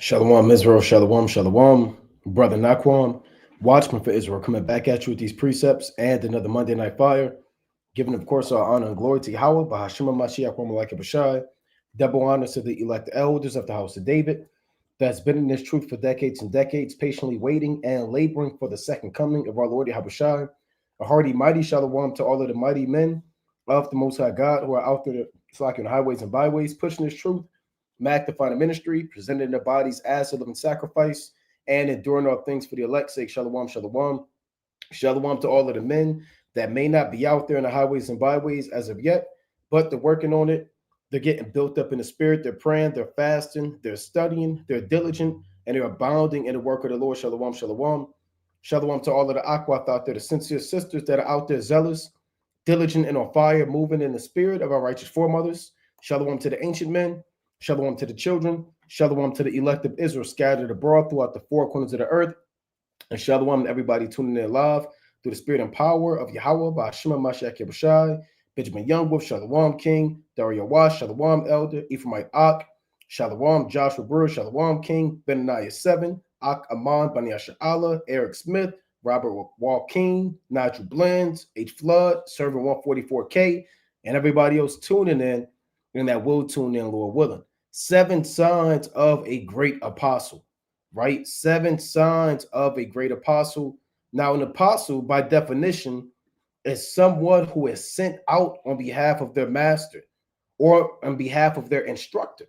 Shalom, Israel, shalom, shalom. Brother Naquam, watchman for Israel, coming back at you with these precepts and another Monday Night Fire. Giving, of course, our honor and glory to Yahweh, Bahashima Mashiach, Malaka Bashai. Double honor to the elect elders of the house of David that's been in this truth for decades and decades, patiently waiting and laboring for the second coming of our Lord Yahushua. A hearty, mighty shalom to all of the mighty men of the Most High God who are out there slacking highways and byways, pushing this truth, magnifying the ministry, presenting their bodies as a living sacrifice, and enduring all things for the elect's sake. Shalom, shalom. Shalom to all of the men that may not be out there in the highways and byways as of yet, but they're working on it. They're getting built up in the spirit. They're praying, they're fasting, they're studying, they're diligent, and they're abounding in the work of the Lord. Shalom, shalom. Shalom to all of the Aquath out there, the sincere sisters that are out there zealous, diligent, and on fire, moving in the spirit of our righteous foremothers. Shalom to the ancient men. Shalom to the children. Shalom to the elect of Israel scattered abroad throughout the four corners of the earth. And shalom to everybody tuning in live through the spirit and power of Yahweh by Shema Mashiach Yabushai, Benjamin Youngwolf, Shalom King, Dario Wash, Shalom Elder, Ephraimite Ak, Shalom Joshua Brewer, Shalom King, Benaniah 7, Ak Aman, Baniasha Allah, Eric Smith, Robert Walking, Nigel Blends, H Flood, Servant 144K, and everybody else tuning in and that will tune in, Lord willing. 7 signs of a great apostle. Right? 7 signs of a great apostle. Now, an apostle, by definition, is someone who is sent out on behalf of their master or on behalf of their instructor,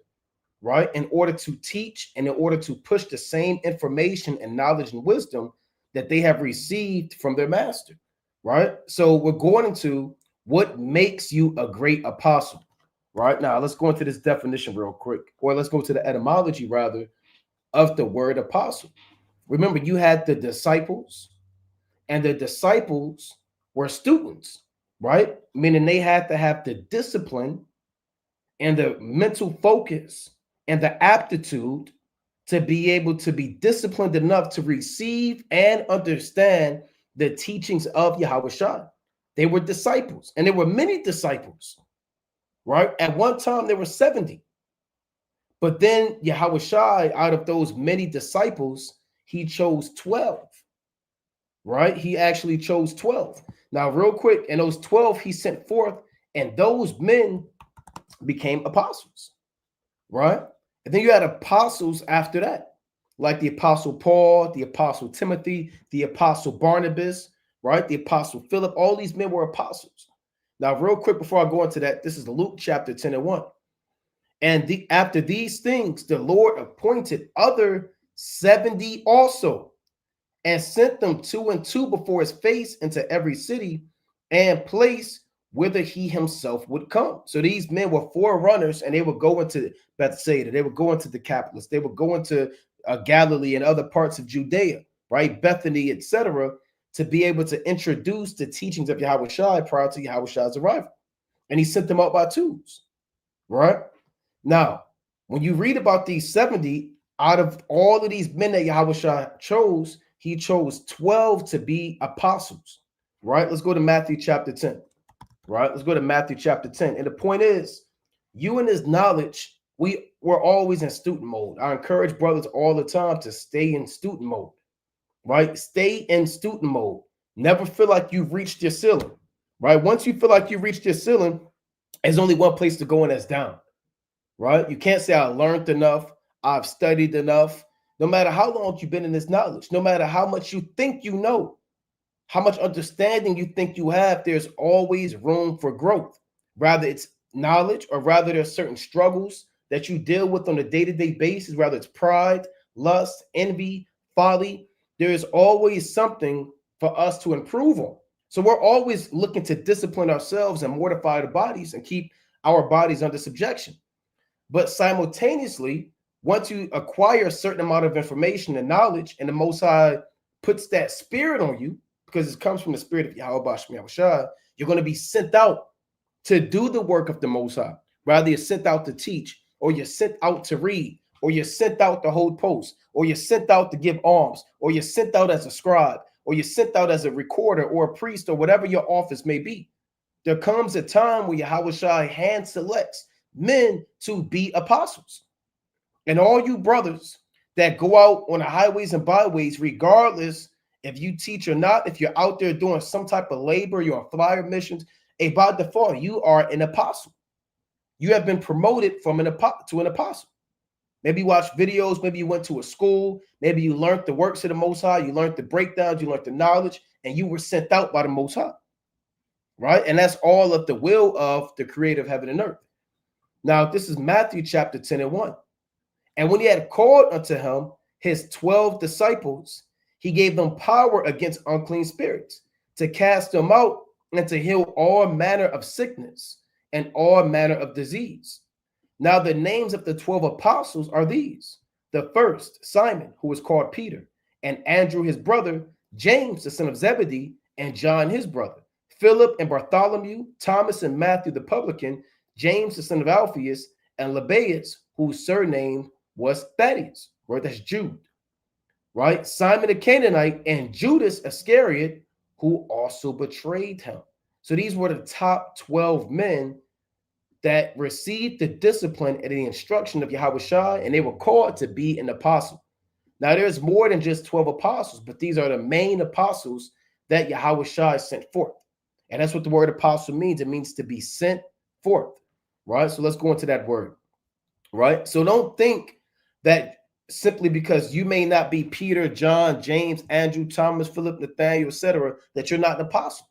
right? In order to teach and in order to push the same information and knowledge and wisdom that they have received from their master, right? So we're going into what makes you a great apostle, right? Now, let's go into this definition real quick, or let's go to the etymology rather of the word apostle. Remember, you had the disciples, and the disciples were students, right? Meaning they had to have the discipline and the mental focus and the aptitude to be able to be disciplined enough to receive and understand the teachings of Yahushua. They were disciples, and there were many disciples, right? At one time, there were 70. But then Yahushua, out of those many disciples, he chose 12, right? He actually chose 12. Now, real quick, in those 12, he sent forth, and those men became apostles, right? And then you had apostles after that, like the apostle Paul, the apostle Timothy, the apostle Barnabas, right? The apostle Philip. All these men were apostles. Now, real quick, before I go into that, this is Luke chapter 10 and 1. And after these things, the Lord appointed other 70 also, and sent them 2 and 2 before his face into every city and place whither he himself would come. So these men were forerunners, and they would go into Bethsaida, they would go into Decapolis, they would go into Galilee and other parts of Judea, right? Bethany, etc., to be able to introduce the teachings of Yahushua prior to Yahushua's arrival. And he sent them out by twos, right? Now, when you read about these 70, out of all of these men that Yahushua chose, he chose 12 to be apostles, right? Let's go to Matthew chapter 10, right? Let's go to Matthew chapter 10. And the point is, you and this knowledge, we're always in student mode. I encourage brothers all the time to stay in student mode, right? Stay in student mode. Never feel like you've reached your ceiling, right? Once you feel like you reached your ceiling, there's only one place to go, and that's down. Right? You can't say I learned enough, I've studied enough. No matter how long you've been in this knowledge, no matter how much you think you know, how much understanding you think you have, there's always room for growth. Rather it's knowledge, or rather there's certain struggles that you deal with on a day-to-day basis, whether it's pride, lust, envy, folly. There is always something for us to improve on. So we're always looking to discipline ourselves and mortify the bodies and keep our bodies under subjection. But simultaneously, once you acquire a certain amount of information and knowledge, and the Most High puts that spirit on you, because it comes from the spirit of Yahweh Shah, you're going to be sent out to do the work of the Most High. Rather, you're sent out to teach, or you're sent out to read, or you're sent out to hold posts, or you're sent out to give alms, or you're sent out as a scribe, or you're sent out as a recorder or a priest, or whatever your office may be. There comes a time where Yahweh Shah hand selects men to be apostles. And all you brothers that go out on the highways and byways, regardless if you teach or not, if you're out there doing some type of labor, you're on flyer missions, by default, you are an apostle. You have been promoted from an apostle to an apostle. Maybe you watch videos, maybe you went to a school, maybe you learned the works of the Most High, you learned the breakdowns, you learned the knowledge, and you were sent out by the Most High, right? And that's all of the will of the creator of heaven and earth. Now, this is Matthew chapter 10 and 1. And when he had called unto him his 12 disciples, he gave them power against unclean spirits to cast them out and to heal all manner of sickness and all manner of disease. Now, the names of the 12 apostles are these: the first, Simon, who was called Peter, and Andrew his brother, James the son of Zebedee, and John his brother, Philip and Bartholomew, Thomas and Matthew the publican, James the son of Alphaeus, and Lebbaeus, whose surname was Thaddeus, right? That's Jude, right? Simon the Canaanite, and Judas Iscariot, who also betrayed him. So these were the top 12 men that received the discipline and the instruction of Yahushua, and they were called to be an apostle. Now, there's more than just 12 apostles, but these are the main apostles that Yahushua sent forth. And that's what the word apostle means. It means to be sent forth, right? So let's go into that word, right? So don't think that simply because you may not be Peter, John, James, Andrew, Thomas, Philip, Nathaniel, etc., that you're not an apostle,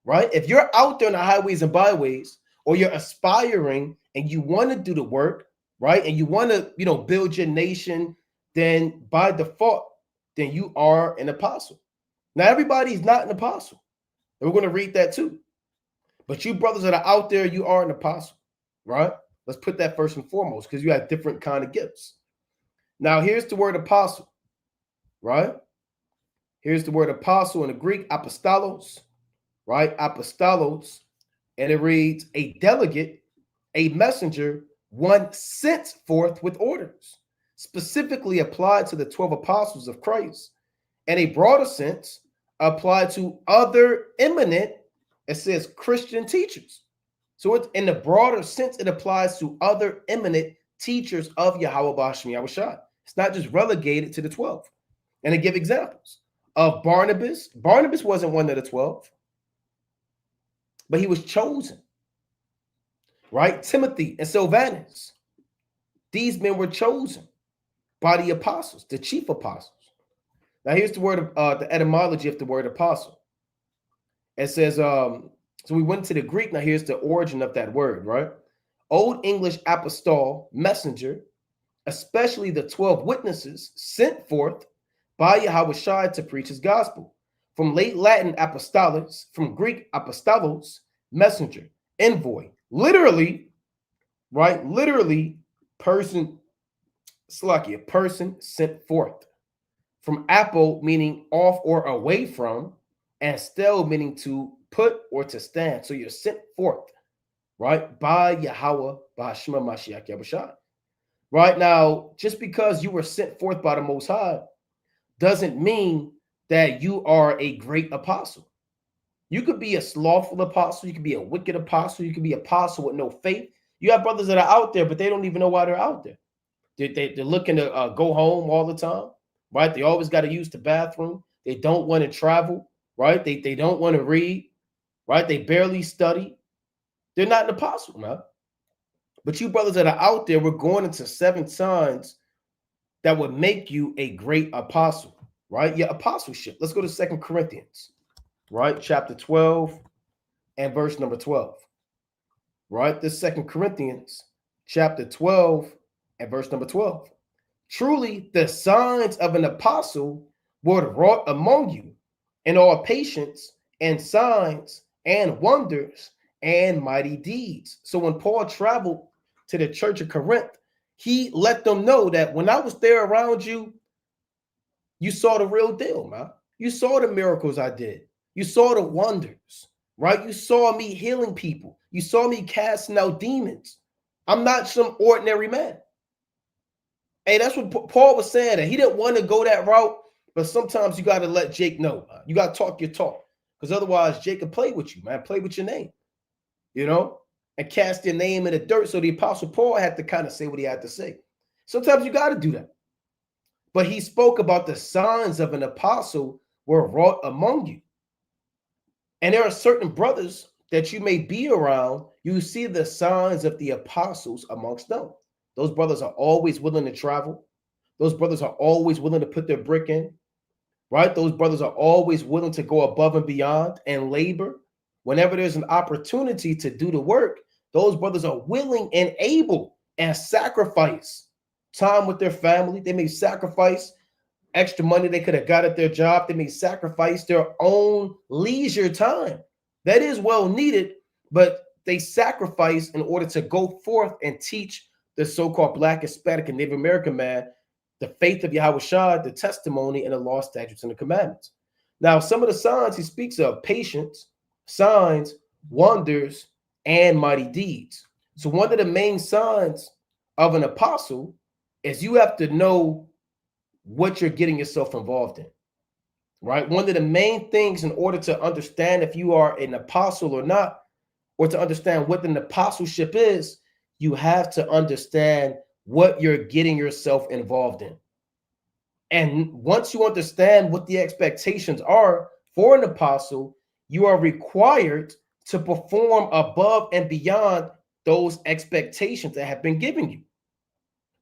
right? If you're out there in the highways and byways, or you're aspiring and you want to do the work, right? And you want to, build your nation, then by default, then you are an apostle. Now, everybody's not an apostle. And we're going to read that too. But you brothers that are out there, you are an apostle, right? Let's put that first and foremost, because you have different kind of gifts. Now, here's the word apostle, right? Here's the word apostle in the Greek, apostolos, right? Apostolos. And it reads, a delegate, a messenger, one sent forth with orders, specifically applied to the 12 apostles of Christ. And a broader sense applied to other eminent, it says Christian teachers. So it's in the broader sense, it applies to other eminent teachers of Yahweh B'Hashem Yahushua. It's not just relegated to the 12. And they give examples of Barnabas. Barnabas wasn't one of the 12. But he was chosen, right? Timothy and Silvanus. These men were chosen by the apostles, the chief apostles. Now, here's the word of the etymology of the word apostle. It says, so we went to the Greek. Now, here's the origin of that word, right? Old English apostol, messenger, especially the 12 witnesses sent forth by Yahushua to preach his gospel. From late Latin apostolos, from Greek apostolos, messenger, envoy, literally, right? Literally, person, slucky, a person sent forth. From apo, meaning off or away from, and stel, meaning to put or to stand. So you're sent forth, right? By Yahweh, by Shema Mashiach Yahushua. Right now, just because you were sent forth by the Most High doesn't mean that you are a great apostle. You could be a slothful apostle. You could be a wicked apostle. You could be an apostle with no faith. You have brothers that are out there, but they don't even know why they're out there. They're looking to go home all the time, right? They always got to use the bathroom. They don't want to travel, right? They don't want to read, right? They barely study. They're not an apostle, man. But you brothers that are out there, we're going into 7 signs that would make you a great apostle, right? Your apostleship. Let's go to 2 Corinthians, right? Chapter 12 and verse number 12, right? This 2 Corinthians chapter 12 and verse number 12. Truly, the signs of an apostle were wrought among you in all patience and signs and wonders and mighty deeds. So when Paul traveled to the church of Corinth, he let them know that when I was there around you, you saw the real deal, man. You saw the miracles I did. You saw the wonders, right? You saw me healing people. You saw me casting out demons. I'm not some ordinary man. Hey, that's what Paul was saying, that he didn't want to go that route, but sometimes you got to let Jake know. Man. You got to talk your talk, because otherwise Jake can play with you, man. Play with your name, and cast your name in the dirt. So the Apostle Paul had to kind of say what he had to say. Sometimes you got to do that. But he spoke about the signs of an apostle were wrought among you. And there are certain brothers that you may be around, you see the signs of the apostles amongst them. Those brothers are always willing to travel. Those brothers are always willing to put their brick in, right? Those brothers are always willing to go above and beyond and labor. Whenever there's an opportunity to do the work, those brothers are willing and able and sacrifice time with their family. They may sacrifice extra money they could have got at their job. They may sacrifice their own leisure time. That is well needed, but they sacrifice in order to go forth and teach the so-called Black, Hispanic, and Native American man the faith of Yahweh Shah, the testimony, and the law, statutes, and the commandments. Now, some of the signs he speaks of: patience, signs, wonders, and mighty deeds. So one of the main signs of an apostle is you have to know what you're getting yourself involved in, right? One of the main things in order to understand if you are an apostle or not, or to understand what an apostleship is, you have to understand what you're getting yourself involved in. And once you understand what the expectations are for an apostle, you are required to perform above and beyond those expectations that have been given you.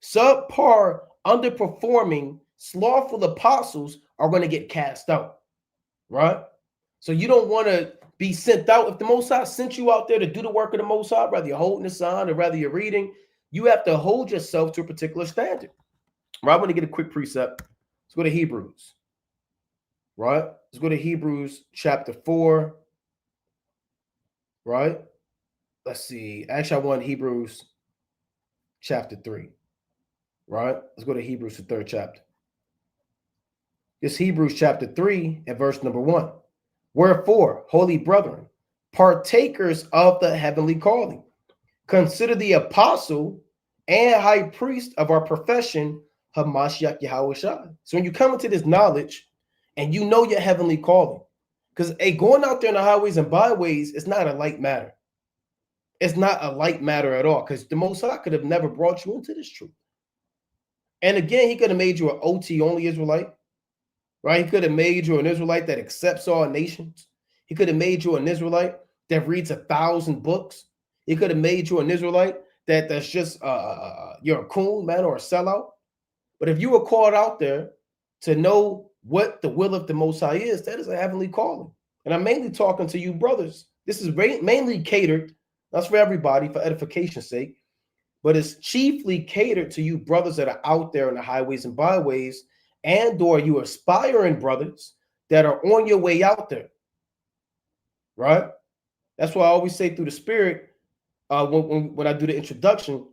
Subpar, underperforming, slothful apostles are going to get cast out, right? So you don't want to be sent out. If the Most High sent you out there to do the work of the Most High, whether you're holding the sign or whether you're reading, you have to hold yourself to a particular standard. Right? I want to get a quick precept. Let's go to Hebrews. Right? Let's go to Hebrews chapter 4. Right? Let's see. Actually, I want Hebrews chapter 3. Right? Let's go to Hebrews, the 3rd chapter. It's Hebrews chapter 3 and verse number 1. Wherefore, holy brethren, partakers of the heavenly calling, consider the apostle and high priest of our profession, Hamashiach Yahweh Shai. So when you come into this knowledge and you know your heavenly calling, because going out there in the highways and byways is not a light matter. It's not a light matter at all, because the Most High could have never brought you into this truth. And again, he could have made you an OT only Israelite, right? He could have made you an Israelite that accepts all nations. He could have made you an Israelite that reads 1,000 books. He could have made you an Israelite that's just you're a coon, man, or a sellout. But if you were called out there to know what the will of the Most High is, that is a heavenly calling. And I'm mainly talking to you brothers. This is mainly catered, that's for everybody, for edification's sake, but it's chiefly catered to you brothers that are out there in the highways and byways, and or you aspiring brothers that are on your way out there, right? That's why I always say through the Spirit, when I do the introduction,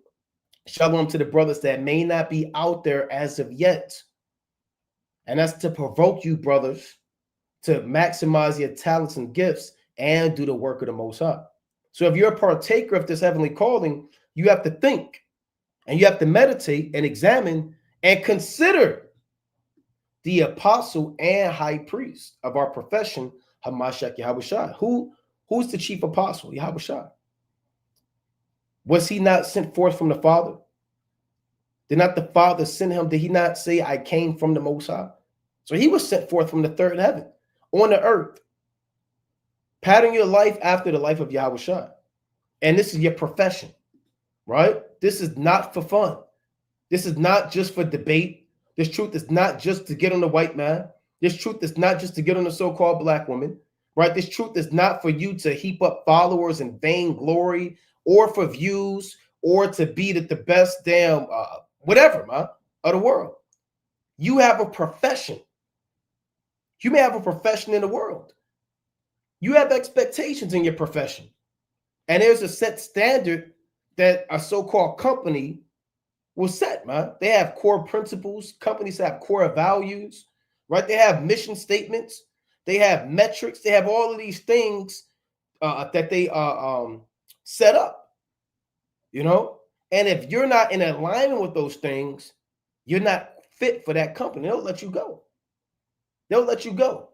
shalom to the brothers that may not be out there as of yet. And that's to provoke you brothers to maximize your talents and gifts and do the work of the Most High. So if you're a partaker of this heavenly calling, you have to think and you have to meditate and examine and consider the apostle and high priest of our profession, Hamashiach Yahweh Shai. Who's the chief apostle? Yahweh Shai. Was he not sent forth from the Father? Did not the Father send him? Did he not say, I came from the Most High? So he was sent forth from the third heaven on the earth, pattern your life after the life of Yahweh Shai. And this is your profession, right? This is not for fun. This is not just for debate. This truth is not just to get on the white man. This truth is not just to get on the so-called black woman, right? This truth is not for you to heap up followers and vain glory or for views or to be the best damn whatever, man, of the world. You have a profession. You may have a profession in the world. You have expectations in your profession. And there's a set standard that a so-called company will set, man. They have core principles. Companies have core values, right? They have mission statements. They have metrics. They have all of these things that they set up, you know? And if you're not in alignment with those things, you're not fit for that company. They'll let you go. They'll let you go.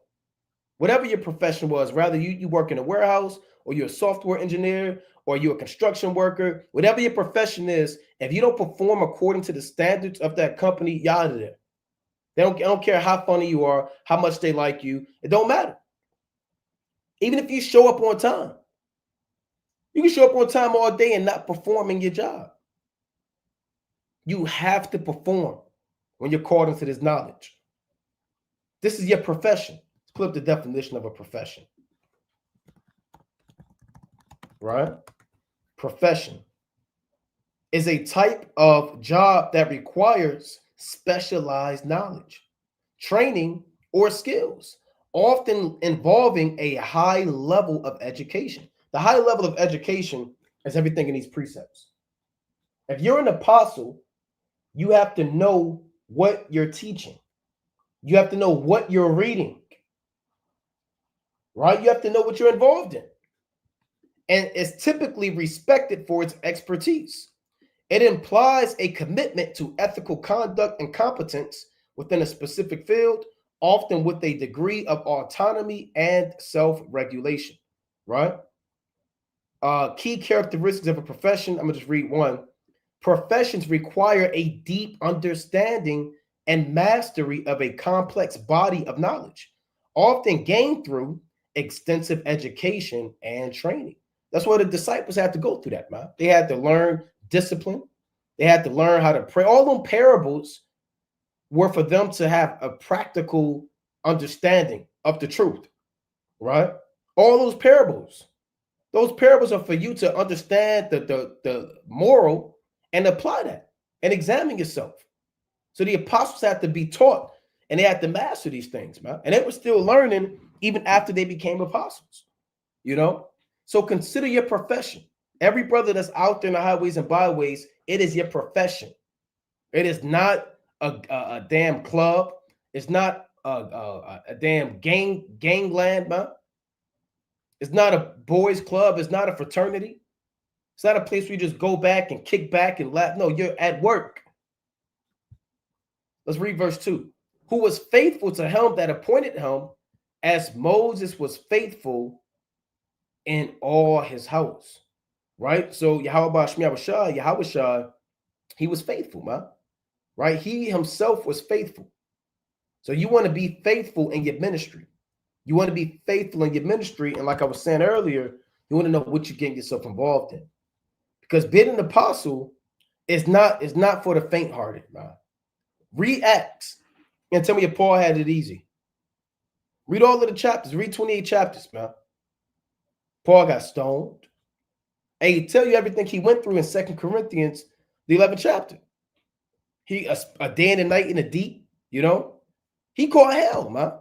Whatever your profession was, rather you work in a warehouse or you're a software engineer or you're a construction worker, whatever your profession is, if you don't perform according to the standards of that company, you're out of there. I don't care how funny you are, how much they like you. It don't matter. Even if you show up on time. You can show up on time all day and not performing your job. You have to perform when you're called into this knowledge. This is your profession. Let's put up the definition of a profession. Right? Profession is a type of job that requires specialized knowledge, training, or skills, often involving a high level of education. The high level of education is everything in these precepts. If you're an apostle, you have to know what you're teaching. You have to know what you're reading, right? You have to know what you're involved in. And it's typically respected for its expertise. It implies a commitment to ethical conduct and competence within a specific field, often with a degree of autonomy and self-regulation, right? Key characteristics of a profession. I'm going to just read one. Professions require a deep understanding and mastery of a complex body of knowledge, often gained through extensive education and training. That's why the disciples had to go through that, man. They had to learn discipline. They had to learn how to pray. All them parables were for them to have a practical understanding of the truth, right? All those parables are for you to understand the moral and apply that and examine yourself. So the apostles had to be taught and they had to master these things, man. And they were still learning even after they became apostles, you know? So consider your profession. Every brother that's out there in the highways and byways, it is your profession. It is not a damn club. It's not a damn gangland, man. It's not a boys club. It's not a fraternity. It's not a place where you just go back and kick back and laugh. No, you're at work. Let's read verse 2. Who was faithful to him that appointed him, as Moses was faithful in all his house. Right? So Yahweh, he was faithful, man. Right? He himself was faithful. So you want to be faithful in your ministry. You want to be faithful in your ministry. And like I was saying earlier, you want to know what you're getting yourself involved in. Because being an apostle is not for the faint-hearted, man. Read Acts and tell me if Paul had it easy. Read all of the chapters. Read 28 chapters, man. Paul got stoned. And he tell you everything he went through in 2 Corinthians, the 11th chapter. He a day and a night in the deep, you know. He caught hell, man.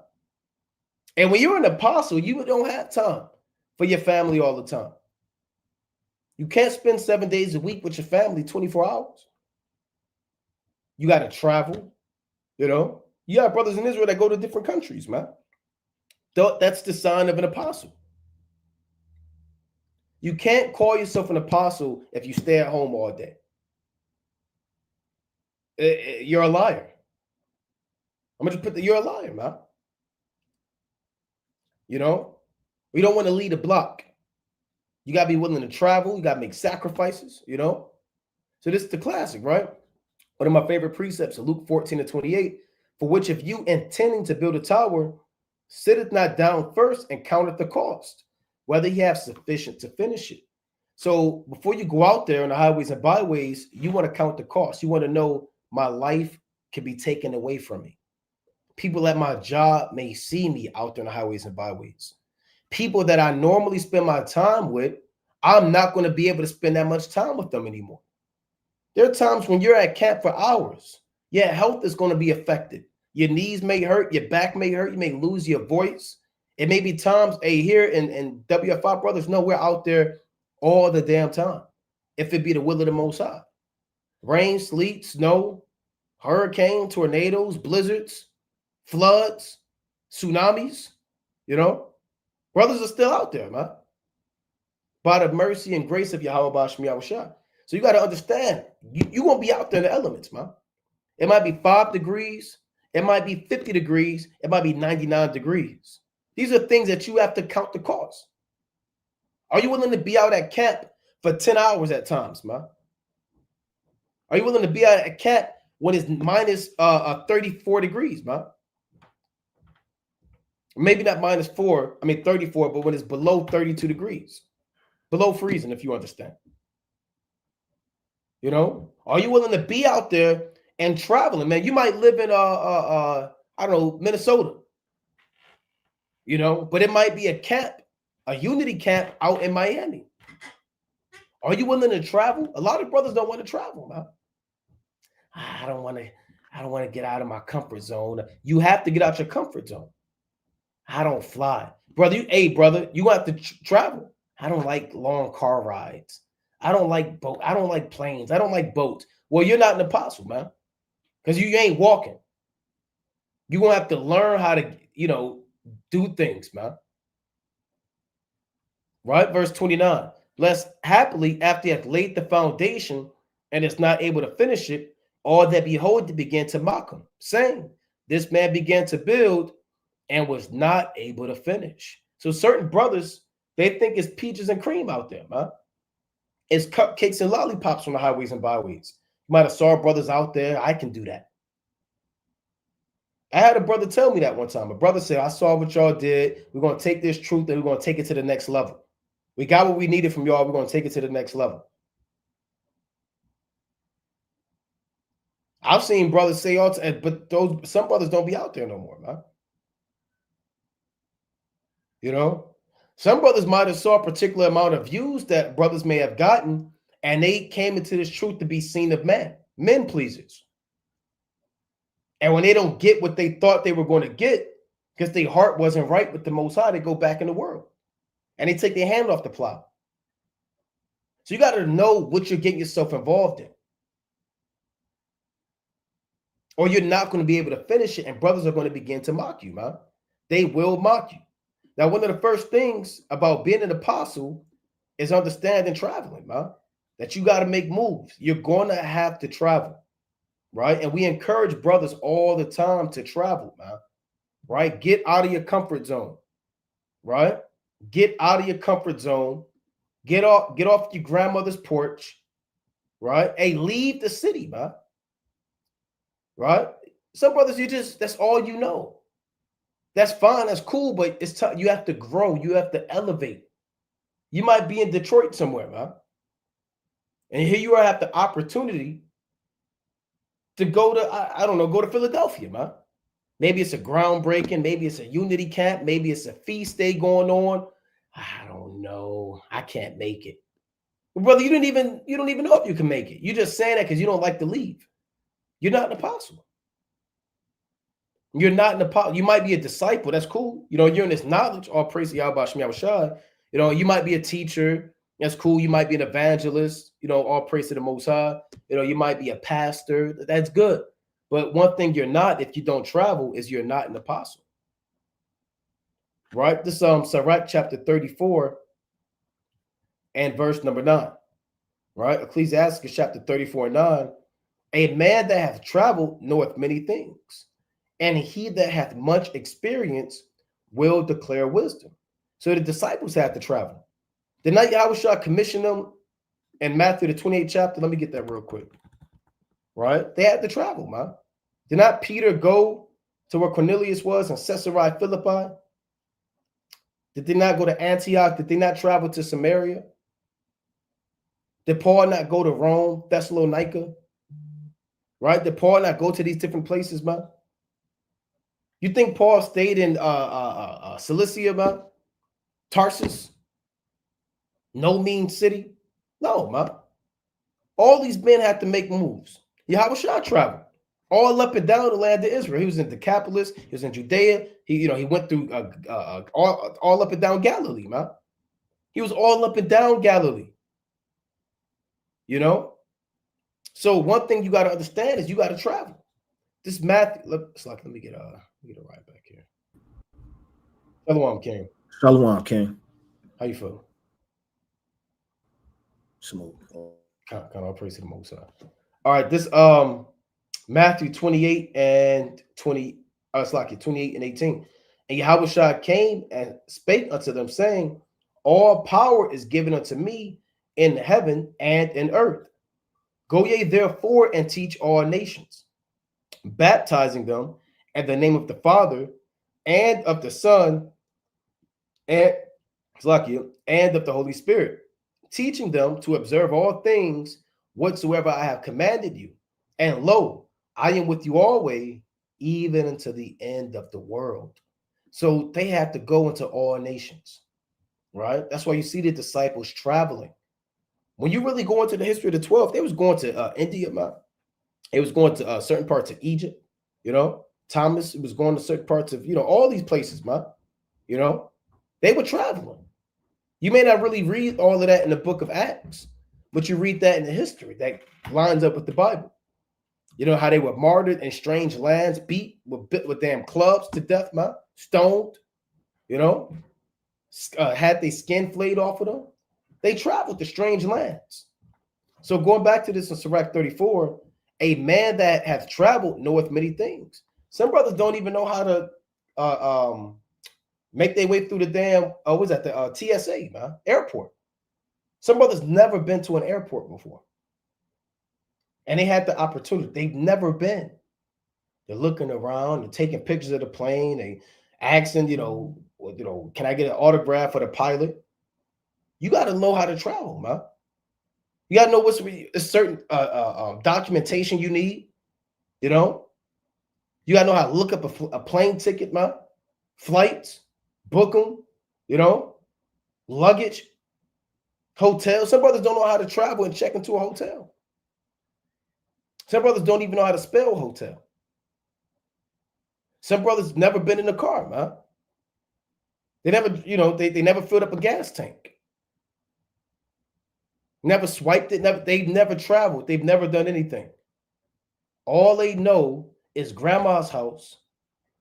And when you're an apostle, you don't have time for your family all the time. You can't spend 7 days a week with your family 24 hours. You got to travel, you know. You have brothers in Israel that go to different countries, man. That's the sign of an apostle. You can't call yourself an apostle if you stay at home all day. You're a liar. I'm going to you're a liar, man. You know, we don't want to lead a block. You got to be willing to travel. You got to make sacrifices, you know. So this is the classic, right? One of my favorite precepts, Luke 14:28, for which if you intending to build a tower, sitteth not down first and counteth the cost, whether he have sufficient to finish it. So before you go out there on the highways and byways, you want to count the cost. You want to know my life can be taken away from me. People at my job may see me out there on the highways and byways. People that I normally spend my time with, I'm not going to be able to spend that much time with them anymore. There are times when you're at camp for hours. Your health is going to be affected. Your knees may hurt. Your back may hurt. You may lose your voice. It may be times, here in WFI Brothers, no, we're out there all the damn time. If it be the will of the Most High. Rain, sleet, snow, hurricane, tornadoes, blizzards, floods, tsunamis, you know. Brothers are still out there, man. By the mercy and grace of Yahweh Bashmi Yahushua. So you got to understand, you're going to be out there in the elements, man. It might be 5 degrees. It might be 50 degrees. It might be 99 degrees. These are things that you have to count the cost. Are you willing to be out at camp for 10 hours at times, man? Are you willing to be out at camp when it's minus 34 degrees, man. Maybe not -4, 34, but when it's below 32 degrees, below freezing, if you understand. You know, are you willing to be out there and traveling, man? You might live in I don't know, Minnesota, you know, but it might be a camp, a unity camp out in Miami. Are you willing to travel? A lot of brothers don't want to travel, man. I don't want to get out of my comfort zone. You have to get out your comfort zone. I don't fly. Brother, brother, you have to travel. I don't like long car rides. I don't like boat. I don't like planes. I don't like boats. Well, you're not an apostle, man, because you ain't walking. You're going to have to learn how to, do things, man. Right? Verse 29. Lest happily, after he hath laid the foundation and is not able to finish it, all that behold it began to mock him, saying, this man began to build and was not able to finish. So certain brothers, they think it's peaches and cream out there, man. It's cupcakes and lollipops on the highways and byways. You might have saw brothers out there. I can do that. I had a brother tell me that one time. A brother said, I saw what y'all did. We're going to take this truth and we're going to take it to the next level. We got what we needed from y'all. We're going to take it to the next level. I've seen brothers say all time, but some brothers don't be out there no more, man. You know, some brothers might have saw a particular amount of views that brothers may have gotten, and they came into this truth to be seen of men pleasers. And when they don't get what they thought they were going to get, because their heart wasn't right with the Most High, they go back in the world and they take their hand off the plow. So you got to know what you're getting yourself involved in, or you're not going to be able to finish it, and brothers are going to begin to mock you, man. They will mock you. Now, one of the first things about being an apostle is understanding traveling, man. That you got to make moves. You're going to have to travel, right? And we encourage brothers all the time to travel, man, right? Get out of your comfort zone, right? Get out of your comfort zone. Get off your grandmother's porch, right? Hey, leave the city, man, right? Some brothers, that's all you know. That's fine, that's cool, but it's you have to grow, you have to elevate. You might be in Detroit somewhere, man. And here you are, have the opportunity to go to, I don't know, go to Philadelphia, man. Maybe it's a groundbreaking, maybe it's a unity camp, maybe it's a feast day going on. I don't know. I can't make it. Well, brother, you don't even know if you can make it. You're just saying that because you don't like to leave. You're not an apostle. You're not an apostle. You might be a disciple. That's cool. You're in this knowledge. All praise to Yahweh Shem Yahushua. You might be a teacher. That's cool. You might be an evangelist. All praise to the Most High. You might be a pastor. That's good. But one thing you're not, if you don't travel, is you're not an apostle. Right? This Sirach chapter 34 and verse number 9. Right? Ecclesiastes chapter 34 and 9. A man that hath traveled knoweth many things, and he that hath much experience will declare wisdom. So the disciples had to travel. Did not Yahushua commission them in Matthew the 28th chapter? Let me get that real quick. Right? They had to travel, man. Did not Peter go to where Cornelius was in Caesarea Philippi? Did they not go to Antioch? Did they not travel to Samaria? Did Paul not go to Rome, Thessalonica? Right? Did Paul not go to these different places, man? You think Paul stayed in Cilicia, man? Tarsus? No mean city? No, man. All these men had to make moves. Yahushua traveled all up and down the land of Israel. He was in Decapolis. He was in Judea. He went through all up and down Galilee, man. He was all up and down Galilee. So one thing you got to understand is you got to travel. This Matthew, let me get a right back here. Shalom, King. Shalom, King. How you feel? Smooth. Kind of praise to the Most High. All right, this Matthew 28 and 20. It's like 28 and 18. And Yahushua came and spake unto them, saying, all power is given unto me in heaven and in earth. Go ye therefore and teach all nations, baptizing them in the name of the Father and of the Son and and of the Holy Spirit, teaching them to observe all things whatsoever I have commanded you. And lo, I am with you always, even unto the end of the world. So they have to go into all nations, right? That's why you see the disciples traveling. When you really go into the history of the 12, they was going to India, man. It was going to certain parts of Egypt, you know. Thomas was going to certain parts of, all these places, man. They were traveling. You may not really read all of that in the book of Acts, but you read that in the history that lines up with the Bible. You know how they were martyred in strange lands, beat with damn clubs to death, man, stoned, had their skin flayed off of them. They traveled to strange lands. So going back to this in Sirach 34, a man that hath traveled knoweth many things. Some brothers don't even know how to make their way through the damn, the TSA, man, airport. Some brothers never been to an airport before. And they had the opportunity. They've never been. They're looking around and taking pictures of the plane. They asking, can I get an autograph for the pilot? You got to know how to travel, man. You got to know what's a certain documentation you need. You got to know how to look up a plane ticket, man. Flights, book them, luggage, hotel. Some brothers don't know how to travel and check into a hotel. Some brothers don't even know how to spell hotel. Some brothers never been in a car, man. They never, they never filled up a gas tank. Never swiped it. They've never traveled. They've never done anything. All they know is grandma's house,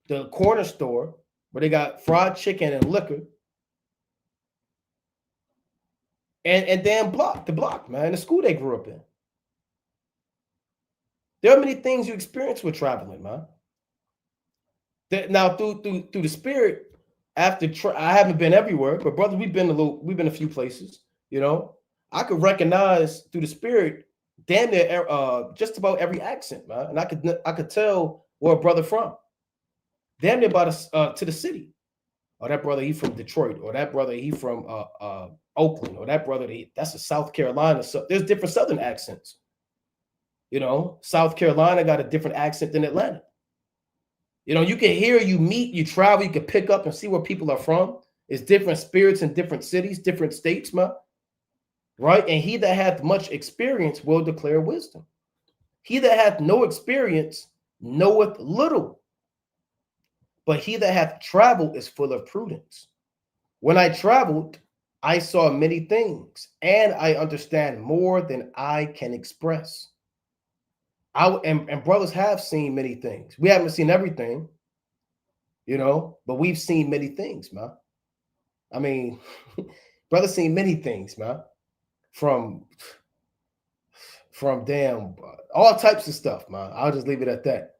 the corner store where they got fried chicken and liquor, and damn the block, man, the school they grew up in. There are many things you experience with traveling, man. Now through the Spirit, I haven't been everywhere, but brother, we've been a few places. I could recognize through the Spirit damn near just about every accent, man, and I could tell where a brother from. Damn near about to the city. Or that brother, he from Detroit, or that brother, he from Oakland, or that brother, that's a South Carolina. So there's different Southern accents. South Carolina got a different accent than Atlanta. You can hear, you meet, you travel, you can pick up and see where people are from. It's different spirits in different cities, different states, man. Right? And he that hath much experience will declare wisdom. He that hath no experience knoweth little. But he that hath traveled is full of prudence. When I traveled, I saw many things, and I understand more than I can express. And brothers have seen many things. We haven't seen everything, but we've seen many things, man. I mean, brothers seen many things, man. From damn all types of stuff, man. I'll just leave it at that.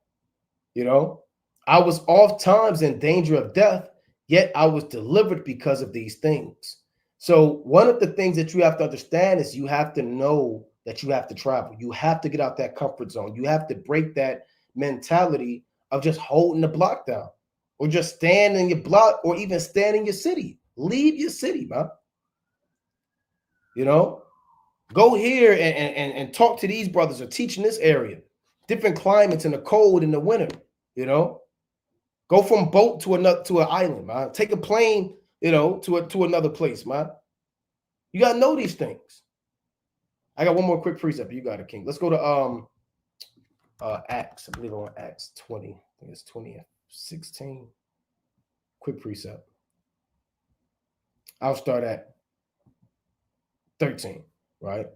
I was oft times in danger of death, yet I was delivered because of these things. So one of the things that you have to understand is you have to know that you have to travel. You have to get out that comfort zone. You have to break that mentality of just holding the block down, or just stand in your block, or even stand in your city. Leave your city, man. Go here and talk to these brothers, or teach in this area. Different climates in the cold in the winter, Go from boat to an island, man. Take a plane, to another place, man. You gotta know these things. I got one more quick precept. You got it, King. Let's go to Acts. I believe on Acts 20. I think it's 20:16. Quick precept. I'll start at 13, right?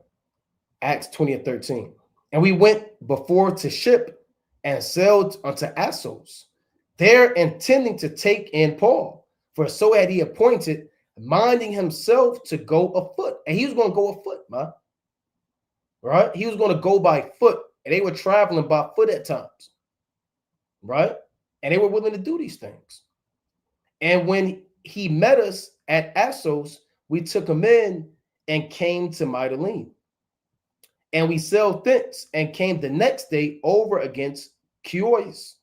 Acts 20:13. And we went before to ship and sailed unto Assos, there intending to take in Paul, for so had he appointed, minding himself to go afoot. And he was going to go afoot, man. Right? He was going to go by foot, and they were traveling by foot at times. Right? And they were willing to do these things. And when he met us at Assos, we took him in and came to Mytilene. And we sailed thence and came the next day over against Chios.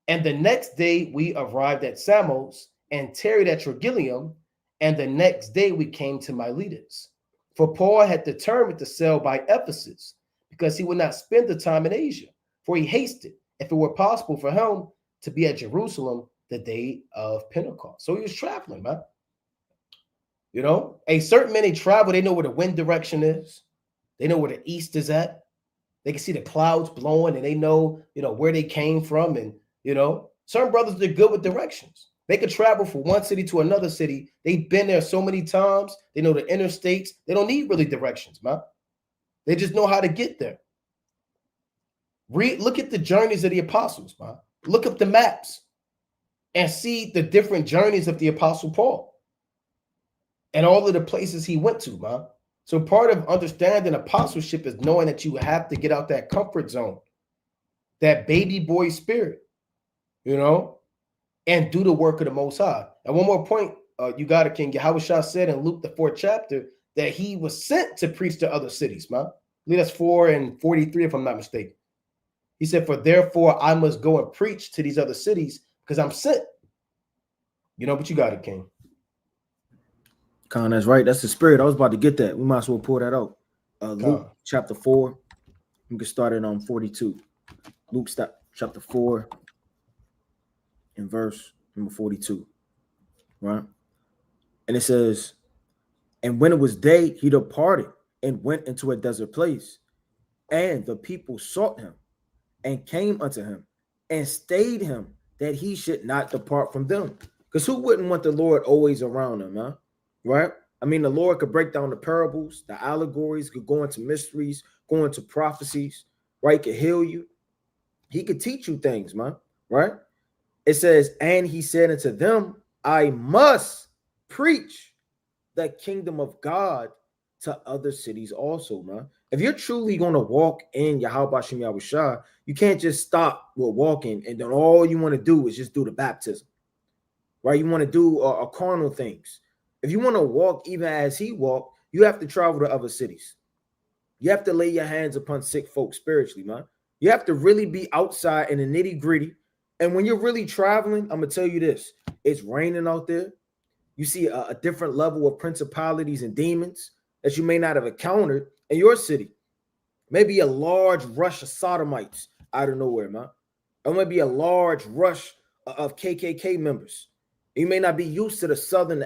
And the next day we arrived at Samos and tarried at Trogyllium, and the next day we came to Miletus. For Paul had determined to sail by Ephesus, because he would not spend the time in Asia, for he hasted, if it were possible for him, to be at Jerusalem the day of Pentecost. So he was traveling, man. You know, a certain many travel, they know where the wind direction is, they know where the east is at. They can see the clouds blowing, and they know, where they came from. And, certain brothers, they're good with directions. They could travel from one city to another city. They've been there so many times. They know the interstates. They don't need really directions, man. They just know how to get there. Look at the journeys of the apostles, man. Look up the maps and see the different journeys of the apostle Paul and all of the places he went to, man. So part of understanding apostleship is knowing that you have to get out that comfort zone, that baby boy spirit, and do the work of the Most High. And one more point, you got it, King. Yahushua said in Luke, the 4th chapter, that he was sent to preach to other cities, man. I believe that's 4:43, if I'm not mistaken. He said, for therefore I must go and preach to these other cities because I'm sent. But you got it, King. Con, that's right. That's the spirit. I was about to get that. We might as well pull that out. Luke chapter 4. We can start it on 42. Luke chapter 4 and verse number 42. Right? And it says, and when it was day, he departed and went into a desert place. And the people sought him and came unto him and stayed him that he should not depart from them. Because who wouldn't want the Lord always around them, huh? Right? I mean, the Lord could break down the parables, the allegories, could go into mysteries, go into prophecies, right? Could heal you. He could teach you things, man, right? It says, and he said unto them, I must preach the kingdom of God to other cities also, man. If you're truly going to walk in Yahweh Shem Yahushua, you can't just stop with walking and then all you want to do is just do the baptism, right? You want to do carnal things. If you want to walk even as he walked, you have to travel to other cities. You have to lay your hands upon sick folks spiritually, man. You have to really be outside in the nitty gritty. And when you're really traveling, I'm going to tell you this. It's raining out there. You see a different level of principalities and demons that you may not have encountered in your city. Maybe a large rush of sodomites out of nowhere, man. Or maybe a large rush of KKK members. You may not be used to the southern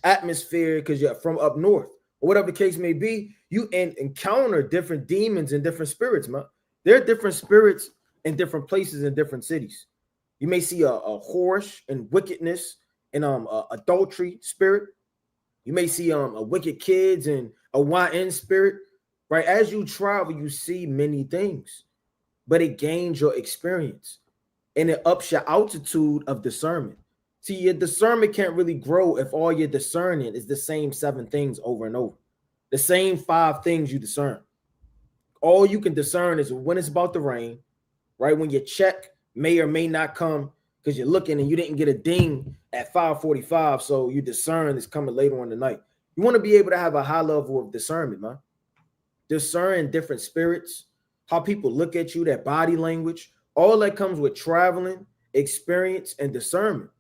atmosphere because you're from up north, or whatever the case may be. You encounter different demons and different spirits, man. There are different spirits in different places in different cities. You may see a whorish and wickedness and adultery spirit. You may see a wicked kids and a YN spirit, right? As you travel, you see many things, but it gains your experience and it ups your altitude of discernment. See, your discernment can't really grow if all you're discerning is the same 7 things over and over, the same 5 things you discern. All you can discern is when it's about to rain, right? When your check may or may not come because you're looking and you didn't get a ding at 5:45, so you discern it's coming later on the night. You want to be able to have a high level of discernment, man. Discern different spirits, how people look at you, their body language, all that comes with traveling, experience, and discernment.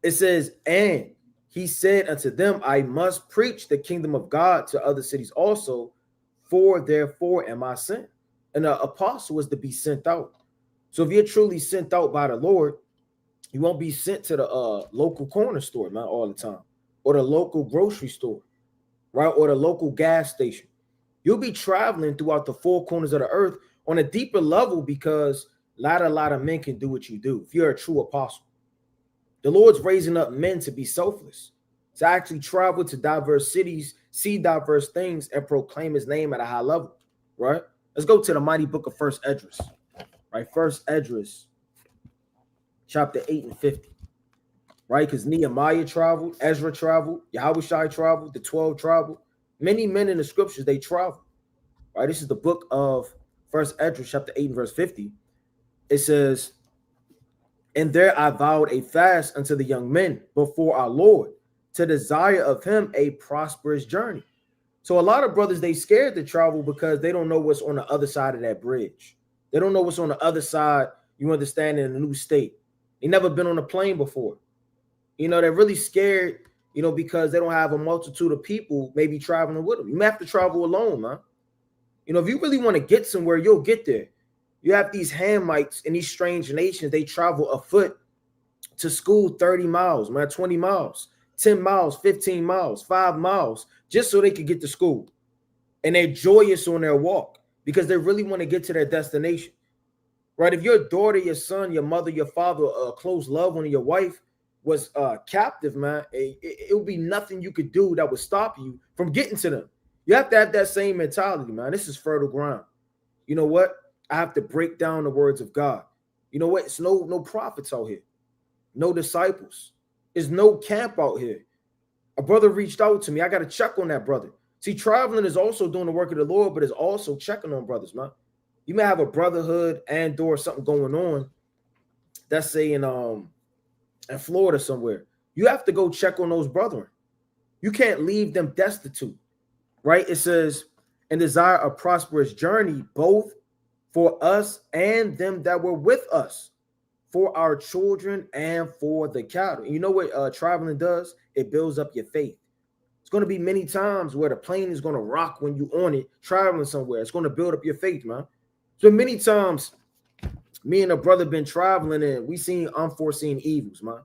It says, and he said unto them, I must preach the kingdom of God to other cities also, for therefore am I sent. And the apostle is to be sent out. So if you're truly sent out by the Lord, you won't be sent to the local corner store, man, all the time, or the local grocery store, right, or the local gas station. You'll be traveling throughout the 4 corners of the earth on a deeper level because a lot of men can do what you do if you're a true apostle. The Lord's raising up men to be selfless, to actually travel to diverse cities, see diverse things, and proclaim his name at a high level, right? Let's go to the mighty book of 1 Esdras, right? 1 Esdras, chapter 8 and 50, right? Because Nehemiah traveled, Ezra traveled, Yahushua traveled, the 12 traveled. Many men in the scriptures, they travel, right? This is the book of 1 Esdras, chapter 8 and verse 50. It says, and there I vowed a fast unto the young men before our Lord to desire of him a prosperous journey. So a lot of brothers, they scared to travel because they don't know what's on the other side of that bridge. They don't know what's on the other side, you understand, in a new state. They never been on a plane before. They're really scared, because they don't have a multitude of people maybe traveling with them. You may have to travel alone, man. If you really want to get somewhere, you'll get there. You have these Hamites in these strange nations, they travel afoot to school 30 miles, man, 20 miles, 10 miles, 15 miles, 5 miles, just so they could get to school. And they're joyous on their walk because they really want to get to their destination, right? If your daughter, your son, your mother, your father, a close loved one, your wife was captive, man, it would be nothing you could do that would stop you from getting to them. You have to have that same mentality, man. This is fertile ground. You know what? I have to break down the words of God. You know what? It's no prophets out here, no disciples. There's no camp out here. A brother reached out to me. I got to check on that brother. See, traveling is also doing the work of the Lord, but it's also checking on brothers, man. You may have a brotherhood and or something going on. That's say in Florida somewhere. You have to go check on those brethren. You can't leave them destitute, right? It says, and desire a prosperous journey, both for us and them that were with us, for our children and for the cattle. And you know what traveling does? It builds up your faith. It's going to be many times where the plane is going to rock when you on it, traveling somewhere. It's going to build up your faith, man. So many times, me and a brother been traveling and we seen unforeseen evils, man.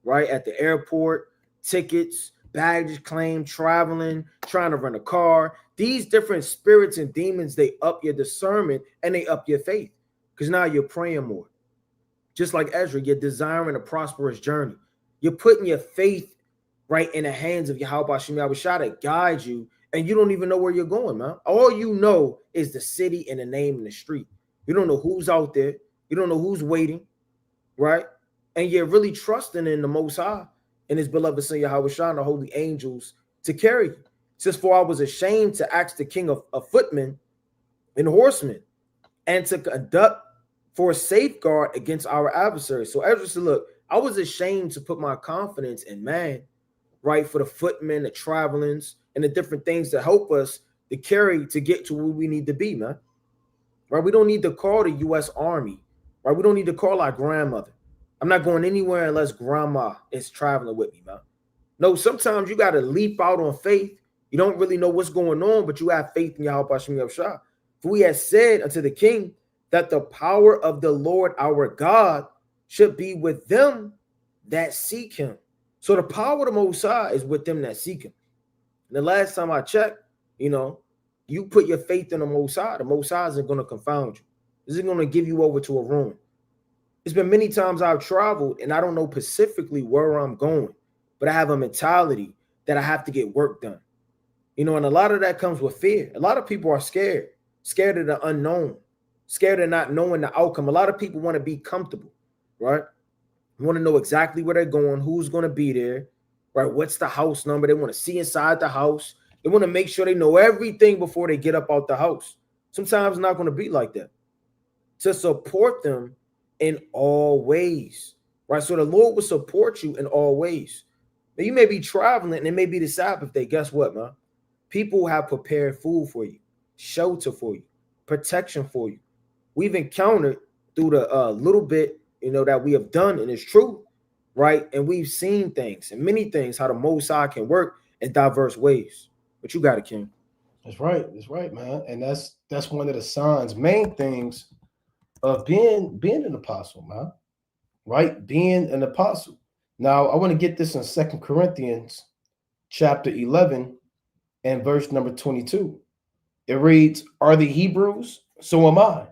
Right? At the airport, tickets, baggage claim, traveling, trying to rent a car. These different spirits and demons, they up your discernment and they up your faith because now you're praying more. Just like Ezra, you're desiring a prosperous journey. You're putting your faith right in the hands of Yahweh Shem Yahushua to guide you, and you don't even know where you're going, man. All you know is the city and the name and the street. You don't know who's out there. You don't know who's waiting, right? And you're really trusting in the Most High and His beloved Son Yahushua and the holy angels to carry you. It says, for I was ashamed to ask the king of footmen and horsemen and to conduct for a safeguard against our adversaries. So Ezra said, look, I was ashamed to put my confidence in man, right, for the footmen, the travelings, and the different things that help us to carry to get to where we need to be, man. Right? We don't need to call the U.S. Army, right? We don't need to call our grandmother. I'm not going anywhere unless grandma is traveling with me, man. No, sometimes you got to leap out on faith. You don't really know what's going on, but you have faith in Yahweh Hashem Yahushua. For we have said unto the king that the power of the Lord our God should be with them that seek him. So the power of the Most High is with them that seek him. And the last time I checked, you put your faith in the Most High isn't going to confound you. This isn't going to give you over to a ruin. It's been many times I've traveled and I don't know specifically where I'm going, but I have a mentality that I have to get work done. And a lot of that comes with fear. A lot of people are scared of the unknown, scared of not knowing the outcome. A lot of people want to be comfortable, right? They want to know exactly where they're going, who's going to be there, right? What's the house number? They want to see inside the house. They want to make sure they know everything before they get up out the house. Sometimes it's not going to be like that. To support them in all ways, right? So the Lord will support you in all ways. Now, you may be traveling and it may be the Sabbath day. Guess what, man? People have prepared food for you, shelter for you, protection for you. We've encountered through the little bit, that we have done, and it's true, right? And we've seen things and many things, how the Most High can work in diverse ways. But you got it, King. That's right. That's right, man. And that's one of the signs, main things of being an apostle, man. Right? Being an apostle. Now, I want to get this in 2 Corinthians chapter 11 and verse number 22. It reads, are the Hebrews? So am I.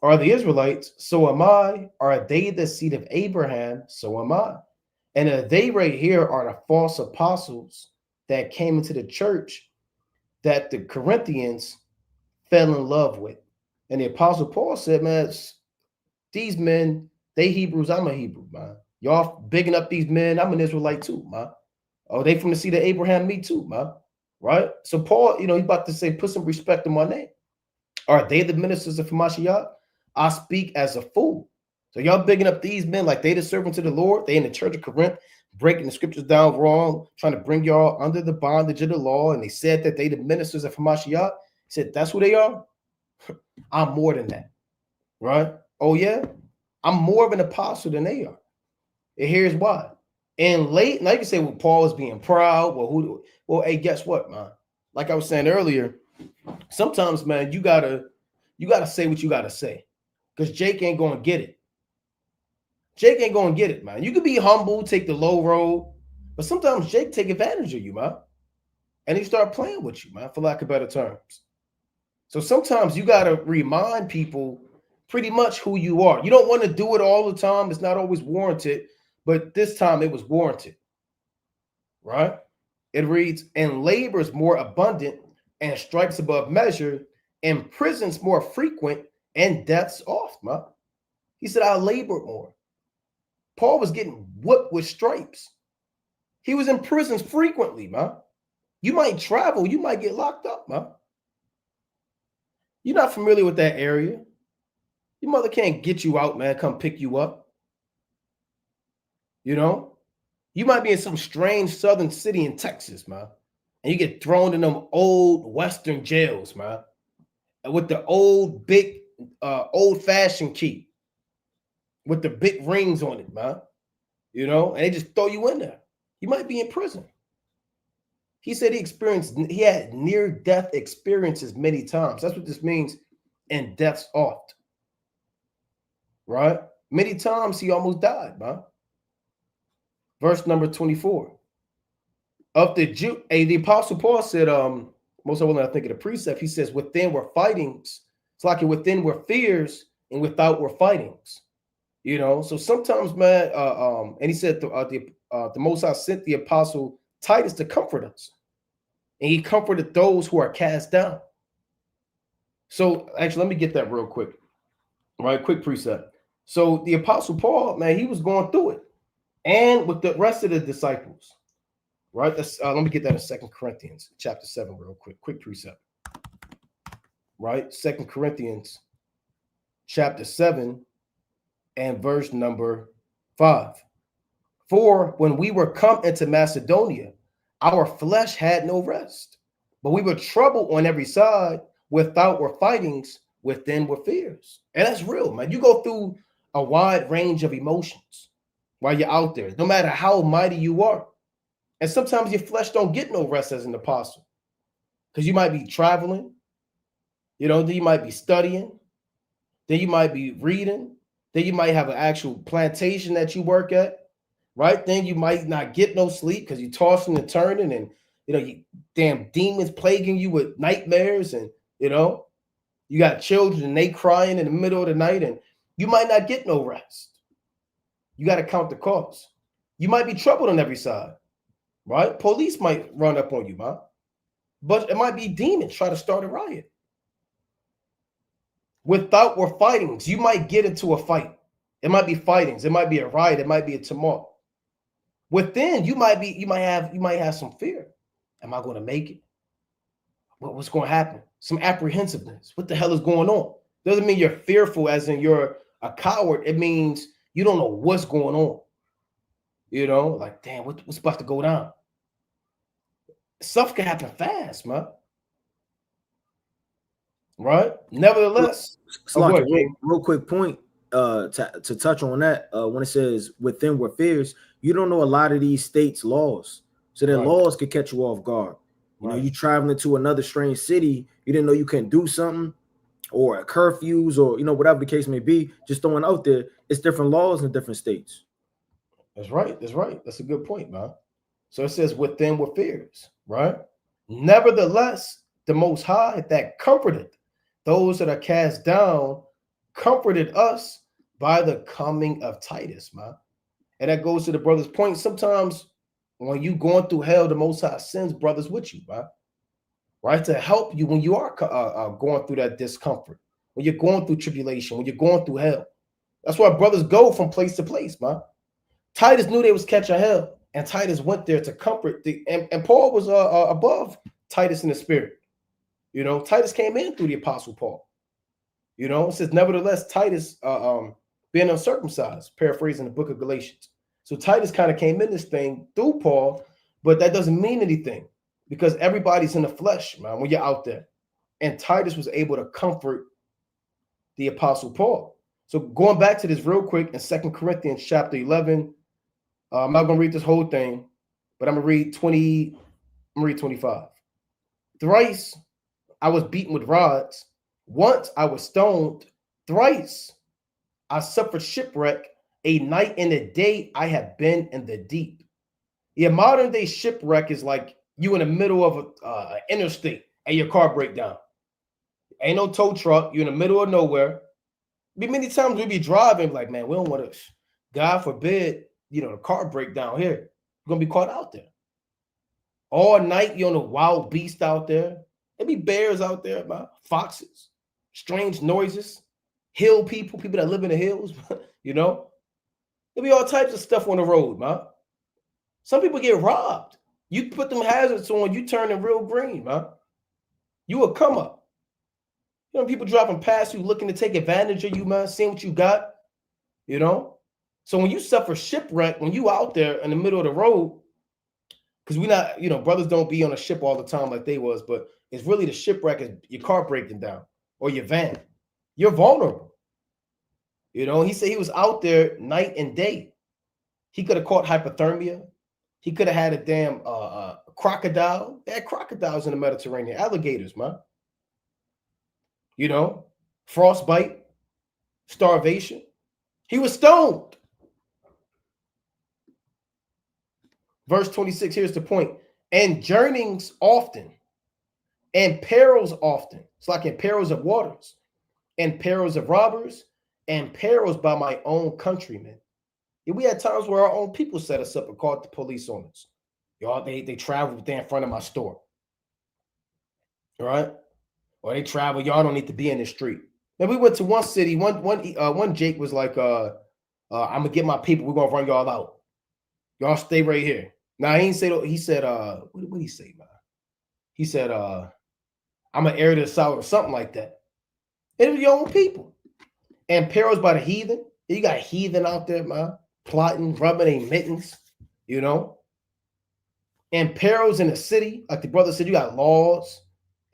Are the Israelites? So am I. Are they the seed of Abraham? So am I. And they right here are the false apostles that came into the church that the Corinthians fell in love with. And the apostle Paul said, man, these men, they Hebrews, I'm a Hebrew, man. Y'all bigging up these men, I'm an Israelite too, man. Oh, they from the seed of Abraham, me too, man. Right? So Paul, he's about to say, put some respect in my name. Are they the ministers of Mashiach? I speak as a fool. So y'all bigging up these men like they the servants of the Lord. They in the church of Corinth, breaking the scriptures down wrong, trying to bring y'all under the bondage of the law. And they said that they the ministers of Mashiach. He said, that's who they are? I'm more than that. right? Oh yeah, I'm more of an apostle than they are. And here's why. And late, now you can say, well, Paul is being proud. Well, hey, guess what, man? Like I was saying earlier, sometimes, man, you gotta say what you gotta say. Because Jake ain't gonna get it. Jake ain't gonna get it, man. You can be humble, take the low road, but sometimes Jake take advantage of you, man. And he start playing with you, man, for lack of better terms. So sometimes you gotta remind people pretty much who you are. You don't want to do it all the time. It's not always warranted, but this time it was warranted, right? It reads, and labors more abundant, and stripes above measure, and prisons more frequent, and deaths oft, man. He said, I labored more. Paul was getting whipped with stripes. He was in prisons frequently, man. You might travel, you might get locked up, man. You're not familiar with that area. Your mother can't get you out, man, come pick you up. You know? You might be in some strange southern city in Texas, man, and you get thrown in them old Western jails, man, with the old, big, old-fashioned key with the big rings on it, man, you know, and they just throw you in there. You might be in prison. He said he had near-death experiences many times. That's what this means, and deaths oft, right? Many times he almost died, man. Verse number 24. Of the Jew, the Apostle Paul said, most of all, I think of the precept, he says, within were fightings. It's like within were fears, and without were fightings. You know, so sometimes, man, and he said the Most High sent the Apostle Titus to comfort us. And he comforted those who are cast down. So actually, let me get that real quick. Right, quick precept. So the Apostle Paul, man, he was going through it. And with the rest of the disciples, right? Let me get that in 2 Corinthians chapter 7 real quick precept, right? 2 Corinthians chapter 7 and verse number 5. For when we were come into Macedonia, our flesh had no rest, but we were troubled on every side. Without were fightings, within were fears. And that's real, man. You go through a wide range of emotions while you're out there, no matter how mighty you are. And sometimes your flesh don't get no rest as an apostle, because you might be traveling, you know, then you might be studying, then you might be reading, then you might have an actual plantation that you work at, right? Then you might not get no sleep because you're tossing and turning, and you know, you damn demons plaguing you with nightmares, and you know, you got children and they crying in the middle of the night, and you might not get no rest. You got to count the cost. You might be troubled on every side, right? Police might run up on you, man. But it might be demons try to start a riot. Without were fightings. You might get into a fight. It might be fightings. It might be a riot. It might be a tumult. Within, you might have some fear. Am I going to make it? What's going to happen? Some apprehensiveness. What the hell is going on? Doesn't mean you're fearful as in you're a coward. It means you don't know what's going on. You know, like, damn, what's about to go down? Stuff can happen fast, man. Right? Nevertheless, real quick point to touch on that. When it says within were fears, you don't know a lot of these states' laws. So their laws could catch you off guard. You know, you traveling to another strange city, you didn't know you can do something, or curfews, or you know, whatever the case may be, just throwing out there, it's different laws in different states. That's right. That's right. That's a good point, man. So it says within were fears, right? Nevertheless, the Most High that comforted those that are cast down comforted us by the coming of Titus, man. And that goes to the brother's point. Sometimes when you going through hell, the Most High sends brothers with you, man. Right? To help you when you are going through that discomfort, when you're going through tribulation, when you're going through hell. That's why brothers go from place to place, man. Titus knew they was catching hell, and Titus went there to comfort and Paul was above Titus in the spirit. You know, Titus came in through the Apostle Paul. You know, it says, nevertheless, Titus being uncircumcised, paraphrasing the book of Galatians. So Titus kind of came in this thing through Paul, but that doesn't mean anything because everybody's in the flesh, man, when you're out there. And Titus was able to comfort the Apostle Paul. So going back to this real quick in 2 Corinthians chapter 11, I'm not going to read this whole thing, but I'm going to read 20. I'm going to read 25. Thrice I was beaten with rods. Once I was stoned. Thrice I suffered shipwreck. A night and a day I have been in the deep. Yeah, modern day shipwreck is like you in the middle of an interstate and your car break down. Ain't no tow truck. You're in the middle of nowhere. Many times we be driving like, man, we don't want to, God forbid, the car break down here. You're going to be caught out there. All night, you're on a wild beast out there. There be bears out there, man, foxes, strange noises, hill people that live in the hills, There'll be all types of stuff on the road, man. Some people get robbed. You put them hazards on, you turning real green, man. You will come up. People driving past you looking to take advantage of you, man, seeing what you got, So when you suffer shipwreck, when you out there in the middle of the road, because we not, brothers don't be on a ship all the time like they was, but it's really the shipwreck is your car breaking down or your van. You're vulnerable. He said he was out there night and day. He could have caught hypothermia. He could have had a damn crocodile. They had crocodiles in the Mediterranean, alligators, man. Frostbite, starvation. He was stoned. Verse 26, here's the point. And journeyings often, and perils often. It's like in perils of waters, and perils of robbers, and perils by my own countrymen. And we had times where our own people set us up and called the police on us. Y'all, they traveled there in front of my store. All right? Or they travel, y'all don't need to be in the street. Then we went to one city, one Jake was like, I'm gonna get my people, we're gonna run y'all out. Y'all stay right here. Now he didn't say, he said, what did he say, man? He said, I'm gonna air this out or something like that. It was your own people. And perils by the heathen. You got heathen out there, man, plotting, rubbing their mittens, And perils in the city, like the brother said, you got laws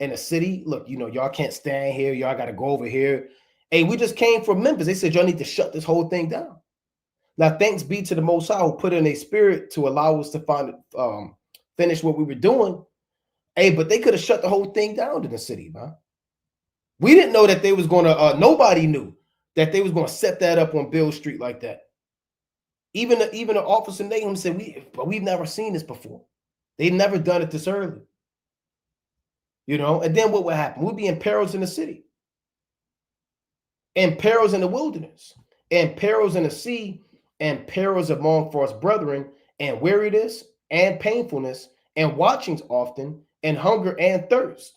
in the city. Look, y'all can't stand here. Y'all got to go over here. Hey, we just came from Memphis. They said y'all need to shut this whole thing down. Now, thanks be to the Most High who put in a spirit to allow us to finish what we were doing. Hey, but they could have shut the whole thing down in the city, man. We didn't know that they was going to, nobody knew that they was going to set that up on Bill Street like that. Even the officer Nahum said, we've never seen this before. They've never done it this early. And then what would happen? We'd be in perils in the city, and perils in the wilderness, and perils in the sea, and perils among false brethren, and weariness, and painfulness, and watchings often, and hunger and thirst,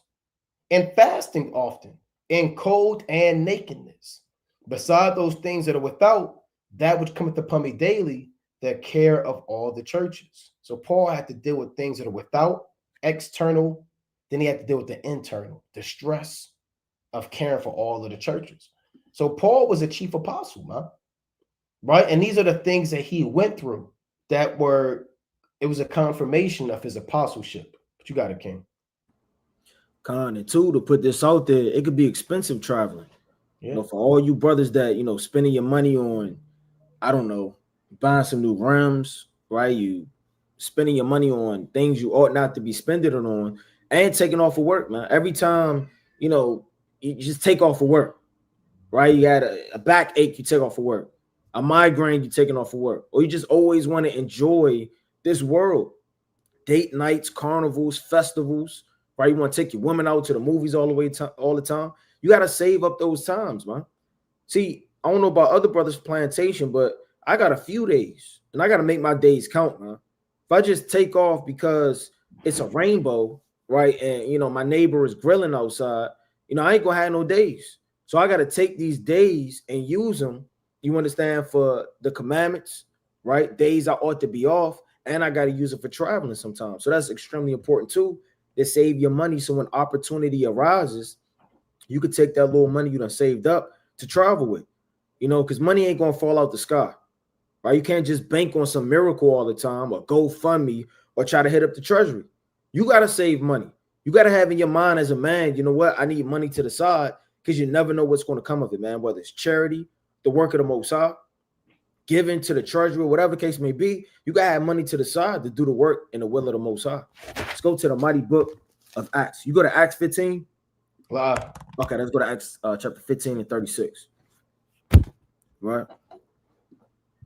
and fasting often, and cold and nakedness. Beside those things that are without, that which cometh upon me daily, the care of all the churches. So Paul had to deal with things that are without, external. Then he had to deal with the internal, the stress of caring for all of the churches. So Paul was a chief apostle, man. Right? And these are the things that he went through it was a confirmation of his apostleship. But you got it, King. Con, and two, to put this out there, it could be expensive traveling. Yeah. For all you brothers that, spending your money on, I don't know, buying some new rims, right? You spending your money on things you ought not to be spending it on, and taking off of work, man. Every time, you just take off of work, right? You got a backache, you take off of work. A migraine, you're taking off of work. Or you just always want to enjoy this world. Date nights, carnivals, festivals, right? You want to take your women out to the movies all the time. You got to save up those times, man. See, I don't know about other brothers' plantation, but I got a few days, and I got to make my days count, man. If I just take off because it's a rainbow, right, and, my neighbor is grilling outside, I ain't going to have no days. So I got to take these days and use them, you understand, for the commandments, right? Days I ought to be off, and I got to use it for traveling sometimes. So that's extremely important, too, to save your money so when opportunity arises, you could take that little money you done saved up to travel with, because money ain't going to fall out the sky, right? You can't just bank on some miracle all the time or GoFundMe or try to hit up the treasury. You got to save money. You got to have in your mind as a man, you know what? I need money to the side because you never know what's going to come of it, man. Whether it's charity, the work of the Most High, giving to the treasury, whatever the case may be, you gotta have money to the side to do the work in the will of the Most High. Let's go to the mighty book of Acts. You go to Acts 15. Wow. Okay, let's go to Acts chapter 15 and 36. Right?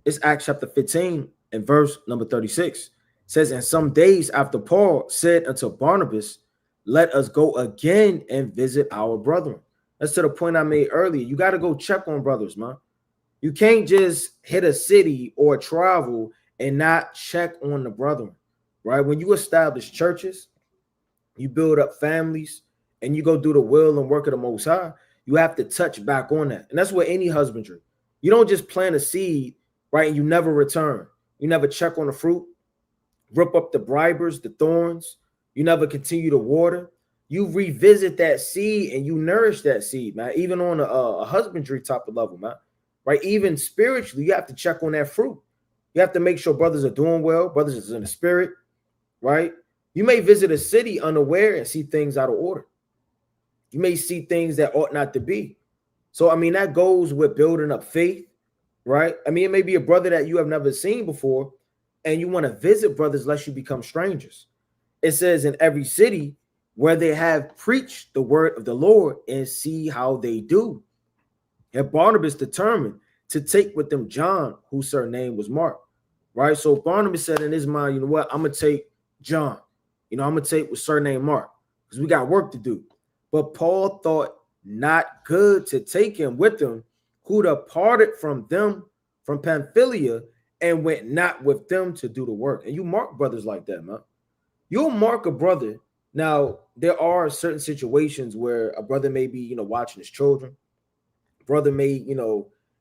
It's Acts chapter 15 and verse number 36. It says, and some days after Paul said unto Barnabas, let us go again and visit our brethren. That's to the point I made earlier. You got to go check on brothers, man. You can't just hit a city or travel and not check on the brethren, right? When you establish churches, you build up families, and you go do the will and work of the Most High, you have to touch back on that. And that's what any husbandry. You don't just plant a seed, right, and you never return. You never check on the fruit, rip up the bribers, the thorns. You never continue to water. You revisit that seed and you nourish that seed, man, even on a husbandry type of level, man, right? Even spiritually, you have to check on that fruit. You have to make sure brothers are doing well, brothers is in the spirit, right? You may visit a city unaware and see things out of order. You may see things that ought not to be. So, I mean, that goes with building up faith, right? I mean, it may be a brother that you have never seen before, and you want to visit brothers lest you become strangers. It says in every city where they have preached the word of the Lord and see how they do. And Barnabas determined to take with them John, whose surname was Mark, right? So Barnabas said in his mind, you know what? I'm going to take John. I'm going to take with surname Mark because we got work to do. But Paul thought not good to take him with him, who departed from them from Pamphylia and went not with them to do the work. And you mark brothers like that, man. You'll mark a brother. Now, there are certain situations where a brother may be, watching his children. Brother may,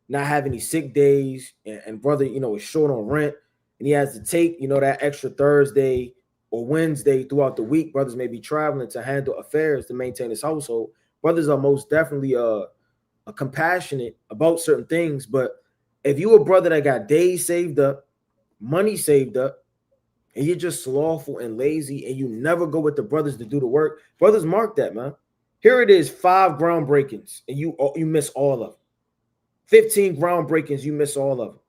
not have any sick days, and brother, is short on rent, and he has to take, that extra Thursday or Wednesday throughout the week. Brothers may be traveling to handle affairs to maintain his household. Brothers are most definitely compassionate about certain things. But if you a brother that got days saved up, money saved up, and you're just slothful and lazy, and you never go with the brothers to do the work, brothers mark that, man. Here it is, 5 groundbreakings, and you miss all of them. 15 groundbreakings, you miss all of them.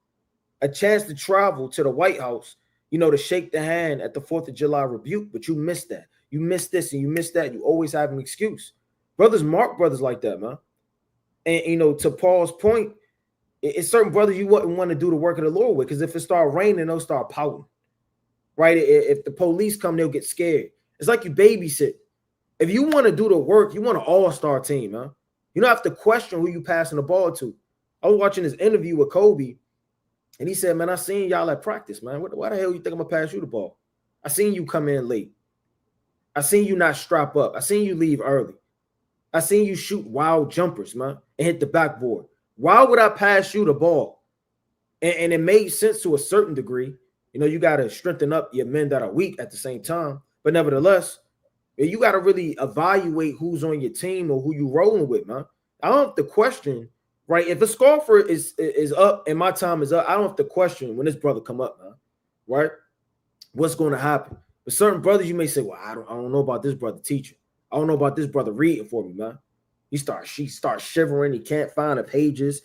A chance to travel to the White House, to shake the hand at the 4th of July rebuke, but you missed that. You missed this and you missed that. You always have an excuse. Brothers mark brothers like that, man. And, to Paul's point, it's certain brothers you wouldn't want to do the work of the Lord with, because if it start raining, they'll start pouting, right? If the police come, they'll get scared. It's like you babysit. If you want to do the work, you want an all-star team, man. You don't have to question who you passing the ball to. I was watching this interview with Kobe, and he said, man, I seen y'all at practice, man. Why the hell you think I'm going to pass you the ball? I seen you come in late. I seen you not strap up. I seen you leave early. I seen you shoot wild jumpers, man, and hit the backboard. Why would I pass you the ball? And it made sense to a certain degree. You got to strengthen up your men that are weak at the same time. But nevertheless, you got to really evaluate who's on your team or who you rolling with, man. I don't have to question, right? If a scoffer is up and my time is up, I don't have to question when this brother come up, man, right? What's going to happen? But certain brothers, you may say, well, I don't know about this brother teaching. I don't know about this brother reading for me, man. She starts shivering. He can't find the pages.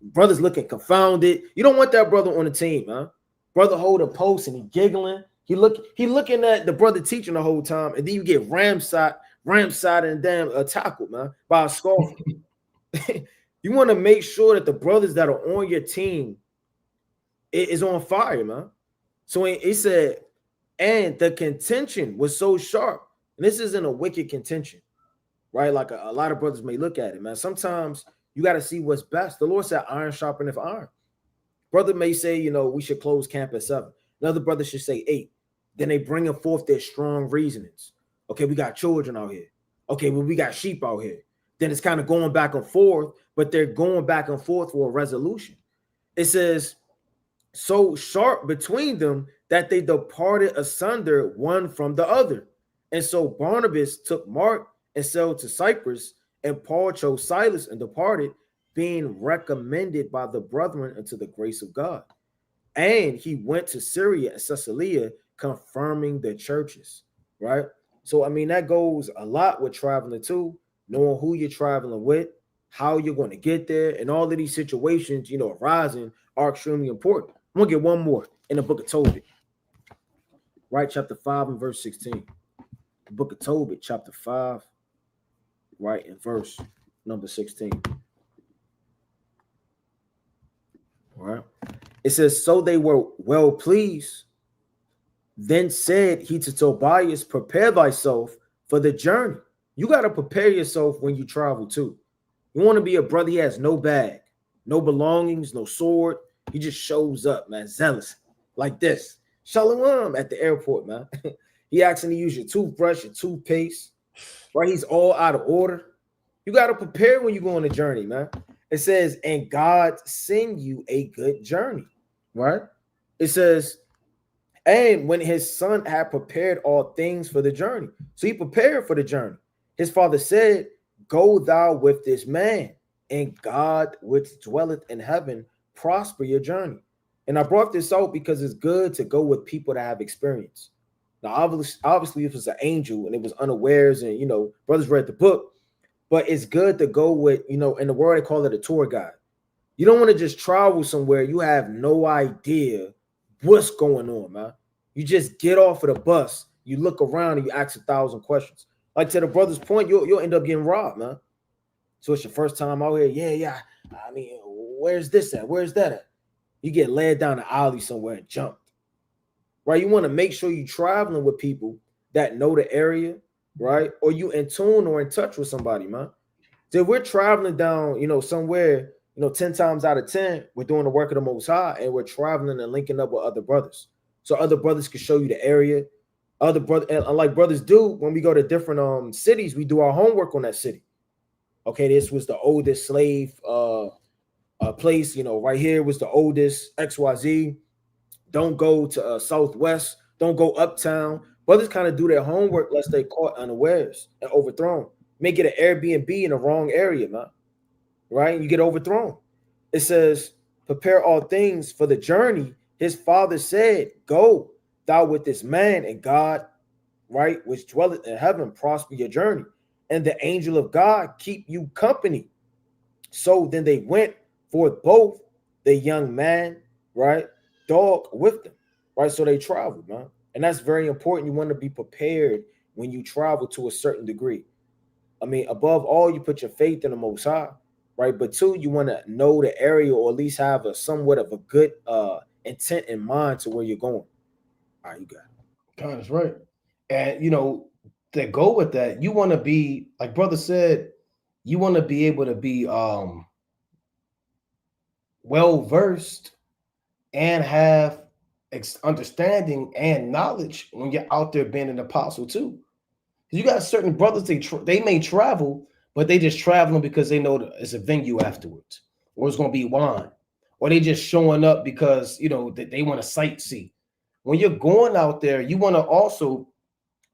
Brother's looking confounded. You don't want that brother on the team, man. Brother holding posts and he giggling. He looking at the brother teaching the whole time, and then you get ramside and damn tackled, man, by a scoffer. You want to make sure that the brothers that are on your team is on fire, man. So he said, and the contention was so sharp. And this isn't a wicked contention, right? Like a lot of brothers may look at it, man. Sometimes you got to see what's best. The Lord said, iron sharpeneth iron. Brother may say, we should close camp at 7. Another brother should say 8. Then they bring forth their strong reasonings. Okay, we got children out here. Okay, well, we got sheep out here. Then it's kind of going back and forth, but they're going back and forth for a resolution. It says, so sharp between them that they departed asunder one from the other. And so Barnabas took Mark and sailed to Cyprus, and Paul chose Silas and departed, being recommended by the brethren unto the grace of God. And he went to Syria and Caesarea, confirming the churches, right? So, I mean, that goes a lot with traveling too. knowing who you're traveling with, how you're going to get there, and all of these situations, arising are extremely important. I'm going to get one more in the book of Tobit, right? Chapter 5 and verse 16. The book of Tobit, chapter 5, right, in verse number 16. All right. It says, so they were well pleased. Then said he to Tobias, prepare thyself for the journey. You got to prepare yourself when you travel too. You want to be a brother, he has no bag, no belongings, no sword. He just shows up, man, zealous, like this. Shalom at the airport, man. He asking to use your toothbrush, your toothpaste, right? He's all out of order. You got to prepare when you go on a journey, man. It says, and God send you a good journey, right? It says, and when his son had prepared all things for the journey. So he prepared for the journey. His father said, go thou with this man, and God which dwelleth in heaven prosper your journey. And I brought this out because it's good to go with people that have experience. Now, obviously, if it's an angel and it was unawares and, brothers read the book, but it's good to go with, in the world, they call it a tour guide. You don't want to just travel somewhere. You have no idea what's going on, man. You just get off of the bus, you look around and you ask 1,000 questions. Like to the brother's point, you'll end up getting robbed, man. So it's your first time out here. Yeah. I mean, where's this at? Where's that at? You get led down the alley somewhere and jumped. Right? You want to make sure you're traveling with people that know the area, right? Or you in tune or in touch with somebody, man. So if we're traveling down, somewhere, 10 times out of 10, we're doing the work of the Most High and we're traveling and linking up with other brothers. So other brothers can show you the area. Other brothers, and like brothers do, when we go to different cities, we do our homework on that city. Okay, this was the oldest slave place. Right here was the oldest XYZ. Don't go to Southwest. Don't go uptown. Brothers kind of do their homework lest they caught unawares and overthrown. Make it an Airbnb in the wrong area, man. Right? You get overthrown. It says, prepare all things for the journey. His father said, go thou with this man, and God, right, which dwelleth in heaven, prosper your journey. And the angel of God keep you company. So then they went forth both, the young man, right, dog with them, right? So they traveled, man. And that's very important. You want to be prepared when you travel to a certain degree. I mean, above all, you put your faith in the Most High, right? But two, you want to know the area or at least have a somewhat of a good intent in mind to where you're going. All right, you got it. God is right. And, to go with that, you want to be, like brother said, you want to be able to be well-versed and have understanding and knowledge when you're out there being an apostle too. You got certain brothers, they may travel, but they just traveling because they know it's a venue afterwards, or it's going to be wine, or they just showing up because, they want to sightsee. When you're going out there, you want to also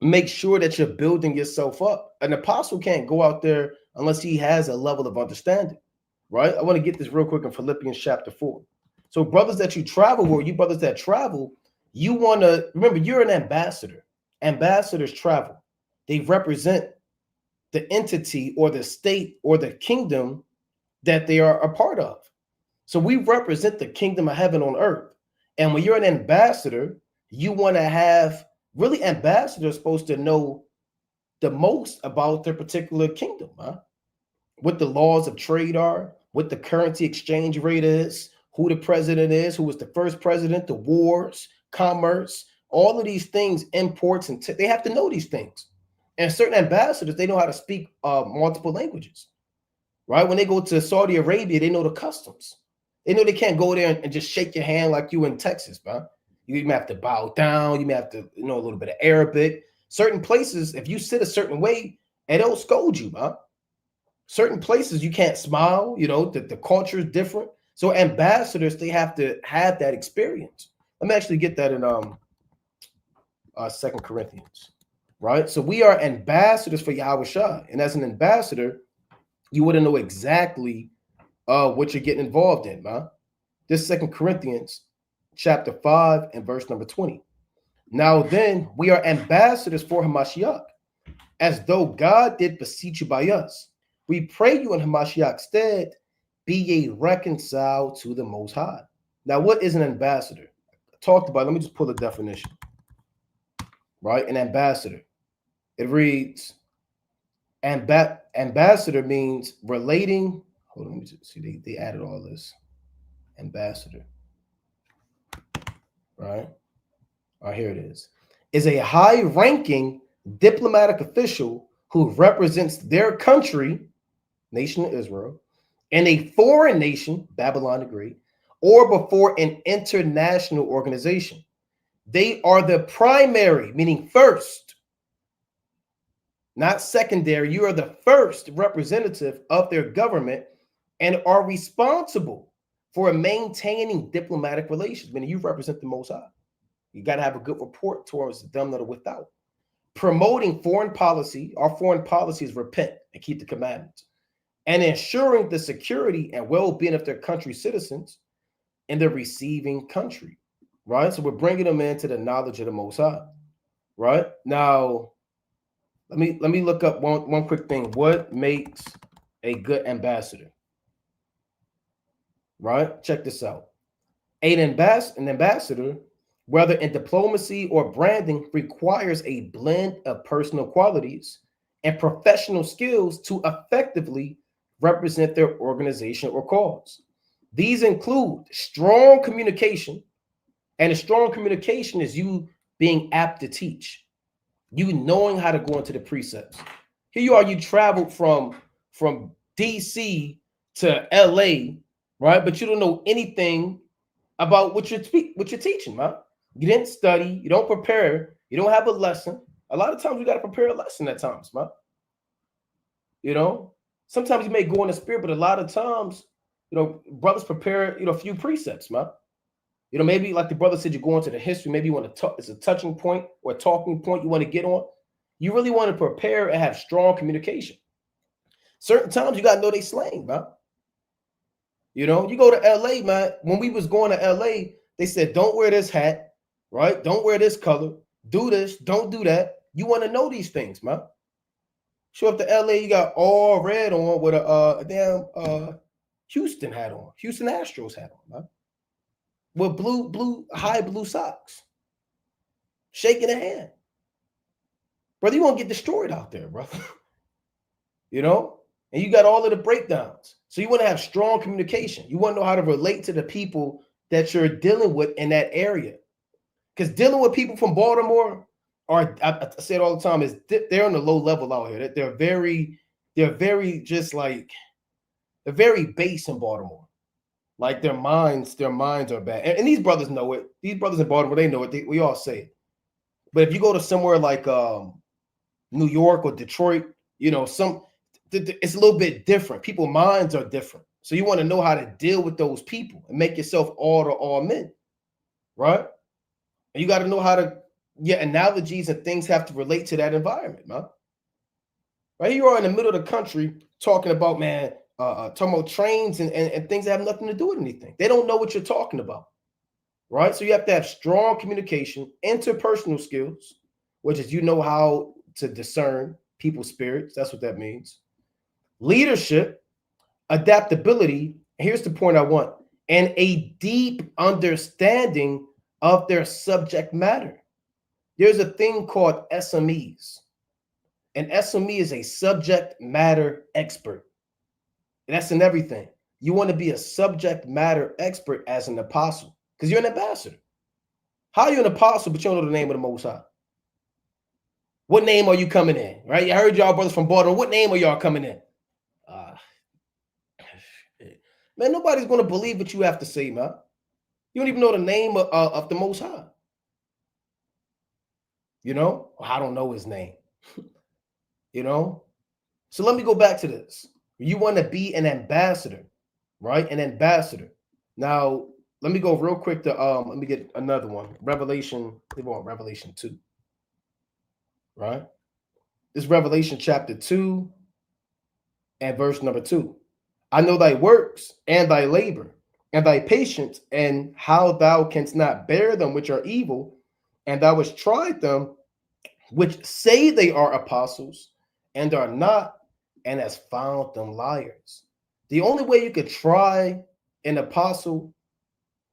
make sure that you're building yourself up. An apostle can't go out there unless he has a level of understanding, right? I want to get this real quick in Philippians chapter 4. So brothers that you travel with, you brothers that travel, you want to remember you're an ambassador. Ambassadors travel. They represent the entity or the state or the kingdom that they are a part of. So we represent the kingdom of heaven on earth. And when you're an ambassador, you want to have really ambassadors supposed to know the most about their particular kingdom, huh? What the laws of trade are, what the currency exchange rate is, who the president is, who was the first president, the wars, commerce, all of these things, imports, and they have to know these things. And certain ambassadors, they know how to speak multiple languages, right? When they go to Saudi Arabia, they know the customs. They know they can't go there and just shake your hand like you in Texas, man. You may have to bow down. You may have to know a little bit of Arabic. Certain places, if you sit a certain way, and they'll scold you, man. Certain places you can't smile. The culture is different. So ambassadors, they have to have that experience. Let me actually get that in 2 Corinthians, right? So we are ambassadors for Yahweh Shah. And as an ambassador, you wouldn't know exactly what you're getting involved in, man. This 2 Corinthians chapter 5 and verse number 20. Now then, we are ambassadors for Hamashiach, as though God did beseech you by us. We pray you in Hamashiach's stead, be ye reconciled to the Most High. Now, what is an ambassador? I talked about, let me just pull the definition. Right? An ambassador. It reads, ambassador means relating. Hold on, let me just see. They added all this. Ambassador. Right? All right, here it is a high-ranking diplomatic official who represents their country, nation of Israel, in a foreign nation, Babylon the Great, or before an international organization. They are the primary, meaning first, not secondary. You are the first representative of their government and are responsible for maintaining diplomatic relations, meaning you represent the Most High. You got to have a good report towards them that are without. Promoting foreign policy, our foreign policy is repent and keep the commandments, and ensuring the security and well-being of their country's citizens in the receiving country, right? So we're bringing them into the knowledge of the Most High, right? Now, let me look up one quick thing. What makes a good ambassador, right? Check this out. An ambassador, whether in diplomacy or branding, requires a blend of personal qualities and professional skills to effectively represent their organization or cause. These include strong communication, and a strong communication is you being apt to teach, you knowing how to go into the precepts. Here you are, you traveled from DC to LA, right? But you don't know anything about what you're teaching, man. You didn't study, you don't prepare, you don't have a lesson. A lot of times you got to prepare a lesson at times, man. You know, sometimes you may go in the spirit, but a lot of times, you know, brothers prepare, you know, a few precepts, man. You know, maybe like the brother said, you go into the history, maybe you want to talk, it's a touching point or a talking point you want to get on. You really want to prepare and have strong communication. Certain times you got to know they slang, man. You know, you go to LA, man. When we was going to LA, they said, don't wear this hat, right? Don't wear this color. Do this, don't do that. You want to know these things, man. Show up to LA, you got all red on with a damn Houston hat on, Houston Astros hat on, man. With high blue socks. Shaking a hand. Brother, you won't get destroyed out there, brother. You know? And you got all of the breakdowns. So you want to have strong communication. You want to know how to relate to the people that you're dealing with in that area. Because dealing with people from Baltimore are, I say it all the time, is they're on the low level out here. They're very just like, they're very base in Baltimore. Like their minds are bad. And these brothers know it. These brothers in Baltimore, they know it. We all say it. But if you go to somewhere like New York or Detroit, you know, it's a little bit different. People's minds are different. So you want to know how to deal with those people and make yourself all to all men, right? And you got to know how to, analogies and things have to relate to that environment, man. Right? You are in the middle of the country talking about, man, talking about trains and things that have nothing to do with anything. They don't know what you're talking about, right? So you have to have strong communication, interpersonal skills, which is you know how to discern people's spirits. That's what that means. Leadership, adaptability. Here's the point I want. And a deep understanding of their subject matter. There's a thing called SMEs. An SME is a subject matter expert. And that's in everything. You want to be a subject matter expert as an apostle because you're an ambassador. How are you an apostle, but you don't know the name of the Most High? What name are you coming in? Right? I heard y'all brothers from Baltimore. What name are y'all coming in? Man, nobody's going to believe what you have to say, man. You don't even know the name of the Most High. You know? I don't know his name. You know? So let me go back to this. You want to be an ambassador, right? An ambassador. Now, let me go real quick to let me get another one. Revelation 2. Right? This Revelation chapter 2 and verse number 2. I know thy works and thy labor and thy patience, and how thou canst not bear them which are evil, and thou hast tried them which say they are apostles and are not, and has found them liars. The only way you could try an apostle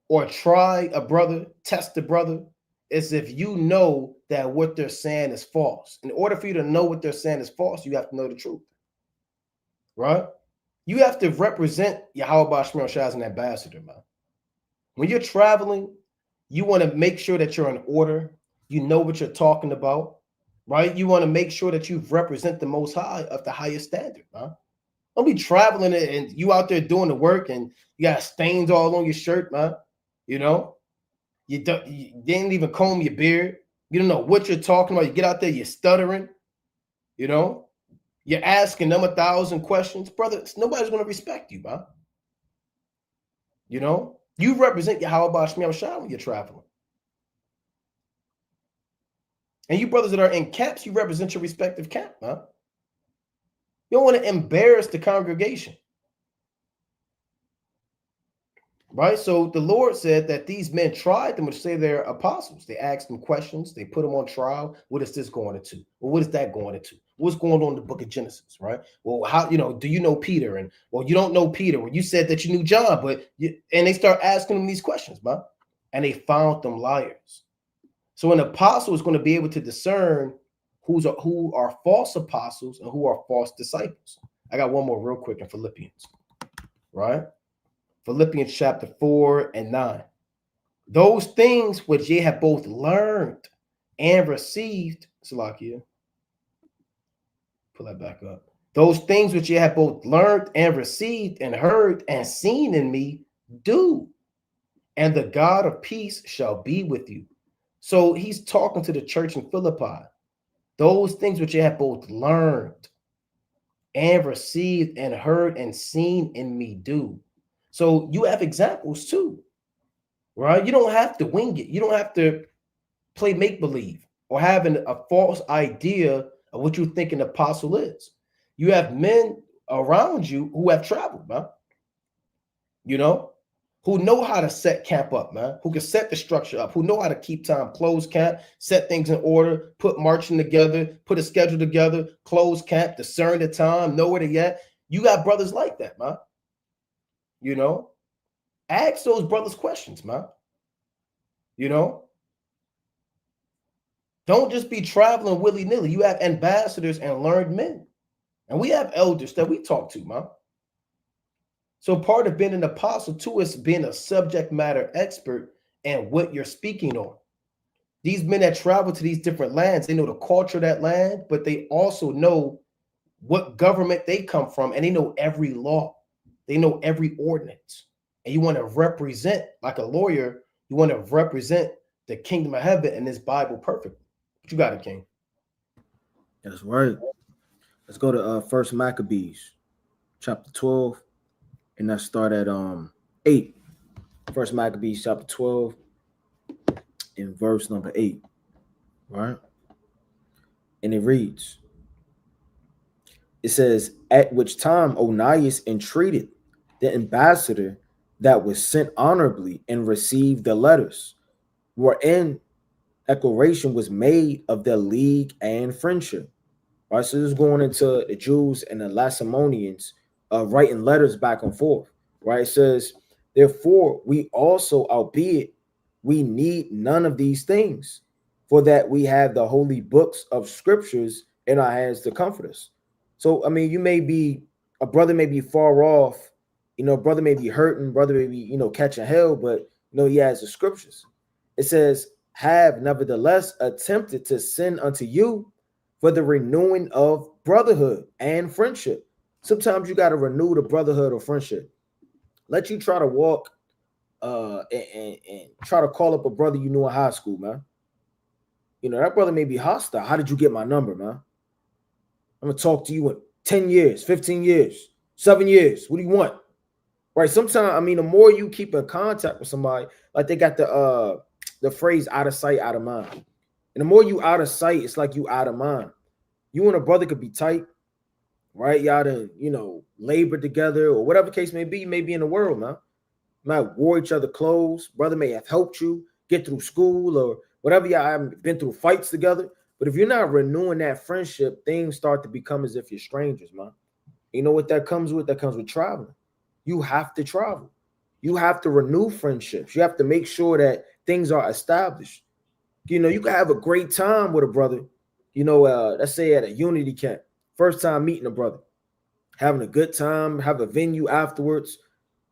or try a brother, test a brother, is if you know that what they're saying is false. In order for you to know what they're saying is false, you have to know the truth, right? You have to represent Yahweh Shmuel Shai as an ambassador, man. When you're traveling, you want to make sure that you're in order. You know what you're talking about, right? You want to make sure that you represent the Most High of the highest standard, man. Don't be traveling and you out there doing the work and you got stains all on your shirt, man. You know, you didn't even comb your beard. You don't know what you're talking about. You get out there, you're stuttering. You know, you're asking them 1,000 questions, brother. Nobody's going to respect you, man. You know, you represent Yahweh Shmuel Shai when you're traveling. And you brothers that are in camps, you represent your respective camp, man. You don't want to embarrass the congregation. Right? So the Lord said that these men tried them to say they're apostles. They asked them questions. They put them on trial. What is this going into? Well, what is that going into? What's going on in the book of Genesis, right? Well, how, do you know Peter? And, well, you don't know Peter. Well, you said that you knew John, and they start asking them these questions, man. And they found them liars. So an apostle is going to be able to discern who are false apostles and who are false disciples. I got one more real quick in Philippians, right? Philippians chapter 4 and 9. Those things which ye have both learned and received, Salakia, pull that back up. Those things which ye have both learned and received and heard and seen in me, do, and the God of peace shall be with you. So he's talking to the church in Philippi. Those things which you have both learned and received and heard and seen in me, do. So you have examples too, right? You don't have to wing it. You don't have to play make-believe or having a false idea of what you think an apostle is. You have men around you who have traveled, man. Who know how to set camp up, man, who can set the structure up, who know how to keep time, close camp, set things in order, put marching together, put a schedule together, close camp, discern the time, know where they at. You got brothers like that, man. Ask those brothers questions, man. Don't just be traveling willy-nilly. You have ambassadors and learned men. And we have elders that we talk to, man. So part of being an apostle too is being a subject matter expert and what you're speaking on. These men that travel to these different lands, they know the culture of that land, but they also know what government they come from, and they know every law. They know every ordinance. And you want to represent, like a lawyer, you want to represent the kingdom of heaven in this Bible perfectly. But you got it, King. That's right. Let's go to First Maccabees, chapter 12. And let's start at 8. First Maccabees chapter 12 in verse number 8. Right? And it reads, it says, at which time Onias entreated the ambassador that was sent honorably and received the letters, wherein declaration was made of their league and friendship. Right? So this is going into the Jews and the Lacedaemonians writing letters back and forth, right? It says, therefore, we also, albeit we need none of these things, for that we have the holy books of scriptures in our hands to comfort us. So, I mean, a brother may be far off, brother may be hurting, brother may be, catching hell, but, he has the scriptures. It says, have nevertheless attempted to send unto you for the renewing of brotherhood and friendship. Sometimes you got to renew the brotherhood or friendship. Let you try to walk and try to call up a brother you knew in high school, man. That brother may be hostile. How did you get my number, man? I'm going to talk to you in 10 years, 15 years, 7 years. What do you want? Right? Sometimes, the more you keep in contact with somebody, like they got the phrase out of sight, out of mind. And the more you out of sight, it's like you out of mind. You and a brother could be tight, right? Y'all done, labor together or whatever case may be. You may be in the world, man. You might wore each other clothes. Brother may have helped you get through school or whatever. Y'all have been through fights together. But if you're not renewing that friendship, things start to become as if you're strangers, man. You know what that comes with? That comes with traveling. You have to travel. You have to renew friendships. You have to make sure that things are established. You know, you can have a great time with a brother, you know, let's say at a unity camp, first time meeting a brother, having a good time, have a venue afterwards,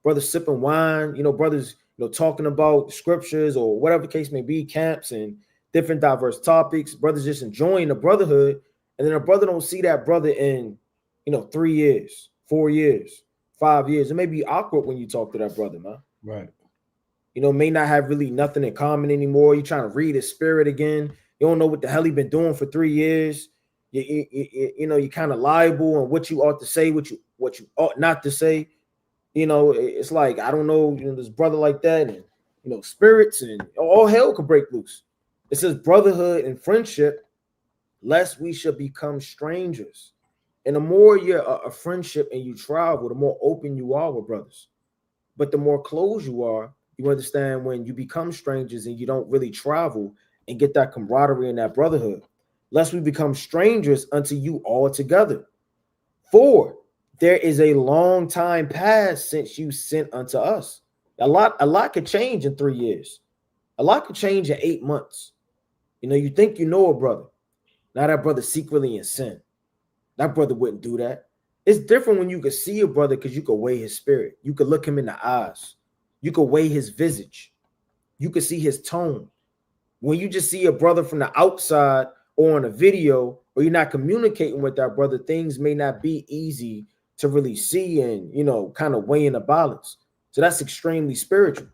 brothers sipping wine, you know, brothers, you know, talking about scriptures or whatever the case may be, camps and different diverse topics, brothers just enjoying the brotherhood. And then a brother don't see that brother in, you know, 3 years, 4 years, 5 years. It may be awkward when you talk to that brother, man. Right. You know, may not have really nothing in common anymore. You're trying to read his spirit again. You don't know what the hell he been doing for 3 years. You know, you're kind of liable on what you ought to say, what you ought not to say. You know, it's like, I don't know, you know, this brother like that, and, you know, spirits and all hell could break loose. It says brotherhood and friendship, lest we should become strangers. And the more you're a friendship and you travel, the more open you are with brothers. But the more close you are, you understand when you become strangers and you don't really travel and get that camaraderie and that brotherhood, lest we become strangers unto you all together. For there is a long time past since you sent unto us. A lot could change in 3 years. A lot could change in 8 months. You know, you think you know a brother. Now that brother secretly in sin. That brother wouldn't do that. It's different when you can see a brother because you can weigh his spirit. You can look him in the eyes. You can weigh his visage. You can see his tone. When you just see a brother from the outside or on a video, or you're not communicating with that brother, things may not be easy to really see and, you know, kind of weigh in the balance. So that's extremely spiritual.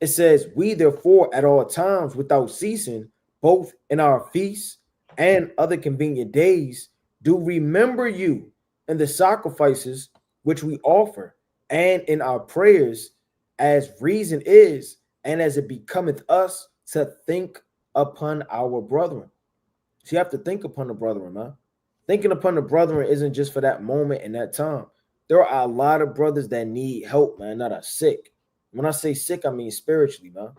It says, we therefore at all times without ceasing, both in our feasts and other convenient days, do remember you in the sacrifices which we offer, and in our prayers, as reason is, and as it becometh us to think upon our brethren. So you have to think upon the brethren, man. Thinking upon the brethren isn't just for that moment and that time. There are a lot of brothers that need help, man, that are sick. When I say sick, I mean spiritually, man.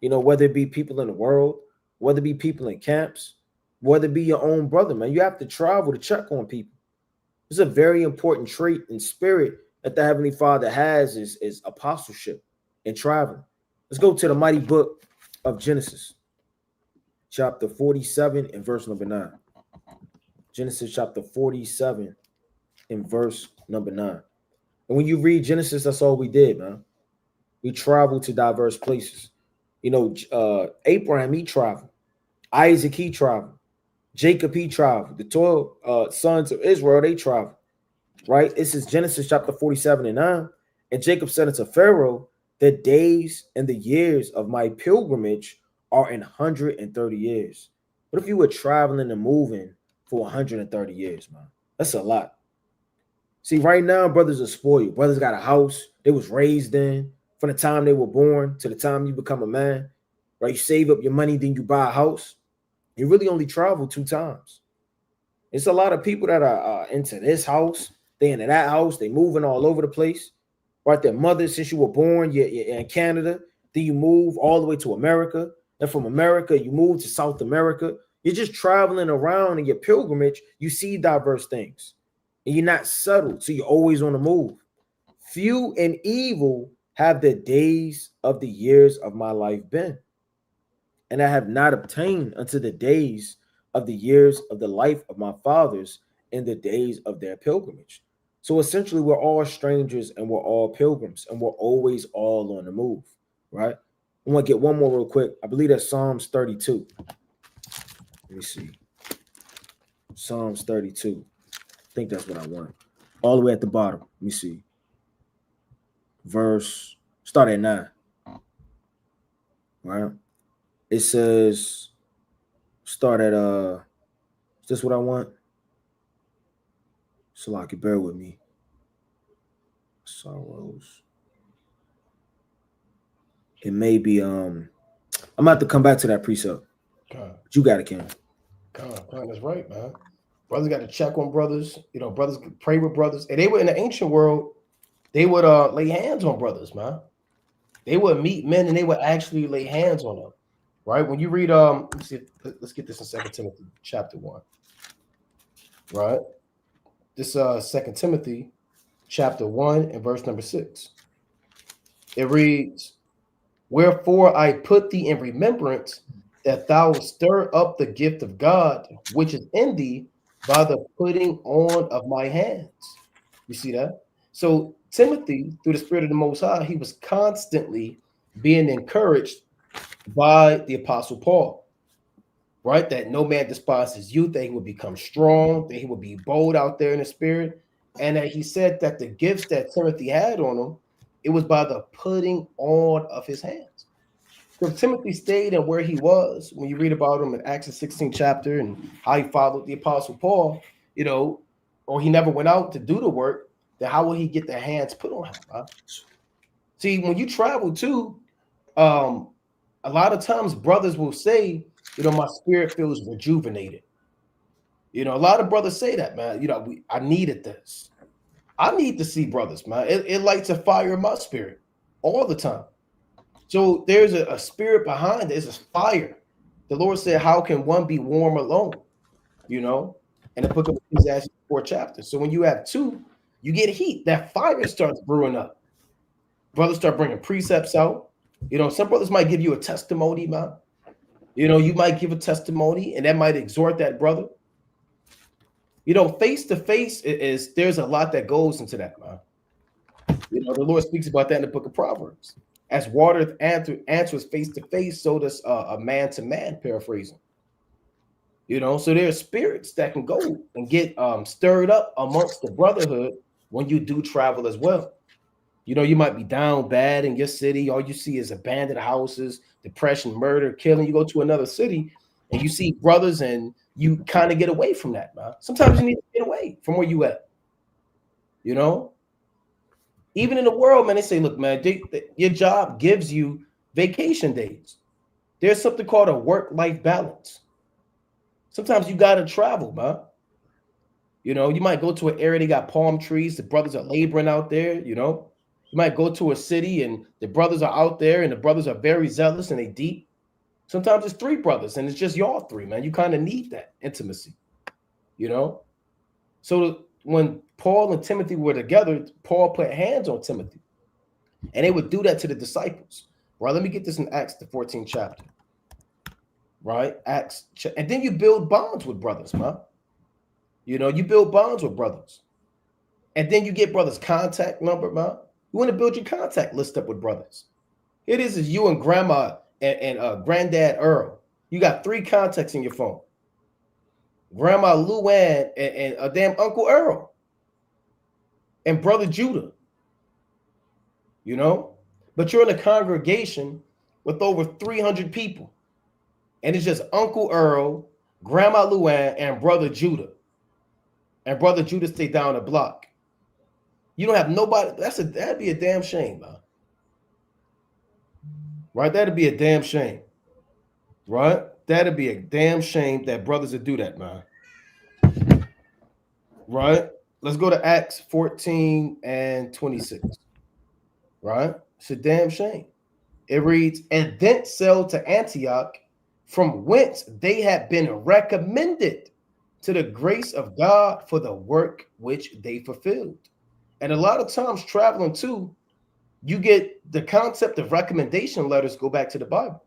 You know, whether it be people in the world, whether it be people in camps, whether it be your own brother, man. You have to travel to check on people. It's a very important trait in spirit that the Heavenly Father has is apostleship and traveling. Let's go to the mighty book of Genesis, chapter 47 and verse number 9. Genesis chapter 47 and verse number 9. And when you read Genesis, that's all we did, man. We traveled to diverse places. You know, Abraham, he traveled. Isaac, he traveled. Jacob, he traveled. The 12 sons of Israel, they traveled. Right? This is Genesis chapter 47 and 9. And Jacob said unto Pharaoh, the days and the years of my pilgrimage are 130 years. What if you were traveling and moving for 130 years, man? That's a lot. See, right now, brothers are spoiled. Brothers got a house they was raised in from the time they were born to the time you become a man. Right? You save up your money, then you buy a house. You really only travel 2 times. It's a lot of people that are into this house, they into that house, they moving all over the place. Right, their mother, since you were born, you're in Canada, then you move all the way to America. And from America, you move to South America. You're just traveling around in your pilgrimage. You see diverse things. And you're not settled, so you're always on the move. Few and evil have the days of the years of my life been. And I have not obtained unto the days of the years of the life of my fathers in the days of their pilgrimage. So essentially, we're all strangers and we're all pilgrims and we're always all on the move, right? I want to get one more real quick. I believe that's Psalms 32. Let me see. Psalms 32. I think that's what I want. All the way at the bottom. Let me see. Verse, start at 9. Right? It says, start at, is this what I want? So I can bear with me. Sorrows. It may be I'm about to come back to that precept. But you got it, Ken. That's right, man. Brothers got to check on brothers. You know, brothers could pray with brothers. And they were in the ancient world, they would lay hands on brothers, man. They would meet men and they would actually lay hands on them. right? When you read, let's get this in 2 Timothy chapter 1, right? This 2 Timothy chapter 1 and verse number 6. It reads, "Wherefore I put thee in remembrance that thou stir up the gift of God, which is in thee by the putting on of my hands." You see that? So Timothy, through the Spirit of the Most High, he was constantly being encouraged by the Apostle Paul, right? That no man despises youth, that he would become strong, that he would be bold out there in the Spirit. And that he said that the gifts that Timothy had on him, it was by the putting on of his hands. So Timothy stayed in where he was. When you read about him in Acts the 16th chapter and how he followed the Apostle Paul, or he never went out to do the work, then how will he get the hands put on him? Huh? See, when you travel too, a lot of times brothers will say, my spirit feels rejuvenated. A lot of brothers say that, man. I needed this. I need to see brothers, man. It lights a fire in my spirit all the time. So there's a spirit behind it. There's a fire. The Lord said, how can one be warm alone? In the book of Ecclesiastes 4 chapters. So when you have two, you get heat. That fire starts brewing up. Brothers start bringing precepts out. Some brothers might give you a testimony, man. You might give a testimony and that might exhort that brother. Face to face there's a lot that goes into that, man. The Lord speaks about that in the book of Proverbs. As water answers face to face, so does a man to man, paraphrasing. So there are spirits that can go and get stirred up amongst the brotherhood when you do travel as well. You might be down bad in your city. All you see is abandoned houses, depression, murder, killing. You go to another city and you see brothers and you kind of get away from that, man. Sometimes you need to get away from where you at. Even in the world, man, they say, look, man, your job gives you vacation days. There's something called a work-life balance. Sometimes you got to travel, man. You might go to an area, they got palm trees. The brothers are laboring out there, You might go to a city and the brothers are out there and the brothers are very zealous and they deep. Sometimes it's three brothers and it's just y'all three, man. You kind of need that intimacy, So when Paul and Timothy were together, Paul put hands on Timothy and they would do that to the disciples. Right, let me get this in Acts the 14th chapter. Right, and then you build bonds with brothers, man. You build bonds with brothers. And then you get brothers' contact number, man. You want to build your contact list up with brothers. It is you and grandma and granddad Earl. You got 3 contacts in your phone. Grandma Luann and a damn Uncle Earl. And brother Judah. But you're in a congregation with over 300 people. And it's just Uncle Earl, Grandma Luann, and brother Judah. And brother Judah stay down the block. You don't have nobody. That'd be a damn shame, man. Right? That'd be a damn shame. Right? That'd be a damn shame that brothers would do that, man. Right? Let's go to Acts 14 and 26. Right? It's a damn shame. It reads, and thence sailed to Antioch, from whence they had been recommended to the grace of God for the work which they fulfilled. And a lot of times traveling too, you get the concept of recommendation letters go back to the Bible.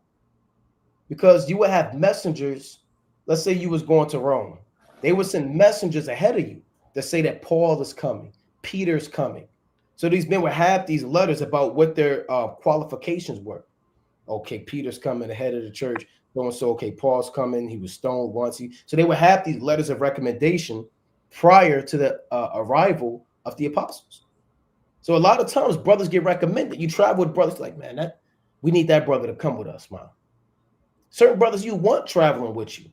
Because you would have messengers, let's say you was going to Rome. They would send messengers ahead of you that say that Paul is coming, Peter's coming. So these men would have these letters about what their qualifications were. Okay, Peter's coming ahead of the church. So, okay, Paul's coming. He was stoned once. So they would have these letters of recommendation prior to the arrival of the apostles. So a lot of times brothers get recommended. You travel with brothers like, man, we need that brother to come with us, man. Certain brothers you want traveling with you.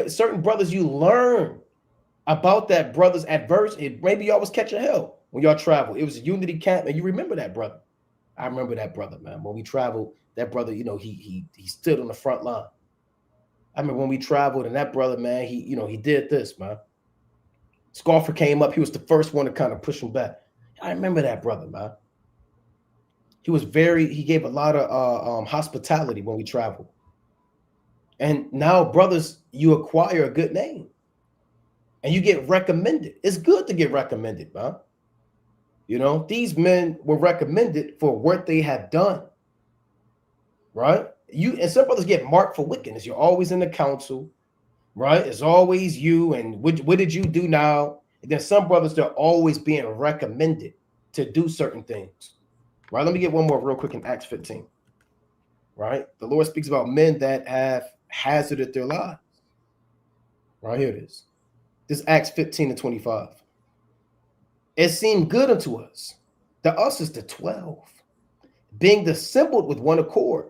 Certain brothers you learn about that brother's adversity. Maybe y'all was catching hell when y'all traveled. It was a unity camp, and you remember that brother. I remember that brother, man. When we traveled, that brother, he stood on the front line. I remember when we traveled, and that brother, man, he did this, man. Scoffer came up. He was the first one to kind of push him back. I remember that brother, man. He gave a lot of hospitality when we traveled. And now, brothers, you acquire a good name and you get recommended. It's good to get recommended, man. You know, these men were recommended for what they have done, right? And some brothers get marked for wickedness. You're always in the council, right? It's always you. And what did you do now? And then some brothers, they're always being recommended to do certain things, right? Let me get one more real quick in Acts 15, right? The Lord speaks about men that have hazarded their lives. Right here it is. This is Acts 15 and 25. It seemed good unto us, the us is the 12, being assembled with one accord,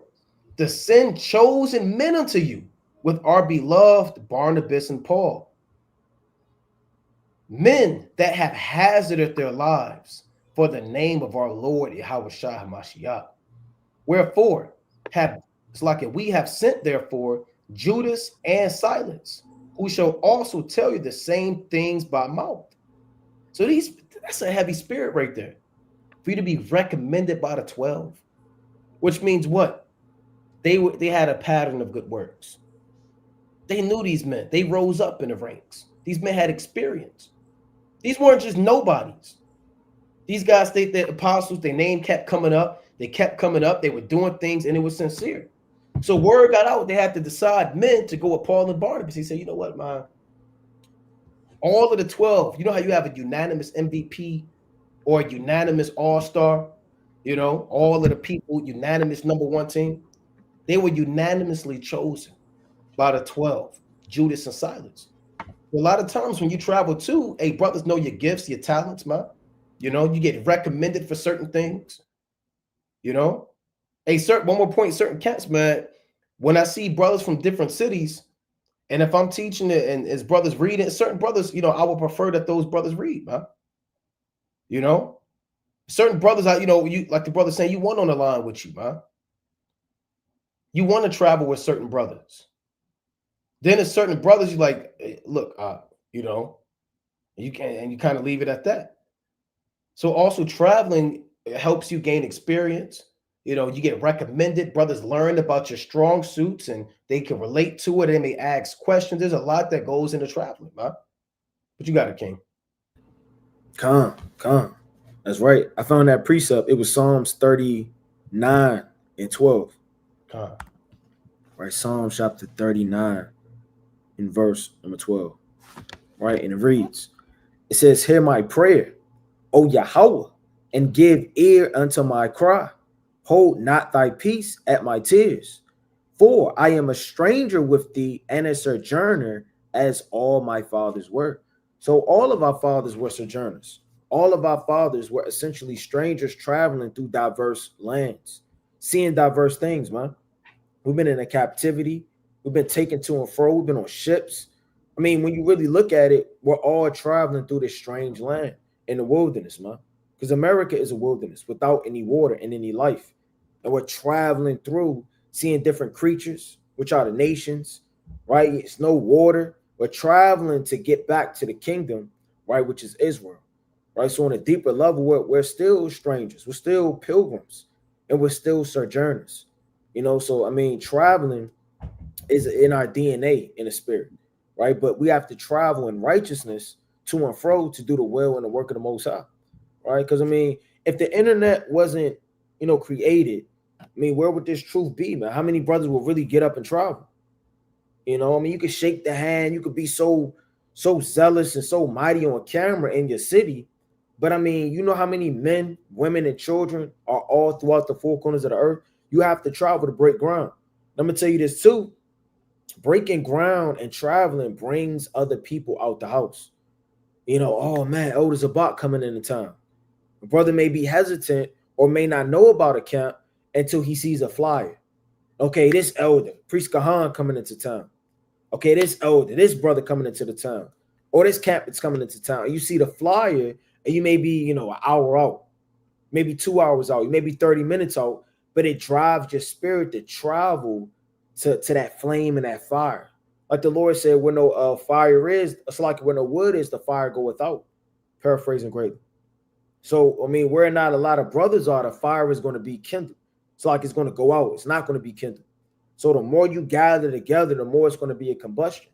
to send chosen men unto you with our beloved Barnabas and Paul, men that have hazarded their lives for the name of our Lord Yahushua HaMashiach. Wherefore, it's like we have sent therefore Judas and Silas, who shall also tell you the same things by mouth. So that's a heavy spirit right there. For you to be recommended by the 12, which means what? They had a pattern of good works. They knew these men. They rose up in the ranks. These men had experience. These weren't just nobodies. These guys, the apostles, their name kept coming up. They kept coming up. They were doing things, and it was sincere. So word got out. They had to decide men to go with Paul and Barnabas. He said, you know what, man? All of the 12, you know how you have a unanimous MVP or a unanimous all-star? You know, all of the people, unanimous number one team. They were unanimously chosen by the 12, Judas and Silas. A lot of times when you travel too, hey, brothers know your gifts, your talents, man. You know, you get recommended for certain things. You know, one more point, certain camps, man. When I see brothers from different cities, and if I'm teaching it and as brothers reading, certain brothers, you know, I would prefer that those brothers read, man. You know, certain brothers, you like the brother saying, you want on the line with you, man. You want to travel with certain brothers. Then there's certain brothers you like, hey, look, you know, you kind of leave it at that. So also traveling helps you gain experience. You know, you get recommended. Brothers learn about your strong suits and they can relate to it. They may ask questions. There's a lot that goes into traveling, man. But you got it, King. Come. That's right. I found that precept. It was Psalms 39 and 12. Right, Psalms chapter 39 in verse number 12. Right, and it reads, it says, hear my prayer, O Yahweh, and give ear unto my cry. Hold not thy peace at my tears. For I am a stranger with thee and a sojourner, as all my fathers were. So all of our fathers were sojourners. All of our fathers were essentially strangers traveling through diverse lands, seeing diverse things, man. We've been in a captivity. We've been taken to and fro. We've been on ships. I mean, when you really look at it, we're all traveling through this strange land in the wilderness, man. Because America is a wilderness without any water and any life. And we're traveling through, seeing different creatures, which are the nations, right? It's no water. We're traveling to get back to the kingdom, right, which is Israel, right? So on a deeper level, we're still strangers. We're still pilgrims, and we're still sojourners. You know, so I mean, traveling is in our DNA in the spirit, right? But we have to travel in righteousness to and fro to do the will and the work of the Most High, right? Because I mean, if the internet wasn't, you know, created, I mean, where would this truth be, man? How many brothers will really get up and travel? You know, I mean, you could shake the hand, you could be so zealous and so mighty on camera in your city, but I mean, you know how many men, women, and children are all throughout the four corners of the earth? You have to travel to break ground. I'm gonna tell you this too. Breaking ground and traveling brings other people out the house. You know, oh man, there's a bot coming into town. A brother may be hesitant or may not know about a camp until he sees a flyer. Okay, this elder, Priest Kahan coming into town. Okay, this elder, this brother coming into the town. Or this camp is coming into town. You see the flyer and you may be, you know, an hour out, maybe 2 hours out, maybe 30 minutes out, but it drives your spirit to travel to that flame and that fire. Like the Lord said, where no fire is, it's like where no wood is, the fire goeth out. Paraphrasing greatly. So, I mean, where not a lot of brothers are, the fire is going to be kindled. It's like it's going to go out. It's not going to be kindled. So the more you gather together, the more it's going to be a combustion.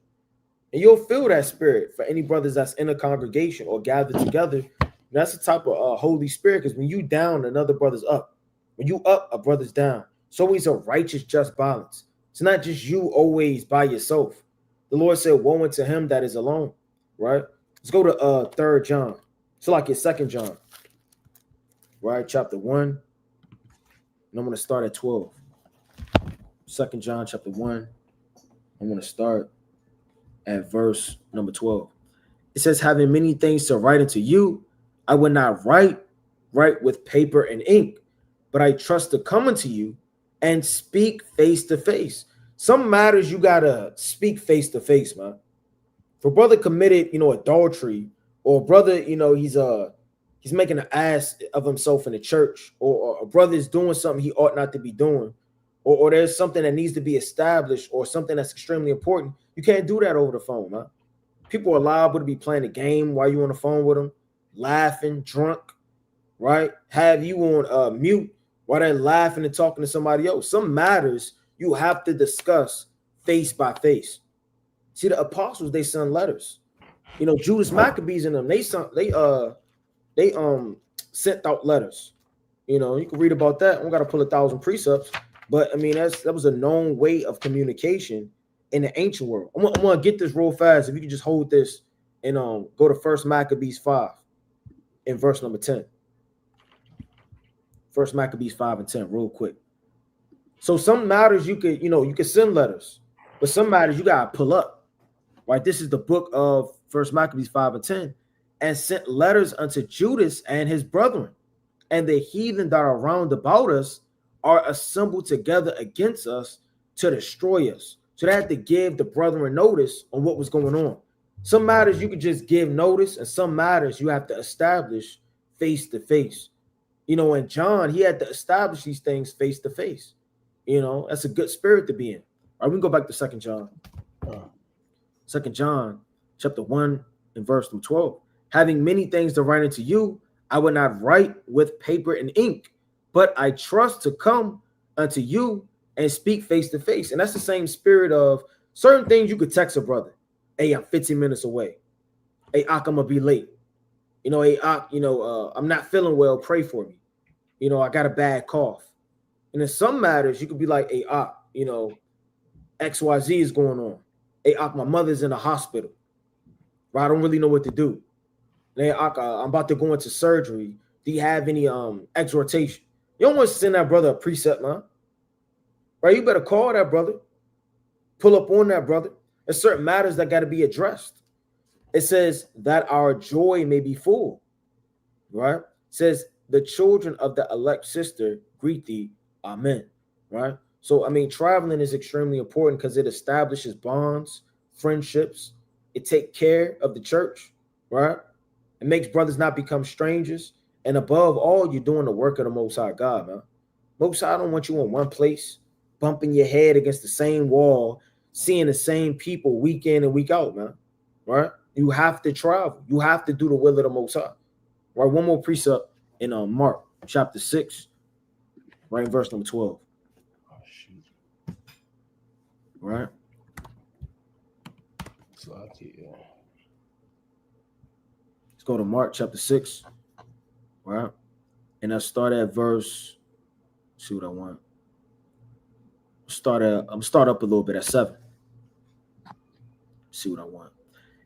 And you'll feel that spirit for any brothers that's in a congregation or gathered together. That's the type of Holy Spirit, because when you down, another brother's up. When you up, a brother's down. It's always a righteous, just balance. It's not just you always by yourself. The Lord said, woe unto him that is alone, right? Let's go to 3rd John. It's like it's 2nd John, right? Chapter 1. And I'm going to start at 12. 2nd John chapter 1. I'm going to start at verse number 12. It says, having many things to write unto you, I will not write with paper and ink, but I trust to come unto you and speak face to face. Some matters you got to speak face to face, man. If a brother committed, adultery, or brother, he's making an ass of himself in the church, or a brother is doing something he ought not to be doing, or there's something that needs to be established, or something that's extremely important, you can't do that over the phone, man. People are liable to be playing a game while you're on the phone with them, laughing, drunk, right? Have you on mute while they're laughing and talking to somebody else. Some matters you have to discuss face by face. See, the apostles, they sent letters. Judas Maccabees and them, they sent out letters. You can read about that. I don't got to pull 1,000 precepts, but I mean that was a known way of communication in the ancient world. I'm gonna get this real fast. If you can just hold this and go to 1 Maccabees 5 in verse number 10. 1 Maccabees 5 and 10, real quick. So some matters you could send letters, but some matters you gotta pull up. Right? This is the book of 1 Maccabees 5 and 10, and sent letters unto Judas and his brethren, and the heathen that are round about us are assembled together against us to destroy us. So they had to give the brethren notice on what was going on. Some matters you could just give notice, and some matters you have to establish face to face. And John, he had to establish these things face to face. That's a good spirit to be in. All right, we can go back to 2nd John. 2nd John, chapter 1, and verse number 12. Having many things to write unto you, I will not write with paper and ink, but I trust to come unto you and speak face to face. And that's the same spirit of certain things you could text a brother. Hey, I'm 15 minutes away. Hey, I'm gonna be late. Hey, I'm not feeling well. Pray for me. I got a bad cough. And in some matters, you could be like, hey, XYZ is going on. Hey, my mother's in the hospital. Right? I don't really know what to do. Hey, I'm about to go into surgery. Do you have any exhortation? You don't want to send that brother a precept, man. Right? You better call that brother. Pull up on that brother. There's certain matters that got to be addressed. It says that our joy may be full. Right? It says the children of the elect sister greet thee. Amen. Right? So, I mean, traveling is extremely important because it establishes bonds, friendships. It takes care of the church, right? It makes brothers not become strangers. And above all, you're doing the work of the Most High God, man. Most High don't want you in one place, bumping your head against the same wall, seeing the same people week in and week out, man. Right? You have to travel. You have to do the will of the Most High. Right? One more precept in Mark chapter 6, right in verse number 12. Right? Let's go to Mark chapter 6. Right? And I start at verse. See what I want. I'm start up a little bit at 7. See what I want.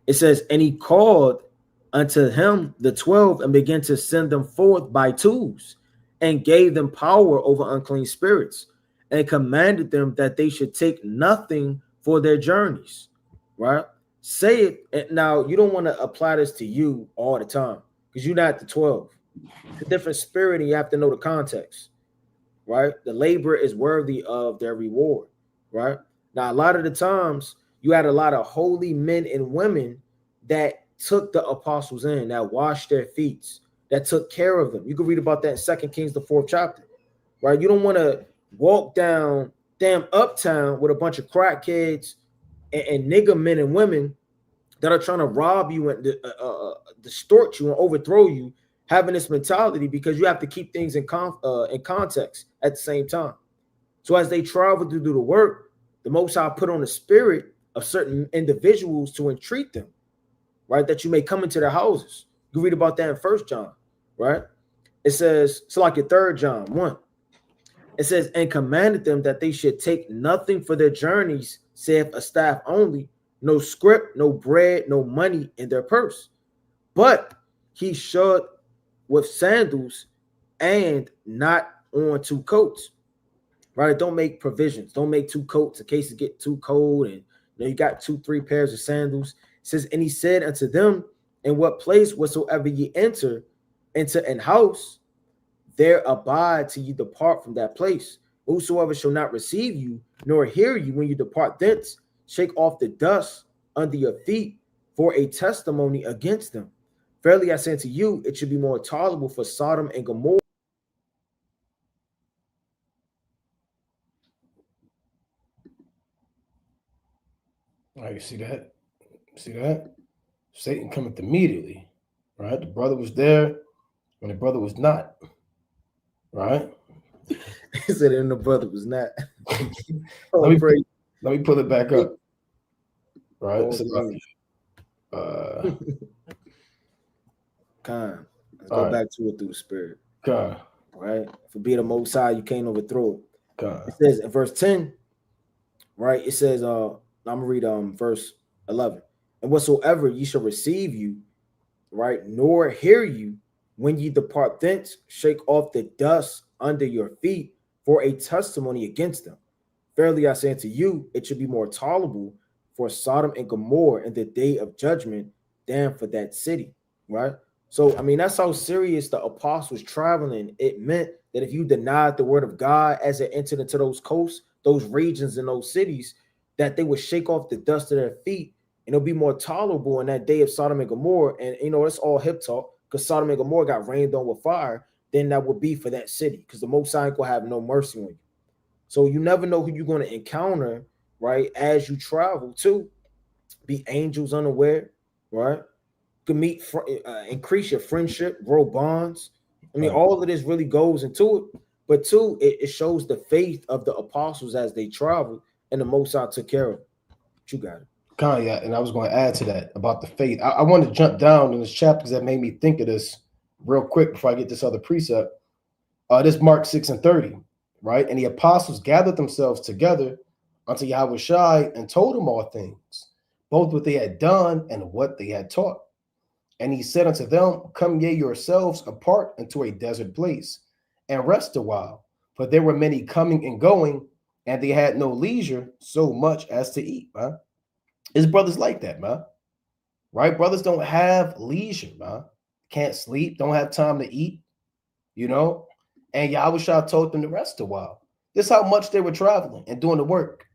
It says, and he called unto him the 12 and began to send them forth by twos and gave them power over unclean spirits and commanded them that they should take nothing for their journeys. Right? Say it. Now, you don't want to apply this to you all the time because you're not the 12. It's a different spirit and you have to know the context. Right? The labor is worthy of their reward. Right? Now, a lot of the times you had a lot of holy men and women that took the apostles in, that washed their feet, that took care of them. You can read about that in 2 Kings, the 4th chapter. Right? You don't want to walk down damn uptown with a bunch of crackheads and nigger men and women that are trying to rob you and distort you and overthrow you, having this mentality because you have to keep things in context at the same time. So as they travel to do the work, the Most High put on the spirit of certain individuals to entreat them, right? That you may come into their houses. You read about that in 1 John, right? It says, so like your 3 John 1, it says, and commanded them that they should take nothing for their journeys, saith a staff only, no scrip, no bread, no money in their purse. But he should with sandals and not on 2 coats. Right? Don't make provisions. Don't make 2 coats in case it get too cold and you got 2-3 pairs of sandals. It says, and he said unto them, in what place whatsoever ye enter into an house, there abide till you depart from that place. Whosoever shall not receive you, nor hear you when you depart thence, shake off the dust under your feet for a testimony against them. Verily I say unto you, it should be more tolerable for Sodom and Gomorrah. All right, you see that? See that? Satan cometh immediately, right? The brother was there when the brother was not, right? He said, and the brother was not. let me pull it back up, right? Oh, so, let's go back to it through the spirit. Right? For being the Most High, you can't overthrow it. It says in verse 10, right? It says, I'm gonna read verse 11. And whatsoever ye shall receive you, right, nor hear you when ye depart thence, shake off the dust under your feet for a testimony against them. Verily I say unto you, it should be more tolerable for Sodom and Gomorrah in the day of judgment than for that city, right? So, I mean, that's how serious the apostles traveling. It meant that if you denied the word of God as it entered into those coasts, those regions and those cities, that they would shake off the dust of their feet, and it'll be more tolerable in that day of Sodom and Gomorrah. And, it's all hip talk because Sodom and Gomorrah got rained on with fire. Then that would be for that city because the Most High ain't gonna have no mercy on you. So you never know who you're going to encounter, right, as you travel to. Be angels unaware, right? You can meet, increase your friendship, grow bonds. I mean, all of this really goes into it. But 2, it shows the faith of the apostles as they traveled, and the Most High took care of it. You got it. Yeah, and I was going to add to that about the faith. I wanted to jump down in this chapter because that made me think of this real quick before I get this other precept. This Mark 6:30, right? And the apostles gathered themselves together unto Yahushua and told him all things, both what they had done and what they had taught. And he said unto them, come ye yourselves apart into a desert place and rest a while. For there were many coming and going, and they had no leisure so much as to eat, man. His brothers like that, man. Right? Brothers don't have leisure, man. Can't sleep, don't have time to eat, And Yahushua told them to rest a while. This is how much they were traveling and doing the work.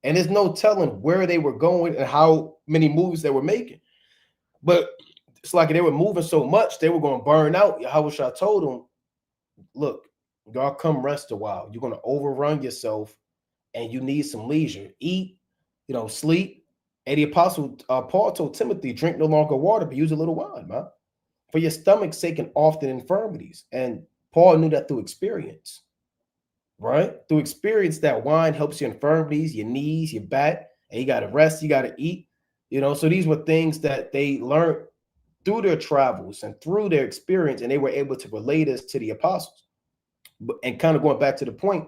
And there's no telling where they were going and how many moves they were making. But it's like they were moving so much, they were going to burn out. Yahushua told them, look, y'all come rest a while. You're going to overrun yourself and you need some leisure. Eat, sleep. And the apostle Paul told Timothy, drink no longer water, but use a little wine, man. For your stomach's sake and often infirmities. And Paul knew that through experience, right? Through experience, that wine helps your infirmities, your knees, your back, and you got to rest, you got to eat, So these were things that they learned through their travels and through their experience, and they were able to relate this to the apostles. And kind of going back to the point,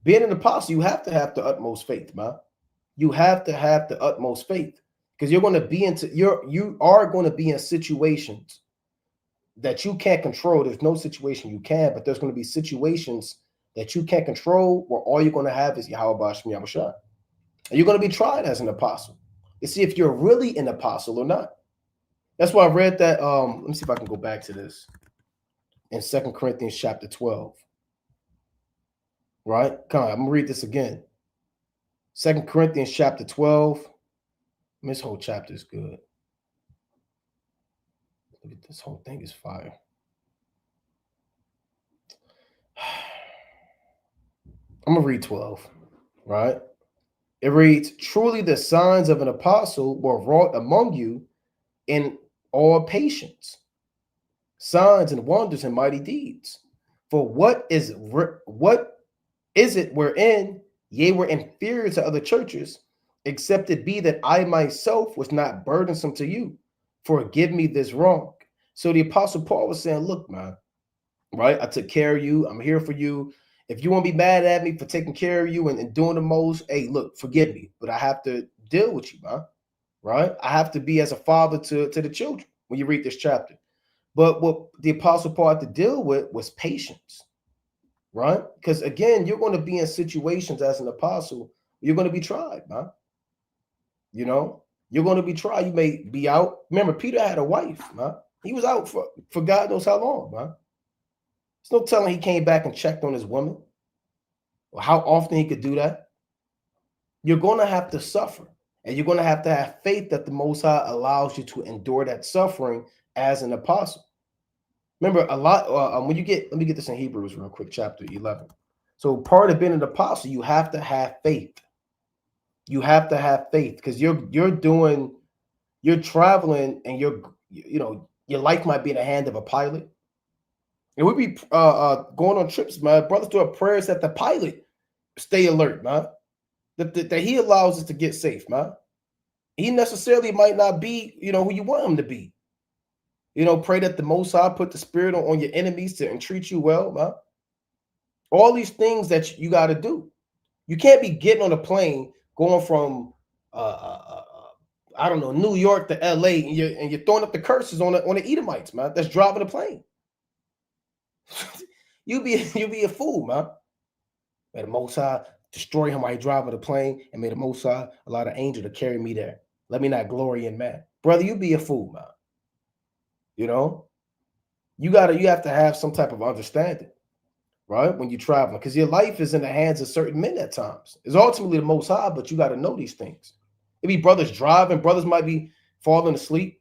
being an apostle, you have to have the utmost faith, man. You have to have the utmost faith because you are going to be in situations that you can't control. There's no situation you can, but there's going to be situations that you can't control where all you're going to have is Yahweh Shem Yahushua. And you're going to be tried as an apostle to see if you're really an apostle or not. That's why I read that. Let me see if I can go back to this in 2 Corinthians chapter 12. Right? Come on, I'm going to read this again. 2 Corinthians chapter 12. This whole chapter is good. Look at this whole thing is fire. I'm going to read 12, right? It reads, truly the signs of an apostle were wrought among you in all patience signs and wonders and mighty deeds. For what is it wherein ye were inferior to other churches, except it be that I myself was not burdensome to you? Forgive me this wrong. So the Apostle Paul was saying, look, man, right? I took care of you. I'm here for you. If you want to be mad at me for taking care of you and doing the most, hey, look, forgive me, but I have to deal with you, man. Right? I have to be as a father to the children when you read this chapter. But what the Apostle Paul had to deal with was patience, right? Because again, you're going to be in situations as an apostle, you're going to be tried, man. You know, you're going to be tried. You may be out. Remember, Peter had a wife, man. He was out for God knows how long, man. There's no telling he came back and checked on his woman or how often he could do that. You're going to have to suffer, and you're going to have faith that the Most High allows you to endure that suffering as an apostle. Remember, a lot when you get, let me get this in Hebrews real quick, chapter 11. So part of being an apostle, you have to have faith. You have to have faith because you're traveling, and your life might be in the hand of a pilot. And we be going on trips, man. Brothers doing prayers that the pilot stay alert, man. That he allows us to get safe, man. He necessarily might not be, who you want him to be. Pray that the Most High put the spirit on your enemies to entreat you well, man. All these things that you got to do. You can't be getting on a plane going from I don't know, New York to LA, and you're throwing up the curses on the Edomites, man. That's driving the plane. you be a fool, man. May the Most High destroy him while he driving the plane, and may the Most High allow the angel to carry me there. Let me not glory in man, brother. You be a fool, man. You have to have some type of understanding, right? When you travel, because your life is in the hands of certain men at times. It's ultimately the Most High, but you got to know these things. It be brothers driving, brothers might be falling asleep.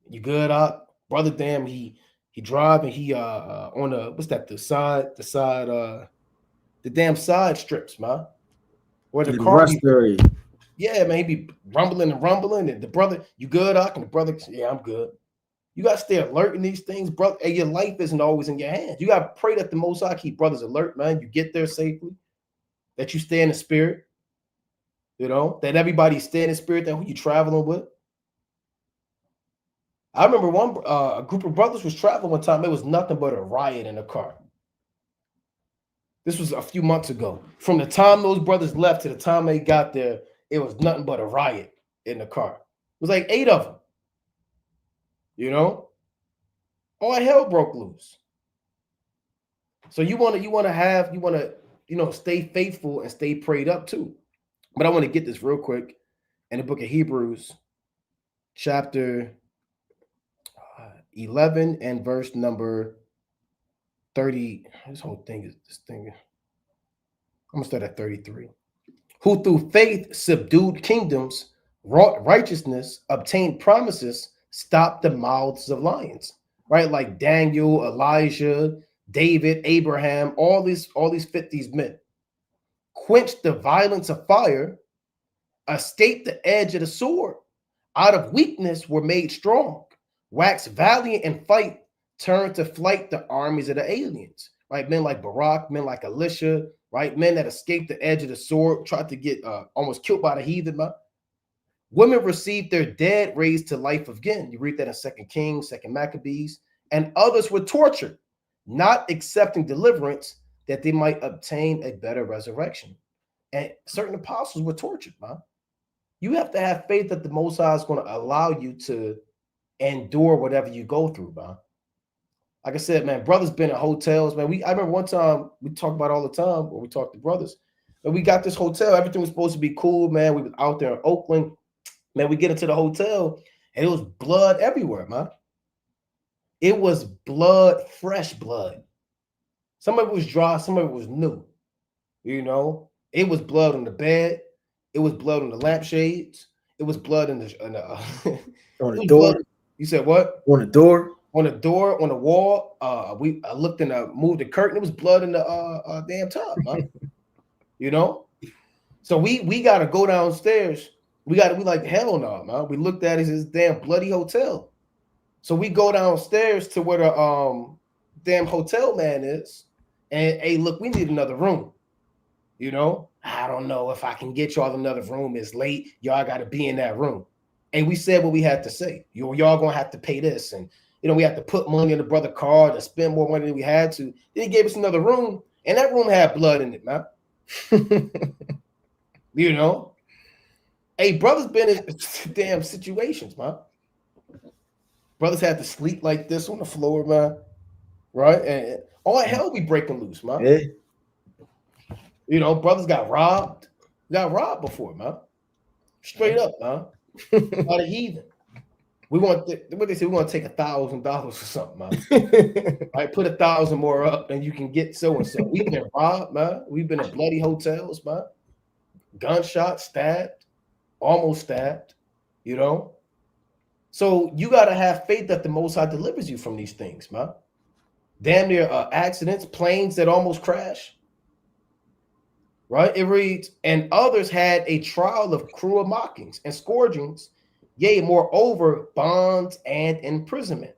You good up, brother? Damn, he driving. He on the damn side strips, man. Where the car be, yeah, man, he be rumbling, and the brother, you good up? And the brother, yeah, I'm good. You got to stay alert in these things, brother. And your life isn't always in your hands. You got to pray that the Most High keep brothers alert, man. You get there safely, that you stay in the spirit, that everybody stay in the spirit, that who you traveling with. I remember a group of brothers was traveling one time. It was nothing but a riot in the car. This was a few months ago. From the time those brothers left to the time they got there, it was nothing but a riot in the car. It was like 8 of them. All hell broke loose. So you want to stay faithful and stay prayed up too. But I want to get this real quick in the book of Hebrews, chapter 11 and verse number 30. This whole thing is this thing. I'm gonna start at 33. Who through faith subdued kingdoms, wrought righteousness, obtained promises, stopped the mouths of lions. Right, like Daniel, Elijah, David, Abraham, all these fit these men. Quenched the violence of fire, escaped the edge of the sword. Out of weakness were made strong. Waxed valiant in fight, turned to flight the armies of the aliens. Right, men like Barak, men like Elisha, right, men that escaped the edge of the sword, tried to get almost killed by the heathen. Women received their dead raised to life again. You read that in 2 Kings, 2 Maccabees. And others were tortured, not accepting deliverance that they might obtain a better resurrection. And certain apostles were tortured, man. You have to have faith that the Most High is going to allow you to endure whatever you go through, man. Like I said, man, brothers been in hotels, man. I remember one time we talk about all the time when we talk to brothers, and we got this hotel. Everything was supposed to be cool, man. We was out there in Oakland. Man, we get into the hotel, and it was blood everywhere, man. It was blood, fresh blood. Some of it was dry, some of it was new. It was blood on the bed. It was blood on the lampshades. It was blood on the on the door. Blood. You said what? On the door. On the door, on the wall. I looked and moved the curtain. It was blood in the damn tub, man. So we got to go downstairs. We like, hell no, man. We looked at it, this damn bloody hotel. So we go downstairs to where the damn hotel man is, and hey, look, we need another room. You know, I don't know if I can get y'all another room. It's late. Y'all got to be in that room. And we said what we had to say. Y'all gonna have to pay this, and we had to put money in the brother card and spend more money than we had to. Then he gave us another room, and that room had blood in it, man. Hey, brothers been in damn situations, man. Brothers had to sleep like this on the floor, man. Right? And all hell be breaking loose, man. Yeah. Brothers got robbed. Got robbed before, man. Straight up, man. By the heathen. We want what they say. We want to take $1,000 or something, man. Right, put 1,000 more up, and you can get so and so. We've been robbed, man. We've been in bloody hotels, man. Gunshot, stabbed, almost stabbed. So you gotta have faith that the Most High delivers you from these things, man. Damn near accidents, planes that almost crash. Right? It reads, and others had a trial of cruel mockings and scourgings, yea, moreover, bonds and imprisonment.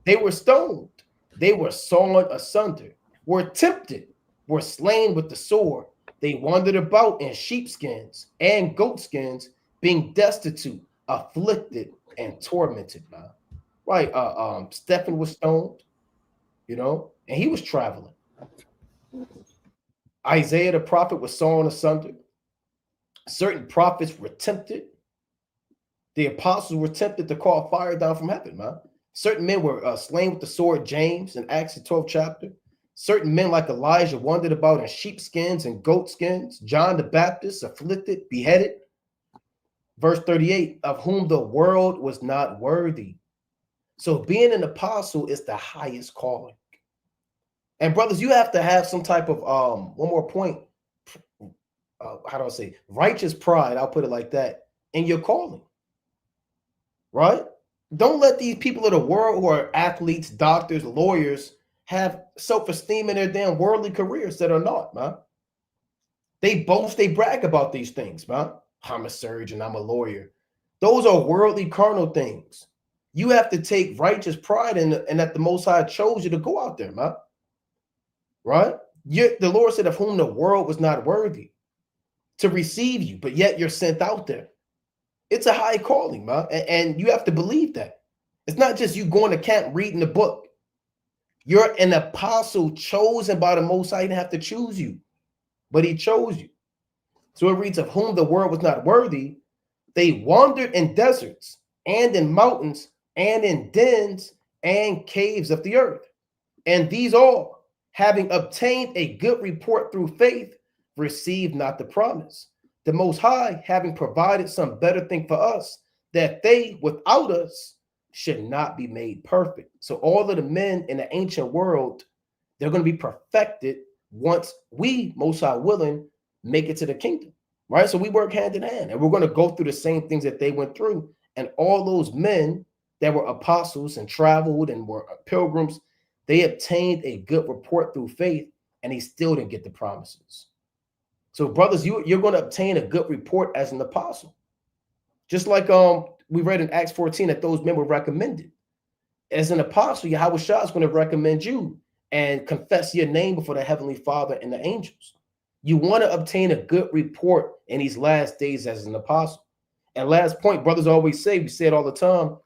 They were stoned, they were sawn asunder, were tempted, were slain with the sword. They wandered about in sheepskins and goatskins, being destitute, afflicted, and tormented, man. Right? Stephen was stoned, and he was traveling. Isaiah the prophet was sawn asunder. Certain prophets were tempted. The apostles were tempted to call fire down from heaven, man. Certain men were slain with the sword, James, in Acts the 12th chapter. Certain men like Elijah wandered about in sheepskins and goatskins. John the Baptist afflicted, beheaded. Verse 38, of whom the world was not worthy. So being an apostle is the highest calling. And brothers, you have to have some type of one more point. How do I say? Righteous pride, I'll put it like that, in your calling. Right? Don't let these people of the world who are athletes, doctors, lawyers have self-esteem in their damn worldly careers that are not, man. They boast, they brag about these things, man. I'm a surgeon, I'm a lawyer. Those are worldly, carnal things. You have to take righteous pride in and that the Most High chose you to go out there, man. Right? The Lord said, of whom the world was not worthy to receive you, but yet you're sent out there. It's a high calling, man. And you have to believe that. It's not just you going to camp reading the book. You're an apostle chosen by the Most High. He didn't have to choose you, but he chose you. So it reads, of whom the world was not worthy, they wandered in deserts and in mountains and in dens and caves of the earth. And these all, having obtained a good report through faith, received not the promise. The Most High, having provided some better thing for us, that they without us should not be made perfect. So all of the men in the ancient world, they're going to be perfected once we, Most High willing, make it to the kingdom, right? So we work hand in hand, and we're going to go through the same things that they went through. And all those men that were apostles and traveled and were pilgrims, they obtained a good report through faith, and they still didn't get the promises. So brothers, you're going to obtain a good report as an apostle. Just like we read in Acts 14 that those men were recommended. As an apostle, Yahweh Shah is going to recommend you and confess your name before the Heavenly Father and the angels. You want to obtain a good report in these last days as an apostle. And last point, brothers always say, we say it all the time,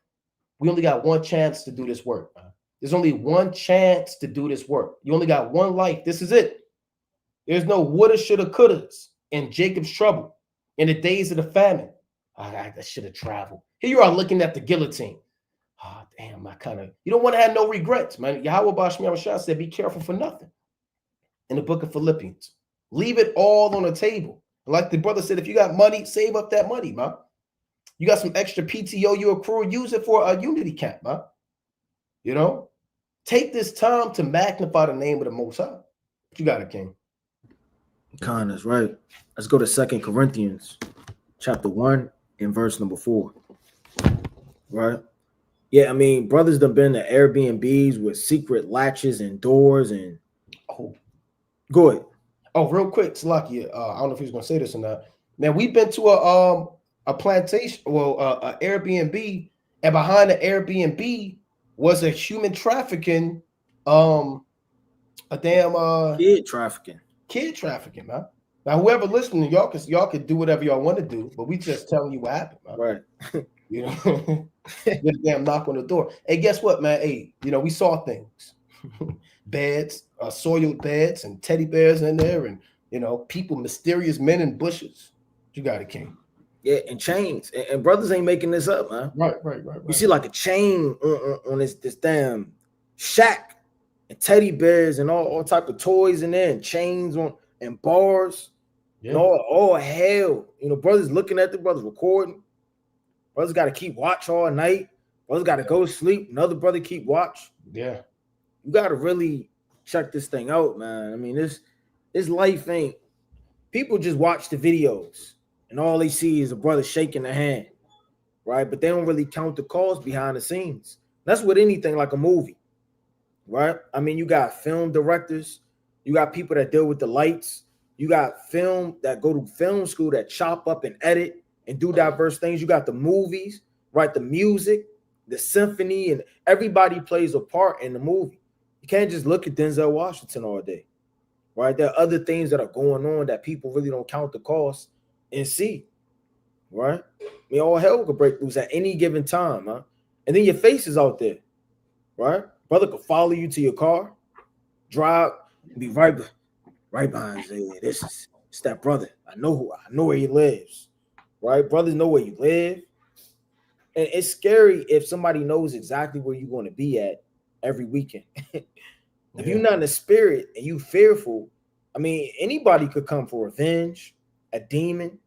we only got one chance to do this work, man. There's only one chance to do this work. You only got one life. This is it. There's no woulda, shoulda, couldas in Jacob's trouble, in the days of the famine. I should have traveled. Here you are looking at the guillotine. Oh, damn, you don't want to have no regrets, man. Yahweh Bashmi Shah said, be careful for nothing in the book of Philippians. Leave it all on the table. Like the brother said, if you got money, save up that money, man. You got some extra PTO you accrue, use it for a unity camp, man. Take this time to magnify the name of the Most High. What you got it, King? Khan, that's right. Let's go to 2 Corinthians chapter 1 and verse number 4. Right? Yeah, I mean, brothers done been to Airbnbs with secret latches and doors and go ahead. Oh, real quick, Salaki, I don't know if he was gonna say this or not. Man, we've been to a plantation, an Airbnb, and behind the Airbnb was a human trafficking, a damn kid trafficking. Kid trafficking, man. Now, whoever listening, y'all could do whatever y'all want to do, but we just telling you what happened, man. Right. You know, get a damn knock on the door. Hey, guess what, man? Hey, we saw things, beds, soiled beds, and teddy bears in there, and people, mysterious men in bushes. You got it, King. Yeah, and chains. And brothers ain't making this up, man. Right. You see like a chain on this damn shack, and teddy bears and all type of toys in there, and chains on and bars, and all hell. Brothers looking at the brothers recording. Brothers got to keep watch all night. Brothers got to go to sleep. Another brother keep watch. Yeah. You got to really check this thing out, man. I mean, this life ain't. People just watch the videos and all they see is a brother shaking the hand, right? But they don't really count the cost behind the scenes. That's with anything like a movie, right? I mean, you got film directors, you got people that deal with the lights, you got film that go to film school that chop up and edit and do diverse things. You got the movies, right? The music, the symphony, and everybody plays a part in the movie. You can't just look at Denzel Washington all day, right? There are other things that are going on that people really don't count the cost and see, right? I mean, all hell could break loose at any given time, huh? And then your face is out there, right? Brother could follow you to your car, drive, and be right behind you. It's that brother. I know where he lives, right? Brothers know where you live. And it's scary if somebody knows exactly where you're going to be at every weekend. If you're not in the spirit and you fearful, I mean, anybody could come for revenge, a demon,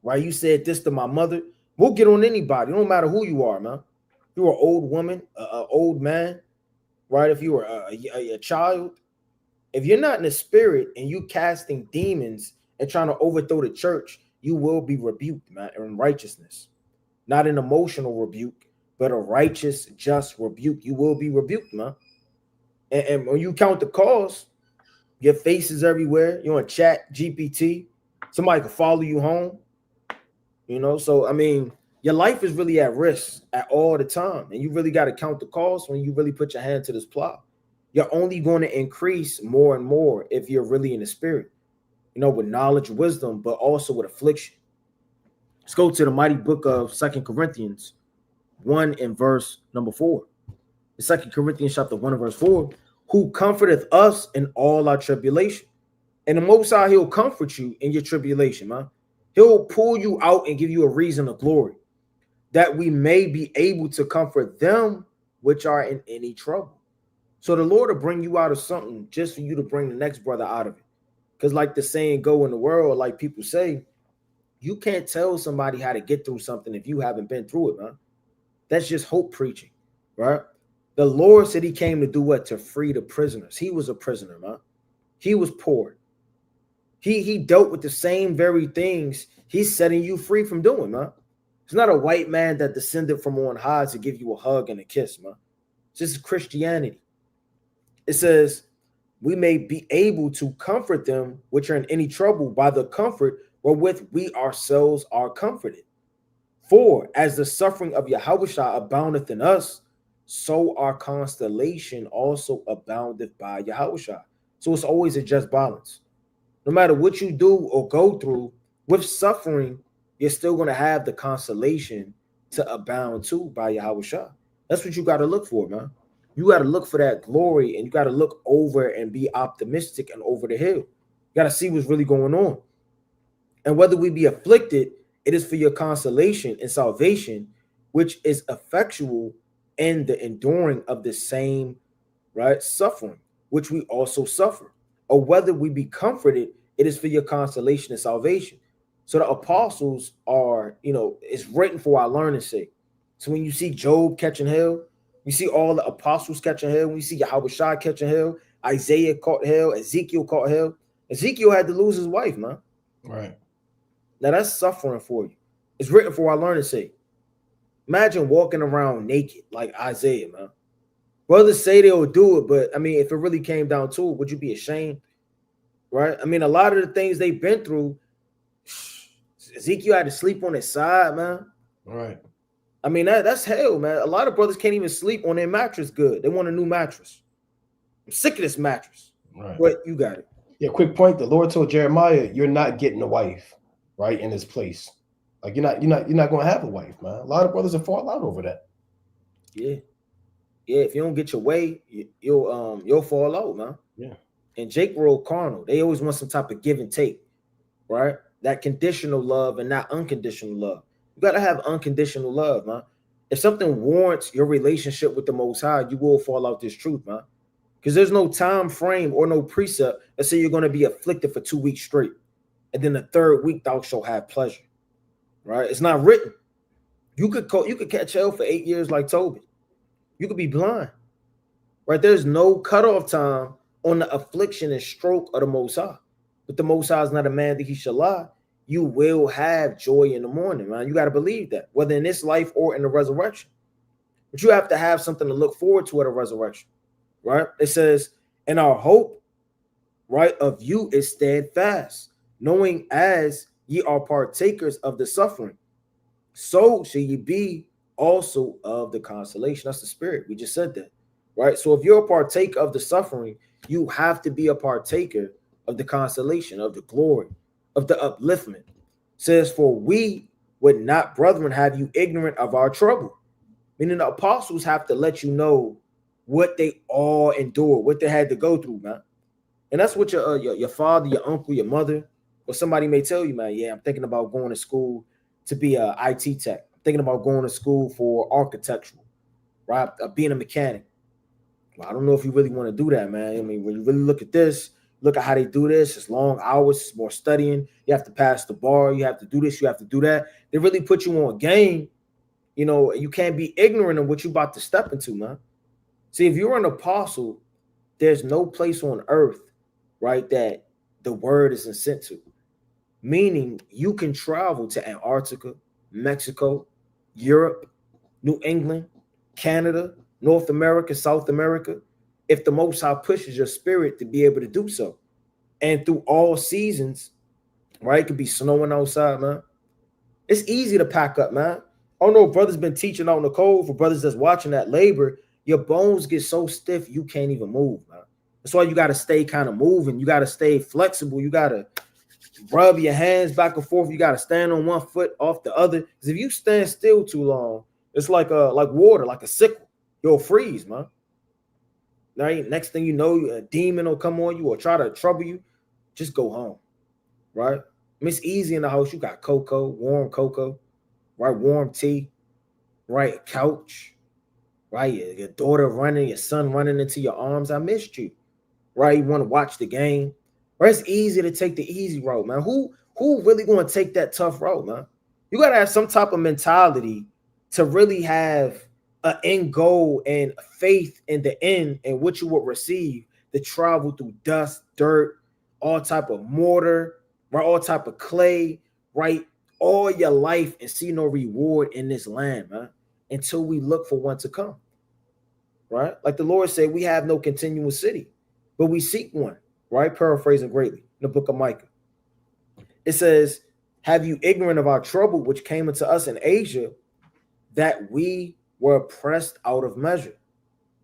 right? You said this to my mother. We'll get on anybody. It don't matter who you are, man. If you're an old woman, an old man, right? If you were a child, if you're not in the spirit and you casting demons and trying to overthrow the church, you will be rebuked, man, in righteousness. Not an emotional rebuke, but a righteous, just rebuke. You will be rebuked, man. And when you count the cost, your face is everywhere. You're on Chat GPT. Somebody can follow you home. So I mean, your life is really at risk at all the time, and you really got to count the cost when you really put your hand to this plow. You're only going to increase more and more if you're really in the spirit, with knowledge, wisdom, but also with affliction. Let's go to the mighty book of 2 Corinthians 1 and verse number 4. 2 Corinthians chapter 1 and verse 4, who comforteth us in all our tribulation. And the Most High, he'll comfort you in your tribulation, man. He'll pull you out and give you a reason of glory, that we may be able to comfort them which are in any trouble. So the Lord will bring you out of something just for you to bring the next brother out of it. Because like the saying go in the world, like people say, you can't tell somebody how to get through something if you haven't been through it, man. That's just hope preaching, right? The Lord said he came to do what? To free the prisoners. He was a prisoner, man. He was poor. He dealt with the same very things he's setting you free from doing, man. It's not a white man that descended from on high to give you a hug and a kiss, man. This is Christianity. It says, we may be able to comfort them which are in any trouble by the comfort wherewith we ourselves are comforted. For as the suffering of Yahushua aboundeth in us, so our consolation also aboundeth by Yahushua. So it's always a just balance. No matter what you do or go through, with suffering, you're still going to have the consolation to abound too by Yahushua. That's what you got to look for, man. You got to look for that glory, and you got to look over and be optimistic and over the hill. You got to see what's really going on. And whether we be afflicted, it is for your consolation and salvation, which is effectual in the enduring of the same, right, suffering, which we also suffer. Or whether we be comforted, it is for your consolation and salvation. So the apostles are, it's written for our learning's sake. So when you see Job catching hell, you see all the apostles catching hell, when you see Yahushua catching hell, Isaiah caught hell, Ezekiel caught hell. Ezekiel had to lose his wife, man. Right. Now that's suffering for you. It's written for our learning's sake. Imagine walking around naked like Isaiah, man. Brothers say they'll do it, but I mean, if it really came down to it, would you be ashamed? Right? I mean, a lot of the things they've been through, Ezekiel had to sleep on his side, man. Right. I mean, that's hell, man. A lot of brothers can't even sleep on their mattress good. They want a new mattress. I'm sick of this mattress. Right. But you got it. Yeah, quick point. The Lord told Jeremiah, "You're not getting a wife, right, in his place. Like you're not going to have a wife, man. A lot of brothers have fallen out over that. Yeah, yeah. If you don't get your way, you'll fall out, man. Yeah. And Jake roll carnal. They always want some type of give and take, right? That conditional love and not unconditional love. You gotta have unconditional love, man. If something warrants your relationship with the Most High, you will fall out this truth, man. Because there's no time frame or no precept that say you're going to be afflicted for 2 weeks straight, and then the third week thou shalt have pleasure. Right? It's not written. You could catch hell for 8 years like Toby. You could be blind. Right? There's no cutoff time on the affliction and stroke of the Most High. But the Most High is not a man that he shall lie. You will have joy in the morning, man. You got to believe that, whether in this life or in the resurrection. But you have to have something to look forward to at a resurrection. Right? It says, and our hope, right, of you is steadfast, knowing as ye are partakers of the suffering, so shall ye be also of the consolation. That's the spirit. We just said that, right? So if you're a partaker of the suffering, you have to be a partaker of the consolation, of the glory, of the upliftment. It says, for we would not, brethren, have you ignorant of our trouble. Meaning the apostles have to let you know what they all endured, what they had to go through, man. And that's what your father, your uncle, your mother, or somebody may tell you, man, yeah, I'm thinking about going to school to be a IT tech. I'm thinking about going to school for architectural, right? Being a mechanic. Well, I don't know if you really want to do that, man. I mean, when you really look at this, look at how they do this. It's long hours, it's more studying. You have to pass the bar. You have to do this. You have to do that. They really put you on game. You know, you can't be ignorant of what you're about to step into, man. See, if you're an apostle, there's no place on earth, right, that the word isn't sent to. Meaning you can travel to Antarctica, Mexico, Europe, New England, Canada, North America, South America, if the Most High pushes your spirit to be able to do so. And through all seasons, right, it could be snowing outside, man. It's easy to pack up, man. I don't know if brothers been teaching out in the cold. For brothers that's watching that labor, your bones get so stiff you can't even move, man. That's why you got to stay kind of moving. You got to stay flexible. You got to rub your hands back and forth. You got to stand on one foot off the other. Because if you stand still too long, it's like water, like a sickle. You'll freeze, man. Right? Next thing you know, a demon will come on you or try to trouble you. Just go home, right? I mean, it's easy in the house. You got warm cocoa, right? Warm tea, right? Couch. Right, your daughter running, your son running into your arms. I missed you. Right, you want to watch the game. Right, it's easy to take the easy road, man. Who really going to take that tough road, man? You got to have some type of mentality to really have an end goal and faith in the end and what you will receive to travel through dust, dirt, all type of mortar, right, all type of clay, right, all your life and see no reward in this land, man, until we look for one to come. Right? Like the Lord said, we have no continuous city, but we seek one, right? Paraphrasing greatly in the book of Micah. It says, have you ignorant of our trouble, which came into us in Asia, that we were pressed out of measure?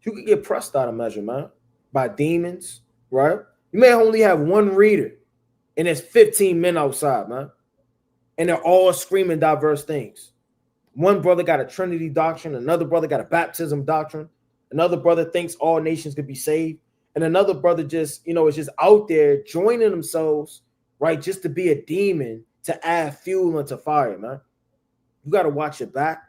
You could get pressed out of measure, man, by demons, right? You may only have one reader, and there's 15 men outside, man, and they're all screaming diverse things. One brother got a Trinity doctrine, another brother got a baptism doctrine, another brother thinks all nations could be saved, and another brother just, is just out there joining themselves, right, just to be a demon to add fuel into fire, man. You got to watch your back.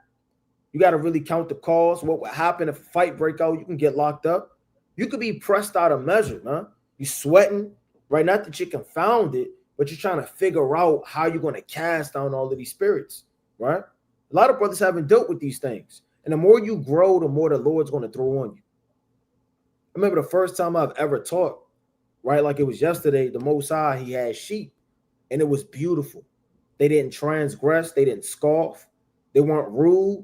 You got to really count the cost. What would happen if a fight break out? You can get locked up. You could be pressed out of measure, man. You sweating, right? Not that you're confounded, but you're trying to figure out how you're going to cast down all of these spirits, right? A lot of brothers haven't dealt with these things. And the more you grow, the more the Lord's going to throw on you. I remember the first time I've ever taught, right? Like it was yesterday, the Most High, he had sheep, and it was beautiful. They didn't transgress. They didn't scoff. They weren't rude.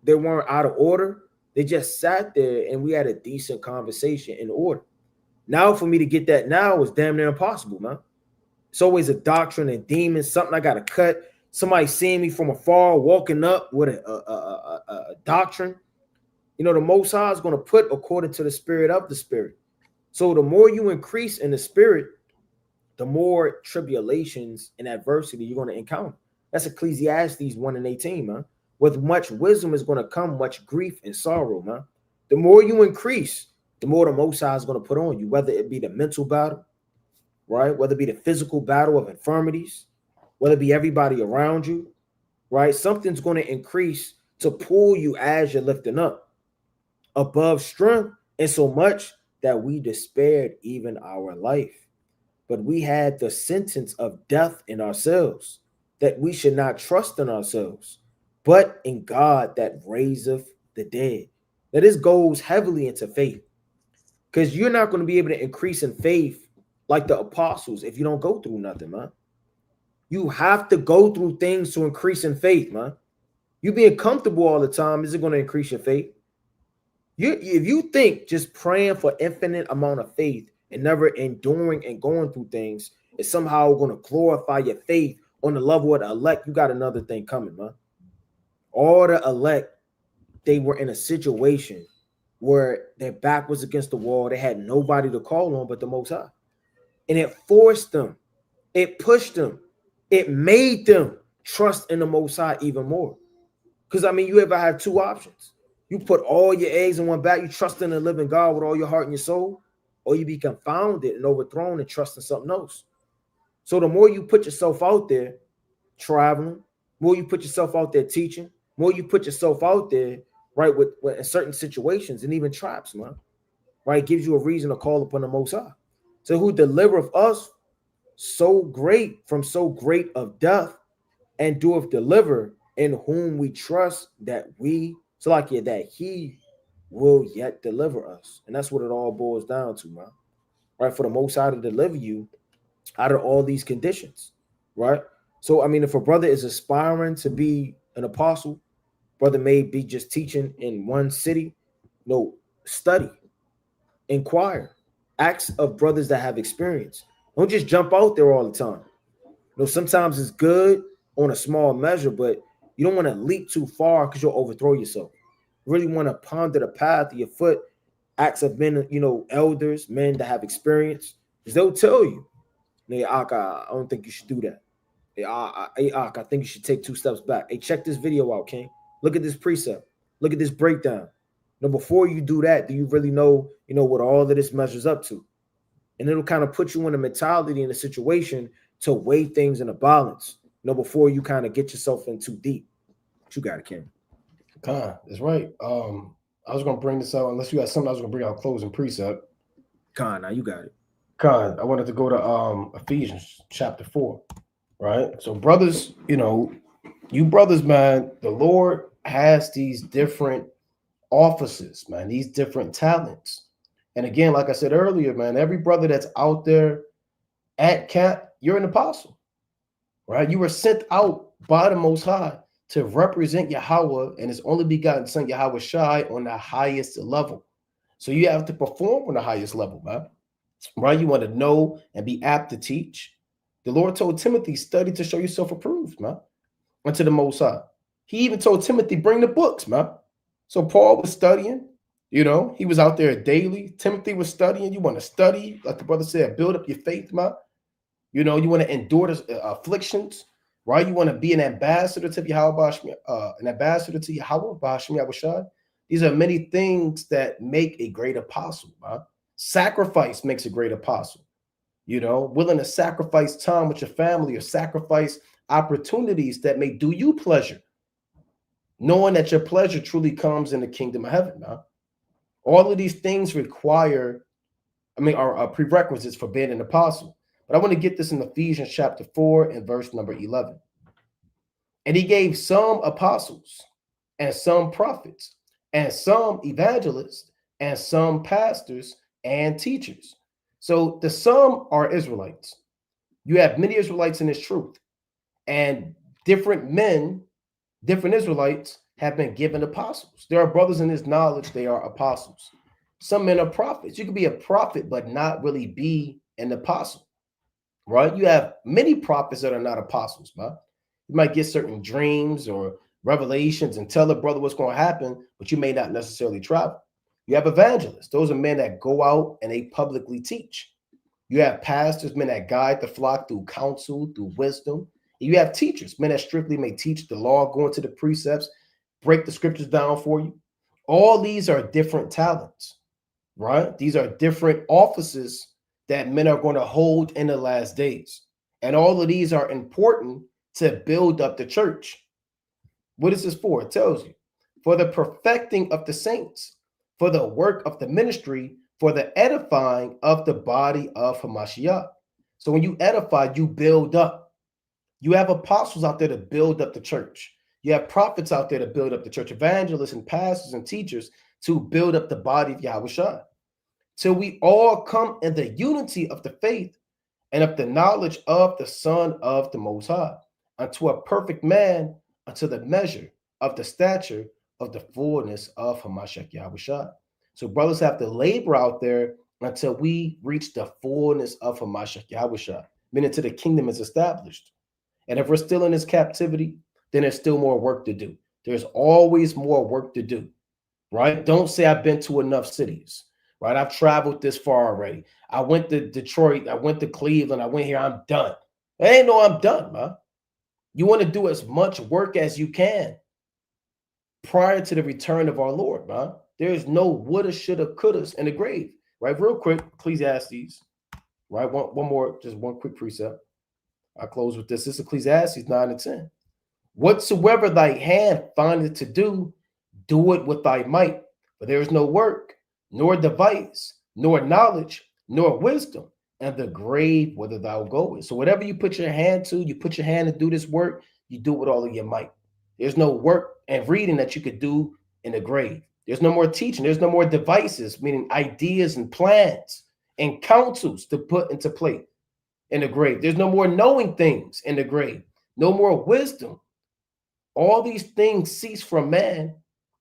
They weren't out of order. They just sat there, and we had a decent conversation in order. Now, for me to get that now is damn near impossible, man. It's always a doctrine and demons, something I got to cut, somebody seeing me from afar, walking up with a doctrine. You know, the Most High is going to put according to the spirit of the spirit. So the more you increase in the spirit, the more tribulations and adversity you're going to encounter. That's Ecclesiastes 1:18, man. With much wisdom is going to come much grief and sorrow, man. The more you increase, the more the Most High is going to put on you, whether it be the mental battle, right? Whether it be the physical battle of infirmities, whether it be everybody around you, right? Something's going to increase to pull you as you're lifting up above strength, and so much that we despaired even our life. But we had the sentence of death in ourselves, that we should not trust in ourselves, but in God that raiseth the dead. Now, this goes heavily into faith, because you're not going to be able to increase in faith like the apostles if you don't go through nothing, man. You have to go through things to increase in faith, man. You being comfortable all the time isn't going to increase your faith. If you think just praying for infinite amount of faith and never enduring and going through things is somehow going to glorify your faith on the level of the elect, you got another thing coming, man. All the elect, they were in a situation where their back was against the wall. They had nobody to call on but the Most High. And it forced them. It pushed them. It made them trust in the Most High even more. Because, I mean, you ever have two options. You put all your eggs in one bag, you trust in the living God with all your heart and your soul, or you be confounded and overthrown and trust in something else. So the more you put yourself out there traveling, more you put yourself out there teaching, more you put yourself out there, right, with in certain situations and even traps, man, right, it gives you a reason to call upon the Most High. So who delivereth us so great from so great of death, and doeth deliver, in whom we trust that that he will yet deliver us. And that's what it all boils down to, man. Right? For the Most High to deliver you out of all these conditions, right? So, I mean, if a brother is aspiring to be an apostle, brother may be just teaching in one city, study, inquire, ask of brothers that have experience. Don't just jump out there all the time. Sometimes it's good on a small measure, but you don't want to leap too far because you'll overthrow yourself. You really want to ponder the path of your foot, acts of men, elders, men that have experience, because they'll tell you, hey, Ak, I don't think you should do that. Hey, Ak, I think you should take 2 steps back. Hey, check this video out, King. Look at this precept. Look at this breakdown. Before you do that, do you really know, what all of this measures up to? And it'll kind of put you in a mentality, in a situation to weigh things in a balance, before you kind of get yourself in too deep. But you got it, Ken. Khan, that's right. I was going to bring this out, unless you got something I was going to bring out closing precept. Khan, now you got it. Khan, I wanted to go to Ephesians chapter 4, right? So brothers, you brothers, man, the Lord has these different offices, man, these different talents. And again, like I said earlier, man, every brother that's out there at camp, you're an apostle, right? You were sent out by the Most High to represent Yahweh and his only begotten son, Yahweh Shai, on the highest level. So you have to perform on the highest level, man, right? You want to know and be apt to teach. The Lord told Timothy, study to show yourself approved, man, unto the Most High. He even told Timothy, bring the books, man. So Paul was studying, he was out there daily. Timothy was studying. You want to study, like the brother said, build up your faith, man. You want to endure the afflictions, right? You want to be an ambassador to Yahweh, Shai. These are many things that make a great apostle, man. Sacrifice makes a great apostle. Willing to sacrifice time with your family or sacrifice opportunities that may do you pleasure, knowing that your pleasure truly comes in the kingdom of heaven, man. All of these things are prerequisites for being an apostle. But I want to get this in Ephesians chapter 4 and verse number 11. And he gave some apostles and some prophets and some evangelists and some pastors and teachers. So the some are Israelites. You have many Israelites in this truth, and different men, different Israelites have been given apostles. There are brothers in this knowledge, they are apostles. Some men are prophets. You can be a prophet, but not really be an apostle, right? You have many prophets that are not apostles, man. You might get certain dreams or revelations and tell a brother what's going to happen, but you may not necessarily travel. You have evangelists. Those are men that go out and they publicly teach. You have pastors, men that guide the flock through counsel, through wisdom. And you have teachers, men that strictly may teach the law, go into the precepts, break the scriptures down for you. All these are different talents, right? These are different offices that men are going to hold in the last days. And all of these are important to build up the church. What is this for? It tells you, for the perfecting of the saints, for the work of the ministry, for the edifying of the body of Hamashiach. So when you edify, you build up. You have apostles out there to build up the church. You have prophets out there to build up the church, evangelists and pastors and teachers to build up the body of Yahushua. Till we all come in the unity of the faith and of the knowledge of the Son of the Most High, unto a perfect man, unto the measure of the stature of the fullness of Hamashiach Yahushua. So brothers have to labor out there until we reach the fullness of Hamashiach Yahushua, meaning until the kingdom is established. And if we're still in this captivity, then there's still more work to do. There's always more work to do, right? Don't say I've been to enough cities, right? I've traveled this far already. I went to Detroit. I went to Cleveland. I went here. I'm done. Ain't no I'm done, man. You want to do as much work as you can prior to the return of our Lord, man. There is no woulda, shoulda, couldas in the grave, right? Real quick, Ecclesiastes, right? One more, just one quick precept. I close with this. This is Ecclesiastes 9 and 10. Whatsoever thy hand findeth to do, do it with thy might. For there is no work, nor device, nor knowledge, nor wisdom, and the grave whither thou goest. So whatever you put your hand to, you put your hand to do this work, you do it with all of your might. There's no work and reading that you could do in the grave. There's no more teaching. There's no more devices, meaning ideas and plans and counsels to put into play in the grave. There's no more knowing things in the grave. No more wisdom. All these things cease from man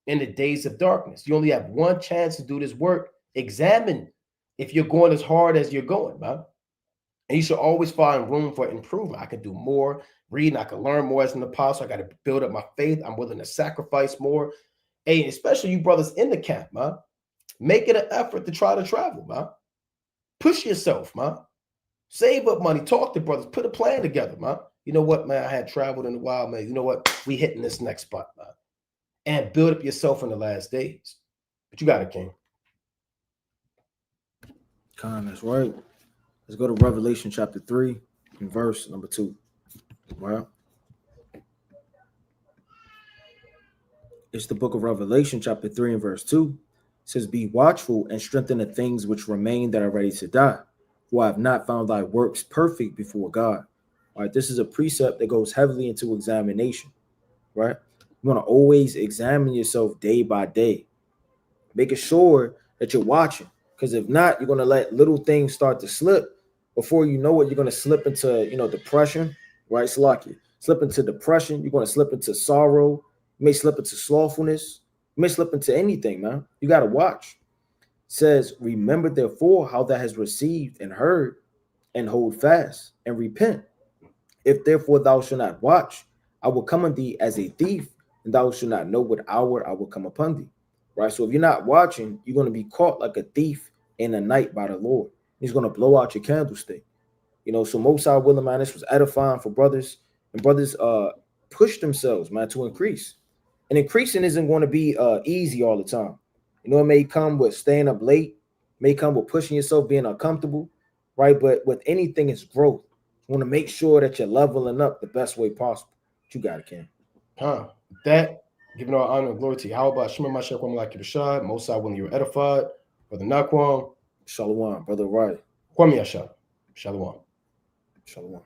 in the days of darkness. You only have one chance to do this work. Examine if you're going as hard as you're going, man. And you should always find room for improvement. I can do more reading. I can learn more as an apostle. I got to build up my faith. I'm willing to sacrifice more. Hey, especially you brothers in the camp, man. Make it an effort to try to travel, man. Push yourself, man. Save up money. Talk to brothers. Put a plan together, man. You know what, man? I had traveled in a while, man. You know what? We hitting this next spot, man. And build up yourself in the last days. But you got it, King. That's right. Let's go to Revelation chapter 3 and verse number 2. Right? It's the book of Revelation chapter 3 and verse 2. It says, be watchful and strengthen the things which remain that are ready to die, for I have not found thy works perfect before God. All right, this is a precept that goes heavily into examination, right? You want to always examine yourself day by day, making sure that you're watching, because if not, you're going to let little things start to slip. Before you know it, you're going to slip into, depression, right? Slaki. Slip into depression. You're going to slip into sorrow. You may slip into slothfulness. You may slip into anything, man. You got to watch. It says, remember therefore how thou hast received and heard, and hold fast and repent. If therefore thou shalt not watch, I will come on thee as a thief, and thou shalt not know what hour I will come upon thee. Right? So if you're not watching, you're going to be caught like a thief in the night by the Lord. He's going to blow out your candlestick. So Most High willing, man, this was edifying for brothers, and brothers push themselves, man, to increase. And increasing isn't going to be easy all the time. It may come with staying up late, may come with pushing yourself, being uncomfortable, right? But with anything, it's growth. You want to make sure that you're leveling up the best way possible. But you got it, Ken. That, giving all honor and glory to you. How about Shema Mashiach, like Rashad, Most High when you're edified, Brother Naquam. Shalom, Brother Right. Kwame Yashad. Shalom. Shalom.